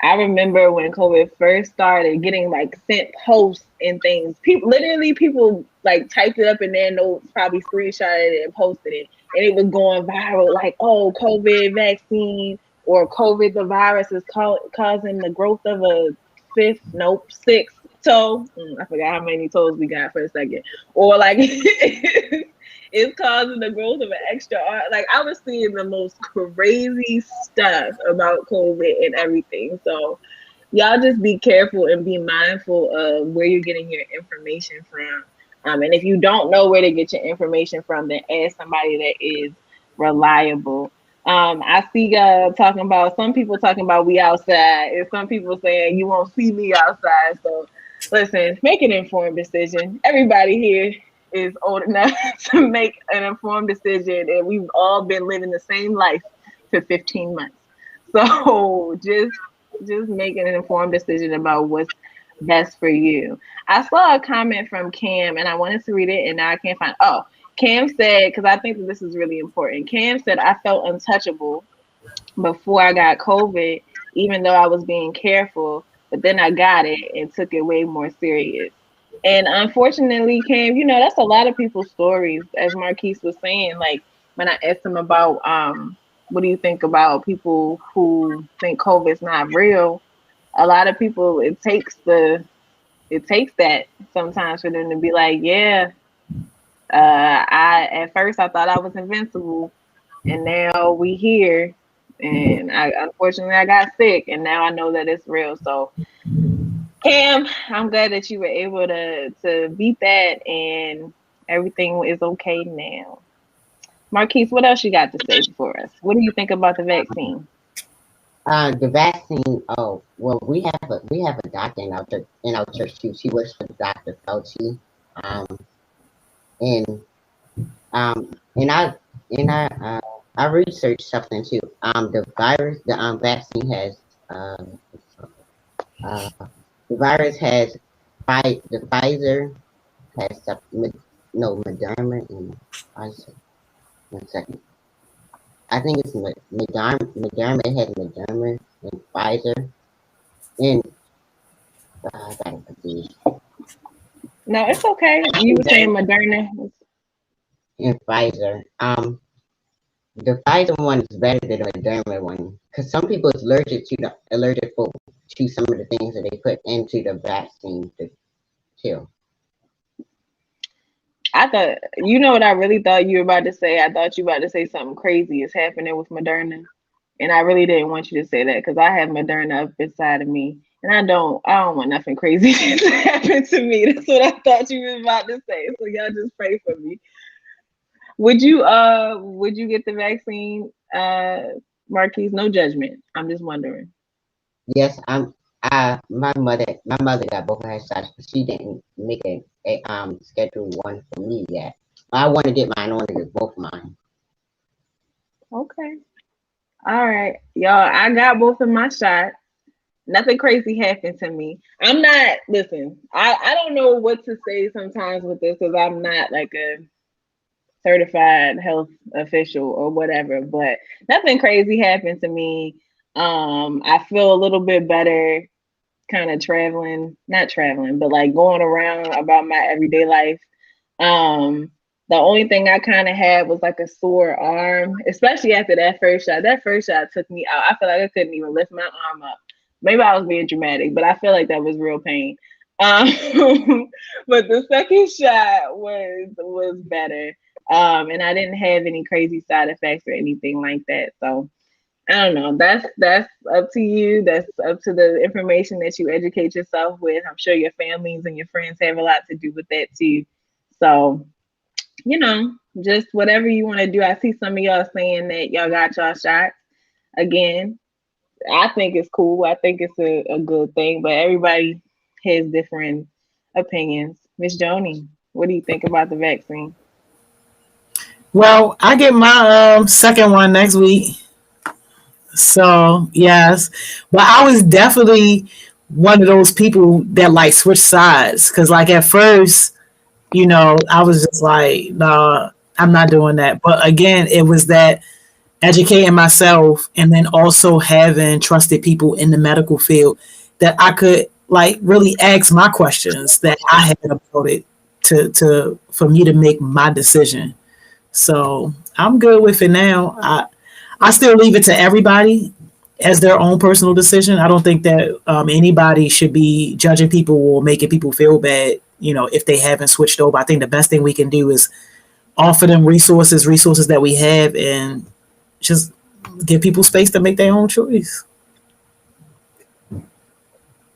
I remember when COVID first started, getting like sent posts and things. People like typed it up in their notes, probably screenshotted it and posted it, and it was going viral. Like, oh, COVID vaccine or COVID the virus is causing the growth of a sixth toe. I forgot how many toes we got for a second. Or like it's causing the growth of an extra arm. Like I was seeing the most crazy stuff about COVID and everything. So y'all just be careful and be mindful of where you're getting your information from. And if you don't know where to get your information from, then ask somebody that is reliable. I see talking about some people talking about we outside, and some people saying you won't see me outside. So listen, make an informed decision. Everybody here is old enough to make an informed decision, and we've all been living the same life for 15 months. So just making an informed decision about what's best for you. I saw a comment from Cam and I wanted to read it and now I can't find. Oh, Cam said, because I think that this is really important. Cam said, I felt untouchable before I got COVID, even though I was being careful, but then I got it and took it way more serious. And unfortunately, Cam, you know, that's a lot of people's stories. As Marquise was saying, like when I asked him about what do you think about people who think COVID's not real? A lot of people, it takes that sometimes for them to be like, yeah, at first I thought I was invincible, and now we here, and unfortunately I got sick, and now I know that it's real. So, Cam, I'm glad that you were able to beat that, and everything is okay now. Marquise, what else you got to say for us? What do you think about the vaccine? The vaccine. Oh, well, we have a doctor in our church too. She works for Dr. Fauci. I researched something too. The vaccine has the virus has the Pfizer has Moderna and Pfizer. 1 second. I think it's Moderna. Moderna has Moderna and Pfizer. And I got it confused. No, it's okay. You were saying Moderna and Pfizer. The Pfizer one is better than the Moderna one because some people is allergic to some of the things that they put into the vaccine to kill. I thought, you know what I really thought you were about to say? I thought you were about to say something crazy is happening with Moderna. And I really didn't want you to say that because I have Moderna up inside of me. And I don't want nothing crazy to happen to me. That's what I thought you were about to say. So y'all just pray for me. Would you get the vaccine, Marquise? No judgment. I'm just wondering. Yes, my mother got both of her shots, but she didn't make a schedule one for me yet. I want to get mine. I want to get both mine. Okay. All right, y'all. I got both of my shots. Nothing crazy happened to me. I'm not. Listen, I don't know what to say sometimes with this because I'm not like a certified health official or whatever. But nothing crazy happened to me. I feel a little bit better. Kind of not traveling, but like going around about my everyday life. The only thing I kind of had was like a sore arm, especially after that first shot. That first shot took me out. I feel like I couldn't even lift my arm up. Maybe I was being dramatic, but I feel like that was real pain. But the second shot was better. And I didn't have any crazy side effects or anything like that. So I don't know. That's up to you. That's up to the information that you educate yourself with. I'm sure your families and your friends have a lot to do with that too. So, you know, just whatever you want to do. I see some of y'all saying that y'all got y'all shots. Again, I think it's cool. I think it's a good thing, but everybody has different opinions. Miss Joni, what do you think about the vaccine? Well, I get my second one next week. So yes, but I was definitely one of those people that like switch sides because like at first, you know, I was just like, nah, I'm not doing that. But again, it was that educating myself and then also having trusted people in the medical field that I could like really ask my questions that I had about it to for me to make my decision. So I'm good with it now. I still leave it to everybody as their own personal decision. I don't think that anybody should be judging people or making people feel bad, you know, if they haven't switched over. I think the best thing we can do is offer them resources that we have and just give people space to make their own choice.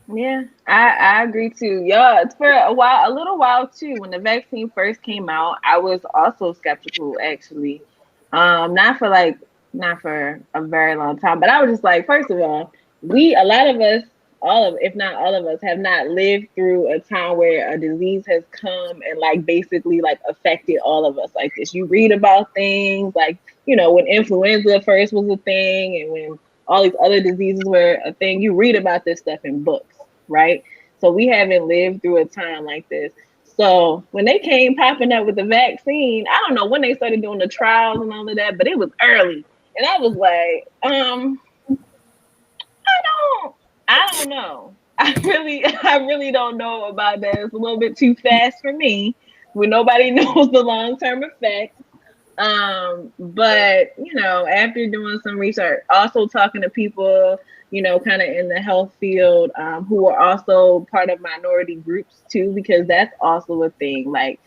Yeah, I agree too. Yeah, it's for a little while too. When the vaccine first came out, I was also skeptical actually. Not for not for a very long time, but I was just like, first of all, a lot of us, all of if not all of us, have not lived through a time where a disease has come and like basically like affected all of us like this. You read about things like, when influenza first was a thing and when all these other diseases were a thing, you read about this stuff in books, right? So we haven't lived through a time like this. So when they came popping up with the vaccine, I don't know when they started doing the trials and all of that, but it was early. And I was like, I don't know. I really don't know about that. It's a little bit too fast for me when nobody knows the long-term effects. But after doing some research, also talking to people, kind of in the health field, who are also part of minority groups too, because that's also a thing. Like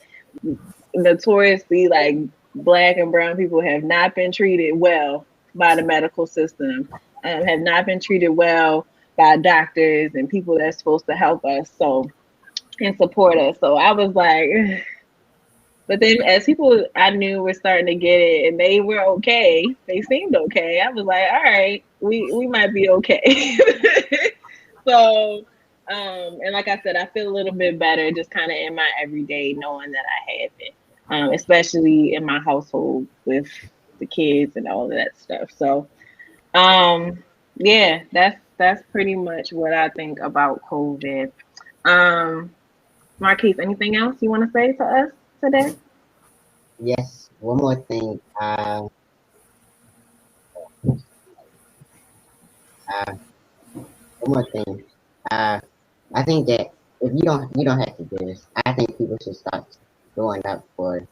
notoriously, like Black and brown people have not been treated well by the medical system, have not been treated well by doctors and people that's supposed to help us and support us. So I was like, but then as people I knew were starting to get it and they were okay, they seemed okay. I was like, all right, we might be okay. So, and like I said, I feel a little bit better just kind of in my everyday knowing that I have it, especially in my household with the kids and all of that stuff. So, yeah, that's pretty much what I think about COVID. Marquise, anything else you want to say to us today? Yes, one more thing. One more thing. I think that if you don't have to do this. I think people should start going up for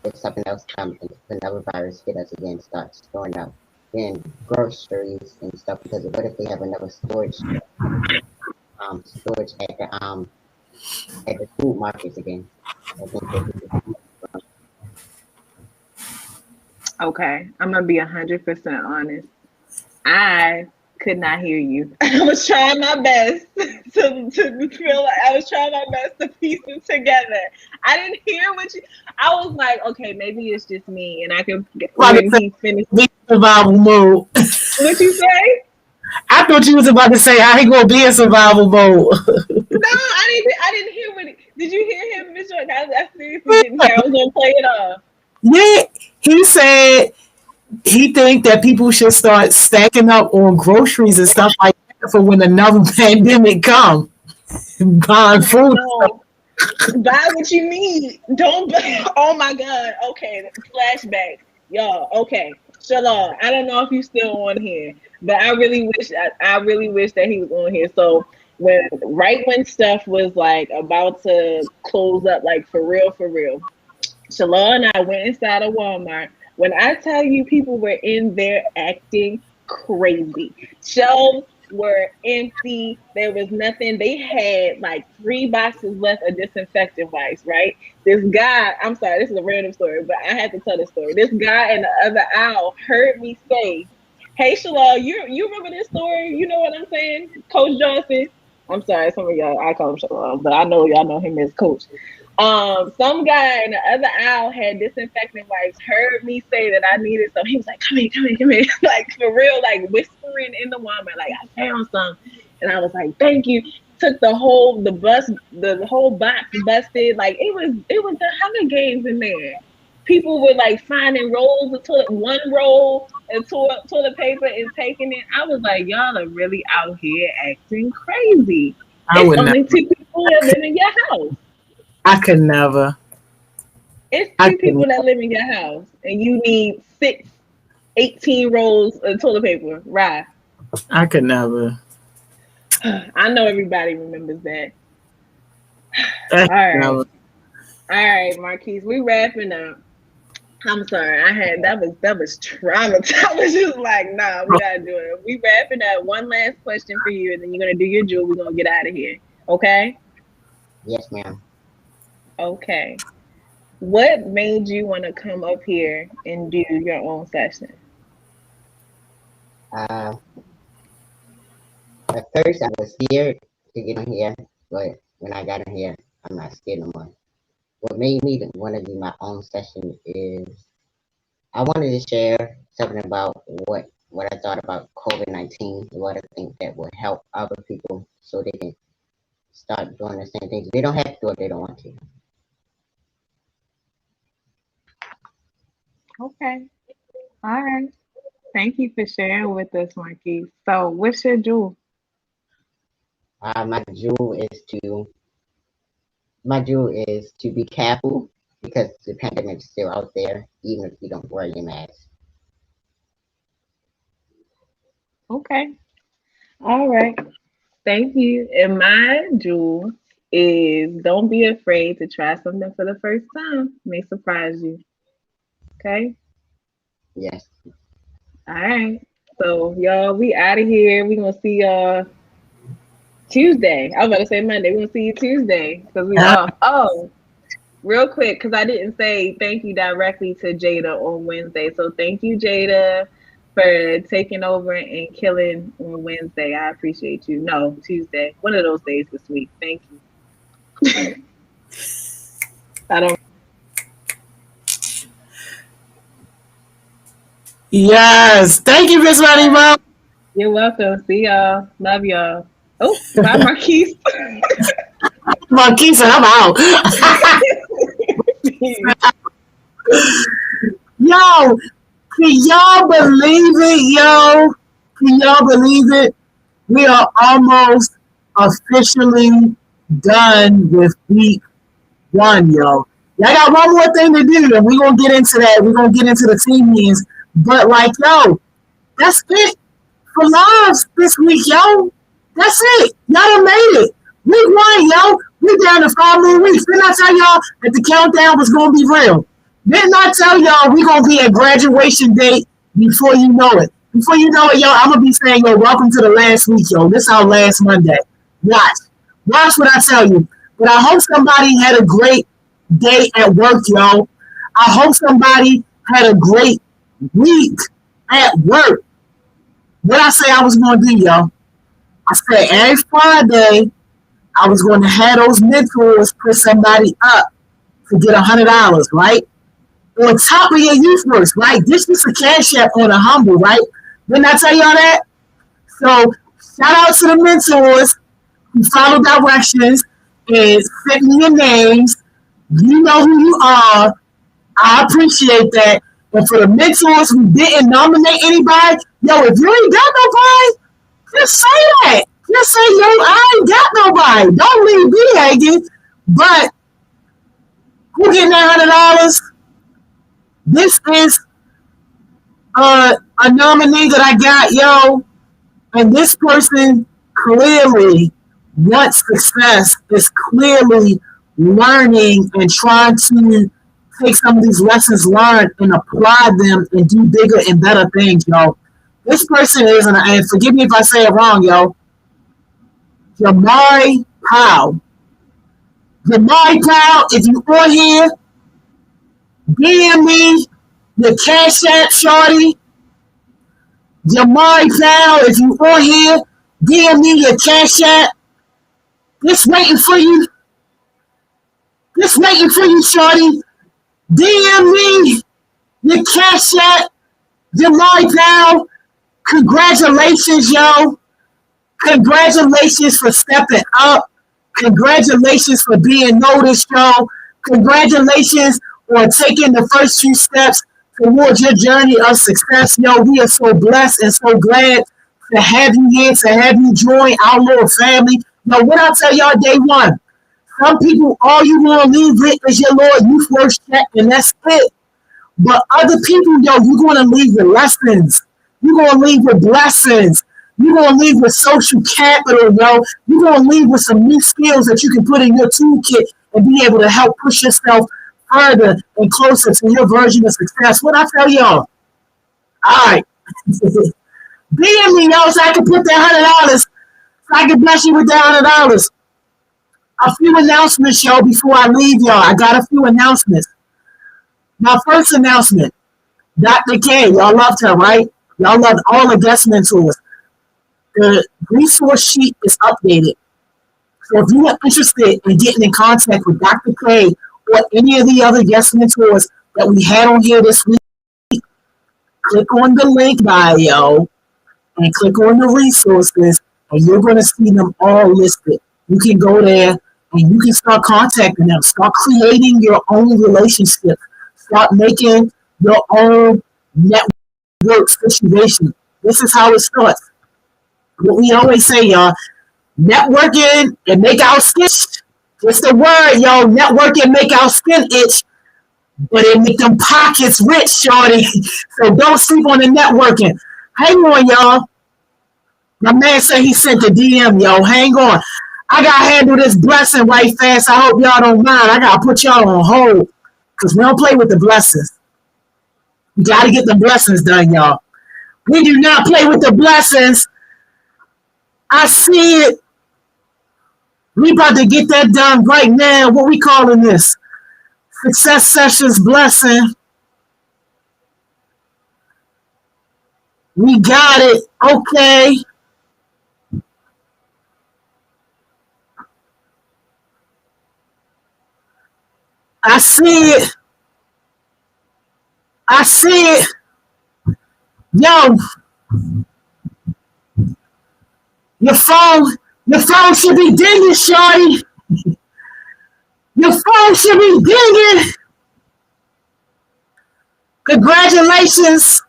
if something else comes and another virus hit us again, start storing up in groceries and stuff. Because what if they have another storage at the food markets again? I think that Okay, I'm gonna be 100% honest. I could not hear you. I was trying my best to feel like I was trying my best to piece it together. I didn't hear what you. I was like, okay, maybe it's just me, and I can when he finished. Be survival mode. What you say? I thought you was about to say I ain't gonna be in survival mode. No, I didn't hear what. Did you hear him, Mr. I seriously didn't hear. I was gonna play it off. Yeah, he said he think that people should start stacking up on groceries and stuff like that for when another pandemic come. Buying food. No. Buy what you need. Don't buy. Oh my God. Okay. Flashback. Y'all. Okay. Shalom. I don't know if you're still on here, but I really wish that he was on here. So right when stuff was like about to close up, like for real, Shalom and I went inside of Walmart. When I tell you people were in there acting crazy. Shelves were empty. There was nothing. They had like 3 boxes left of disinfectant wipes, right? This guy, I'm sorry, this is a random story, but I had to tell this story. This guy in the other aisle heard me say, hey, Shalal, you remember this story? You know what I'm saying? Coach Johnson. I'm sorry, some of y'all, I call him Shalal, but I know y'all know him as Coach. Some guy in the other aisle had disinfectant wipes, heard me say that I needed some. He was like, come here. Like for real, like whispering in the Walmart, like I found some. And I was like, thank you. Took the whole box busted. Like it was the Hunger Games in there. People were like finding rolls of one roll of toilet paper and taking it. I was like, y'all are really out here acting crazy. It's only 2 people that live in your house. I could never. It's 2 people that live in your house, and you need 18 rolls of toilet paper. Right? I could never. I know everybody remembers that. All right, Marquise, we wrapping up. I'm sorry, that was traumatizing. I was just like, nah, we gotta do it. We wrapping up. One last question for you, and then you're gonna do your jewel. We're gonna get out of here. Okay? Yes, ma'am. Okay. What made you want to come up here and do your own session? At first, I was scared to get on here, but when I got in here, I'm not scared no more. What made me want to do my own session is I wanted to share something about what I thought about COVID-19, what I think that would help other people so they can start doing the same things. They don't have to do it, they don't want to. Okay. All right. Thank you for sharing with us, Marquise. So, what's your jewel? My jewel is to be careful because the pandemic is still out there, even if you don't wear your mask. Okay. All right. Thank you. And my jewel is don't be afraid to try something for the first time. It may surprise you. Okay. Yes. All right. So y'all, we out of here. We gonna see y'all Tuesday. I was about to say Monday. We're gonna see you Tuesday because we off. Oh, real quick, because I didn't say thank you directly to Jada on Wednesday. So thank you, Jada, for taking over and killing on Wednesday. I appreciate you. No, Tuesday. One of those days this week. Thank you. I don't. Yes. Thank you, Miss Money Mom. You're welcome. See y'all. Love y'all. Oh, bye, Marquise. Marquise, I'm out. Yo, can y'all believe it, yo? Can y'all believe it? We are almost officially done with week 1, yo. Y'all got one more thing to do, and we're going to get into that. We're going to get into the team meetings. But, like, yo, that's it for lives this week, yo. That's it. Y'all done made it. Week 1, yo. We down to 5 more weeks. Didn't I tell y'all that the countdown was going to be real? Didn't I tell y'all we going to be at graduation date before you know it? Before you know it, yo, I'm going to be saying, yo, welcome to the last week, yo. This our last Monday. Watch. Watch what I tell you. But I hope somebody had a great day at work, yo. I hope somebody had a great week at work. What I say I was going to do, yo? I said every Friday I was going to have those mentors put somebody up to get $100, right? On top of your youth works, right? This is a cash app on a humble, right? Didn't I tell y'all that? So shout out to the mentors who follow directions and sent me your names. You know who you are. I appreciate that. And for the mentors who didn't nominate anybody, yo, if you ain't got nobody, just say that. Just say, yo, I ain't got nobody. Don't leave me hanging. But who getting that $100? This is a nominee that I got, yo. And this person clearly wants success, is clearly learning and trying to take some of these lessons learned and apply them and do bigger and better things, yo. This person is, and forgive me if I say it wrong, yo, Jamari Powell. Jamari Powell, if you on here, DM me your Cash App, shorty. Jamari Powell, if you on here, DM me your Cash App. Just waiting for you. Just waiting for you, shorty. DM me your Cash App. Jamari Powell, congratulations, yo. Congratulations for stepping up. Congratulations for being noticed, yo. Congratulations on taking the first few steps towards your journey of success, yo. We are so blessed and so glad to have you here, to have you join our little family. Yo, what I tell y'all day one, some people, all you want to leave with is your Lord Youth Works check, and that's it. But other people, yo, you're going to leave with lessons. You're going to leave with blessings. You're going to leave with social capital, yo. You're going to leave with some new skills that you can put in your toolkit and be able to help push yourself further and closer to your version of success. What I tell y'all? All right. DM me, yo, so I can put that $100, so I can bless you with that $100. A few announcements, yo, before I leave y'all. I got a few announcements. My first announcement, Dr. K, y'all loved her, right? Y'all loved all the guest mentors. The resource sheet is updated. So if you are interested in getting in contact with Dr. K or any of the other Yes Mentors that we had on here this week, click on the link bio and click on the resources, and you're going to see them all listed. You can go there and you can start contacting them. Start creating your own relationship. Start making your own network situation. This is how it starts. What we always say, y'all, networking and make our skin itch. Just the word, yo. Network and make our skin itch, but it make them pockets rich, shorty. So don't sleep on the networking. Hang on, y'all. My man said he sent the DM, yo. Hang on. I gotta handle this blessing right fast. I hope y'all don't mind. I gotta put y'all on hold because we don't play with the blessings. We gotta get the blessings done, y'all. We do not play with the blessings. I see it. We about to get that done right now. What we calling this? Success Sessions blessing. We got it. Okay. I see it. I see it. Yo, your phone should be dinging, shorty. Your phone should be dinging. Congratulations.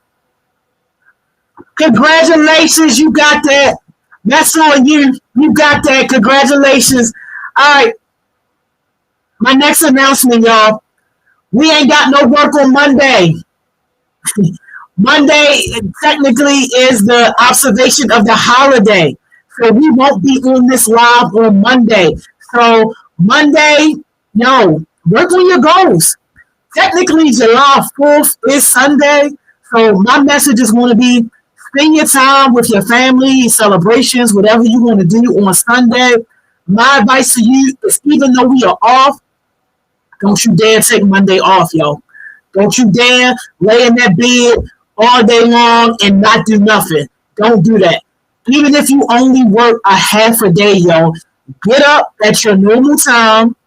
Congratulations, you got that. That's on you. You got that. Congratulations. All right. My next announcement, y'all. We ain't got no work on Monday. Monday technically is the observation of the holiday. So we won't be on this live on Monday. So Monday, no, work on your goals. Technically, July 4th is Sunday. So my message is going to be spend your time with your family, celebrations, whatever you want to do on Sunday. My advice to you is even though we are off, don't you dare take Monday off, yo. Don't you dare lay in that bed all day long and not do nothing. Don't do that. Even if you only work a half a day, yo, get up at your normal time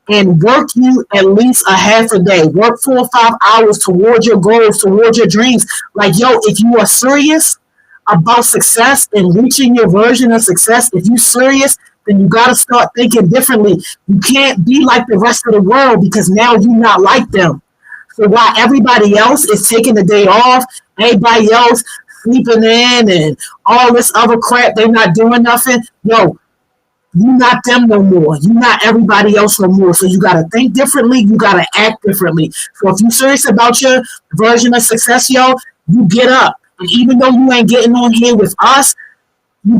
and work you at least a half a day. Work 4 or 5 hours towards your goals, towards your dreams. Like, yo, if you are serious about success and reaching your version of success, if you're serious, then you got to start thinking differently. You can't be like the rest of the world because now you're not like them. So while everybody else is taking the day off, everybody else sleeping in and all this other crap, they're not doing nothing. Yo, you're not them no more. You're not everybody else no more. So you got to think differently. You got to act differently. So if you're serious about your version of success, yo, you get up. And even though you ain't getting on here with us, you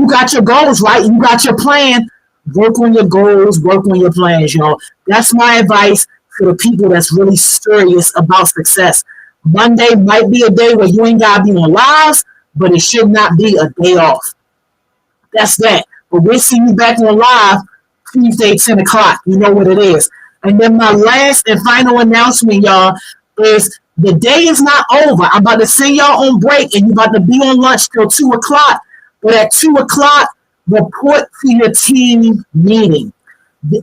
got your goals, right? You got your plan. Work on your goals. Work on your plans, y'all. That's my advice for the people that's really serious about success. Monday might be a day where you ain't got to be on lives, but it should not be a day off. That's that. But we'll see you back on live Tuesday, 10 o'clock. You know what it is. And then my last and final announcement, y'all, is the day is not over. I'm about to send y'all on break, and you're about to be on lunch till 2 o'clock. But at 2 o'clock, report to your team meeting.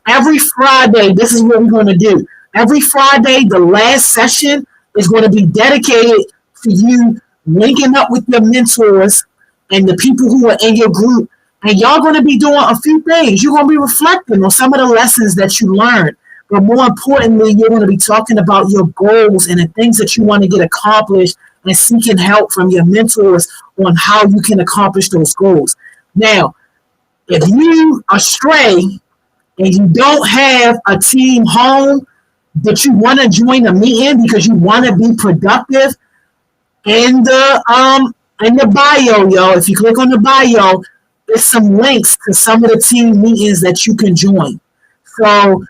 Every Friday, this is what we're going to do. Every Friday, the last session is going to be dedicated to you linking up with your mentors and the people who are in your group. And y'all going to be doing a few things. You're going to be reflecting on some of the lessons that you learned. But more importantly, you're going to be talking about your goals and the things that you want to get accomplished and seeking help from your mentors on how you can accomplish those goals. Now, if you are stray and you don't have a team home, but you want to join a meeting because you want to be productive, in the bio, yo, if you click on the bio, there's some links to some of the team meetings that you can join. So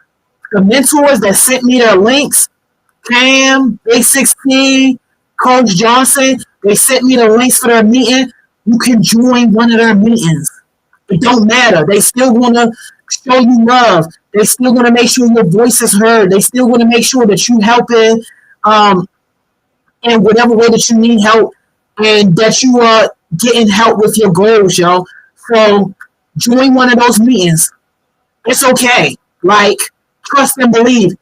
the mentors that sent me their links, Cam, Big 16, Coach Johnson, they sent me the links for their meeting. You can join one of their meetings. It don't matter. They still want to show you love. They still going to make sure your voice is heard. They still going to make sure that you helping in whatever way that you need help and that you are getting help with your goals, yo. So join one of those meetings. It's okay. Like, trust and believe.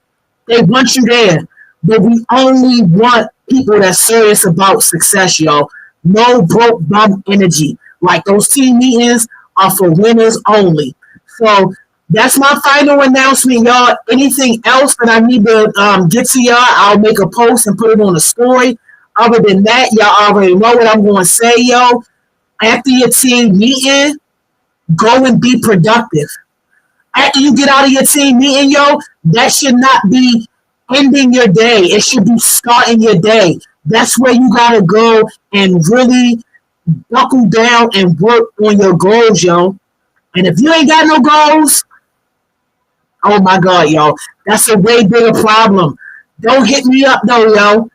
They want you there. But we only want people that's serious about success, yo. No broke bum energy. Like, those team meetings are for winners only. So that's my final announcement, y'all. Anything else that I need to get to y'all, I'll make a post and put it on a story. Other than that, y'all already know what I'm going to say, yo. After your team meeting, go and be productive. After you get out of your team meeting, yo, that should not be ending your day. It should be starting your day. That's where you got to go and really buckle down and work on your goals, yo. And if you ain't got no goals, oh my God, yo, that's a way bigger problem. Don't hit me up, though, yo.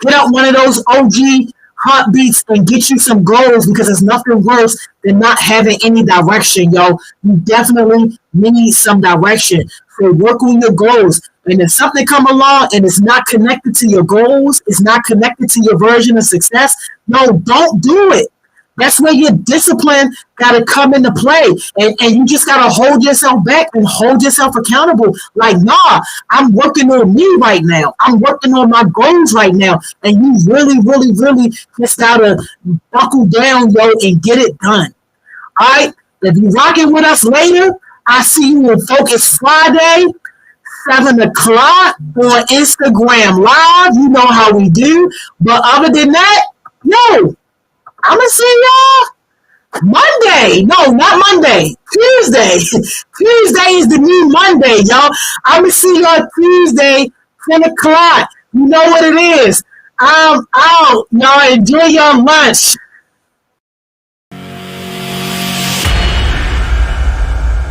Hit up one of those OG heartbeats and get you some goals, because there's nothing worse than not having any direction, yo. You definitely need some direction. So work on your goals. And if something come along and it's not connected to your goals, it's not connected to your version of success, no, don't do it. That's where your discipline got to come into play. And you just got to hold yourself back and hold yourself accountable. Like, nah, I'm working on me right now. I'm working on my goals right now. And you really, really, really just got to buckle down, yo, and get it done. All right? If you're rocking with us later, I see you on Focus Friday, 7 o'clock on Instagram Live. You know how we do. But other than that, yo, I'm going to see y'all Monday. No, not Monday. Tuesday. Tuesday is the new Monday, y'all. I'm going to see y'all Tuesday, 10 o'clock. You know what it is. I'm out. Y'all enjoy your lunch.